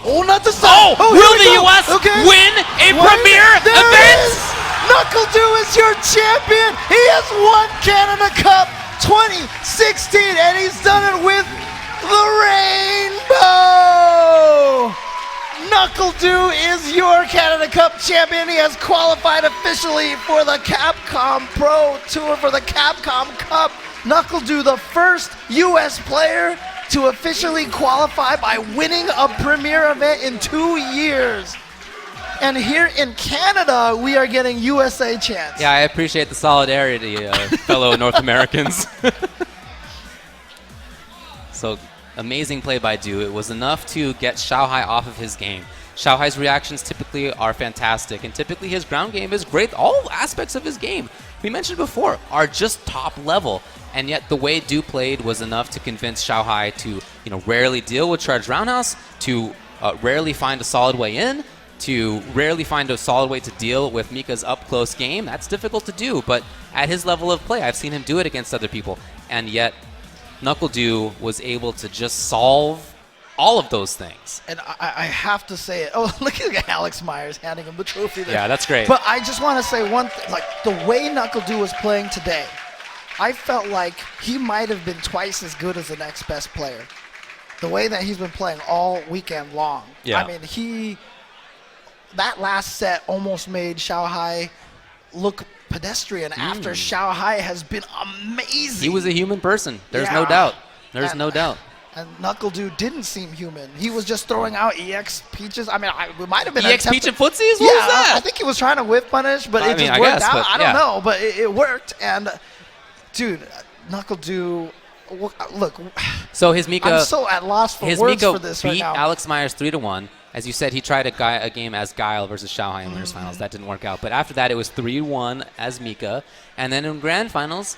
Oh, not the side. Oh, will the US win a premier event? Nuckledu is your champion. He has won Canada Cup 2016, and he's done it with the rainbow. Nuckledu is your Canada Cup champion. He has qualified officially for the Capcom Pro Tour for the Capcom Cup. Nuckledu, the first US player to officially qualify by winning a premier event in 2 years. And here in Canada, we are getting USA chants. Yeah, I appreciate the solidarity, fellow North Americans. So, amazing play by Du. It was enough to get Xiaohai off of his game. Xiaohai's reactions typically are fantastic, and typically his ground game is great. All aspects of his game, we mentioned before, are just top level. And yet the way Du played was enough to convince Xiaohai to, rarely deal with charged roundhouse, to rarely find a solid way in, to rarely find a solid way to deal with Mika's up-close game. That's difficult to do, but at his level of play, I've seen him do it against other people. And yet Nuckledu was able to just solve all of those things. And I have to say it. Oh, look at Alex Myers handing him the trophy there. Yeah, that's great. But I just want to say one thing. Like, the way Nuckledu was playing today, I felt like he might have been twice as good as the next best player. The way that he's been playing all weekend long. Yeah. I mean, that last set almost made Xiaohai look pedestrian after Xiaohai has been amazing. He was a human person. There's no doubt. There's no doubt. And Nuckledu didn't seem human. He was just throwing out EX Peaches. I mean, it might have been EX Peach and Footsies? What yeah, was that? I think he was trying to whip punish, but it just worked out. I don't know, but it worked. And, dude, Nuckledu, look. So his Mika, I'm so at loss for words for this right now. beat Alex Myers 3-1. As you said, he tried a game as Guile versus Xiaohai in winners finals. That didn't work out. But after that, it was 3-1 as Mika. And then in grand finals,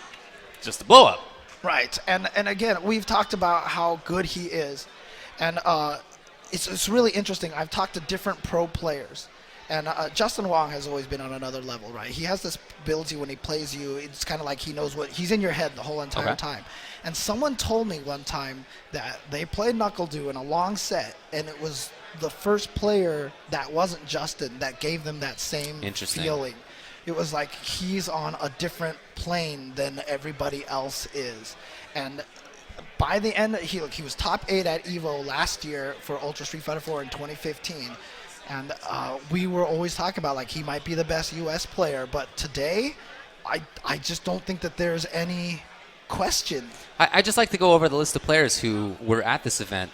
just a blow-up. Right, and again, we've talked about how good he is, and it's really interesting. I've talked to different pro players, and Justin Wong has always been on another level, right? He has this ability when he plays you, it's kind of like he knows he's in your head the whole entire time. And someone told me one time that they played Nuckledu in a long set, and it was the first player that wasn't Justin that gave them that same feeling. It was like he's on a different plane than everybody else is. And by the end, he was top 8 at EVO last year for Ultra Street Fighter 4 in 2015. And we were always talking about, like, he might be the best US player. But today, I just don't think that there's any question. I just like to go over the list of players who were at this event,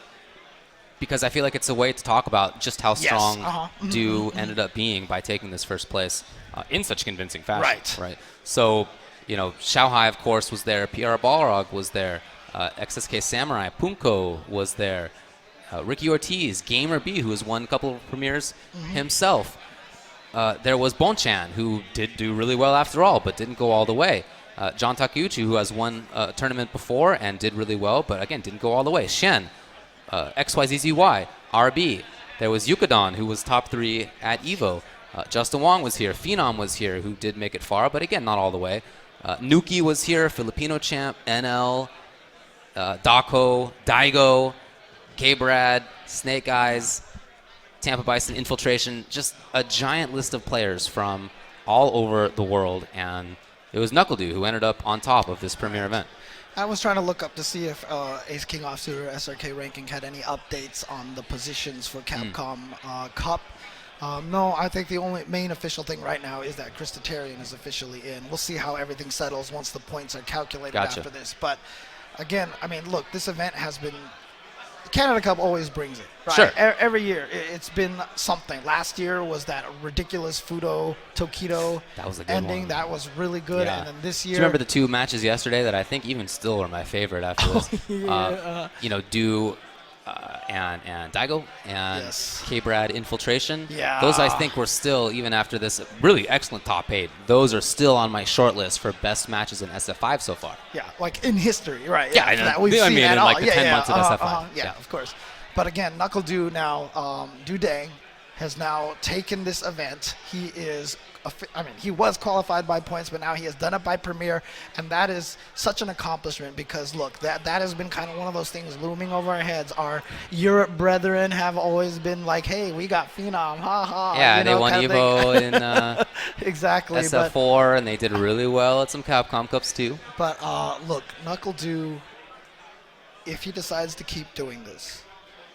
because I feel like it's a way to talk about just how strong Du ended up being by taking this first place in such convincing fashion. Right. So, Xiaohai, of course, was there. PR Balrog was there. XSK Samurai, Punko was there. Ricky Ortiz, Gamer B, who has won a couple of premieres himself. There was Bonchan, who did do really well after all, but didn't go all the way. John Takeuchi, who has won a tournament before and did really well, but again, didn't go all the way. Shen. XYZZY, RB. There was Yukadon, who was top 3 at EVO. Justin Wong was here. Phenom was here, who did make it far, but again, not all the way. Nuki was here, Filipino champ, NL, Dako, Diago, K-Brad, Snake Eyes, Tampa Bison, Infiltration, just a giant list of players from all over the world, and it was Nuckledu who ended up on top of this premier event. I was trying to look up to see if Ace King Offsuit or SRK Ranking had any updates on the positions for Capcom Cup. No, I think the only main official thing right now is that Christatarian is officially in. We'll see how everything settles once the points are calculated after this. But again, I mean, look, this event has been... Canada Cup always brings it, right? Sure. Every year, it's been something. Last year was that ridiculous Fudo Tokido ending. That was really good. Yeah. And then this year... Do you remember the 2 matches yesterday that I think even still are my favorite after this? Du and Diago and K-Brad Infiltration. Yeah. Those I think were still, even after this really excellent top 8, those are still on my short list for best matches in SF5 so far. Yeah, like in history, right? Yeah, that we've seen like the 10 months of SF5. Yeah, of course. But again, Nuckledu now, Du Dang, has now taken this event. He is, he was qualified by points, but now he has done it by Premier, and that is such an accomplishment because, look, that has been kind of one of those things looming over our heads. Our Europe brethren have always been like, hey, we got Phenom, ha ha. Yeah, they won Evo in exactly, SF4, and they did really well at some Capcom Cups too. But look, Nuckledu, if he decides to keep doing this,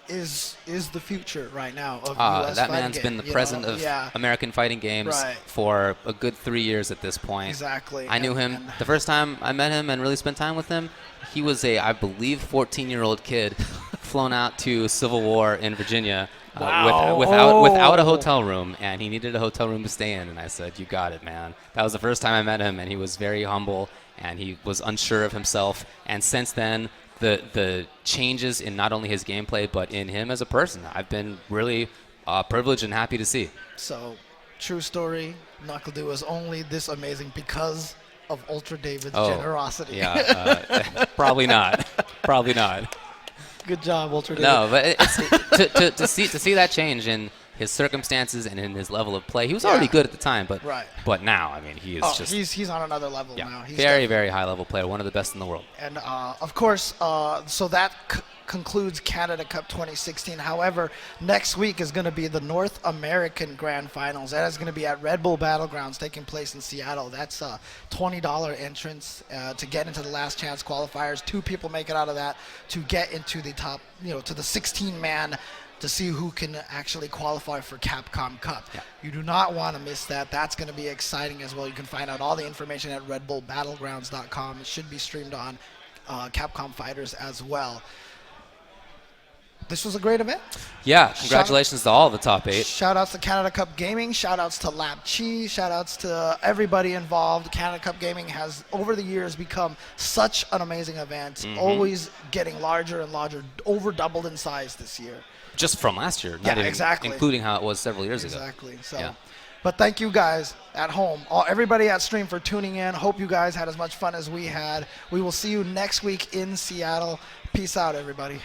is the future right now of US that fighting man's game, been the president of American fighting games for a good 3 years at this point. Exactly. I knew him the first time I met him and really spent time with him. He was I believe, 14-year-old kid flown out to Civil War in Virginia without a hotel room, and he needed a hotel room to stay in. And I said, "You got it, man." That was the first time I met him, and he was very humble and he was unsure of himself. And since then, the changes in not only his gameplay but in him as a person, I've been really privileged and happy to see. So, true story, Nuckledu is only this amazing because of Ultra David's generosity. Yeah, probably not. Probably not. Good job, Ultra David. No, but it's to see that change in his circumstances and in his level of play. He was already good at the time, but now, I mean, he is just... He's on another level now. He's very, very high-level player, one of the best in the world. And, of course, so that concludes Canada Cup 2016. However, next week is going to be the North American Grand Finals. That is going to be at Red Bull Battlegrounds, taking place in Seattle. That's a $20 entrance to get into the last chance qualifiers. 2 people make it out of that to get into the top, to the 16-man to see who can actually qualify for Capcom Cup. Yeah. You do not want to miss that. That's going to be exciting as well. You can find out all the information at redbullbattlegrounds.com. It should be streamed on Capcom Fighters as well. This was a great event. Yeah, congratulations to all the top 8. Shout-outs to Canada Cup Gaming. Shout-outs to Lab Chi. Shout-outs to everybody involved. Canada Cup Gaming has, over the years, become such an amazing event, always getting larger and larger, over doubled in size this year. Just from last year, not even including how it was several years ago. Exactly. So, but thank you guys at home, everybody at stream, for tuning in. Hope you guys had as much fun as we had. We will see you next week in Seattle. Peace out, everybody.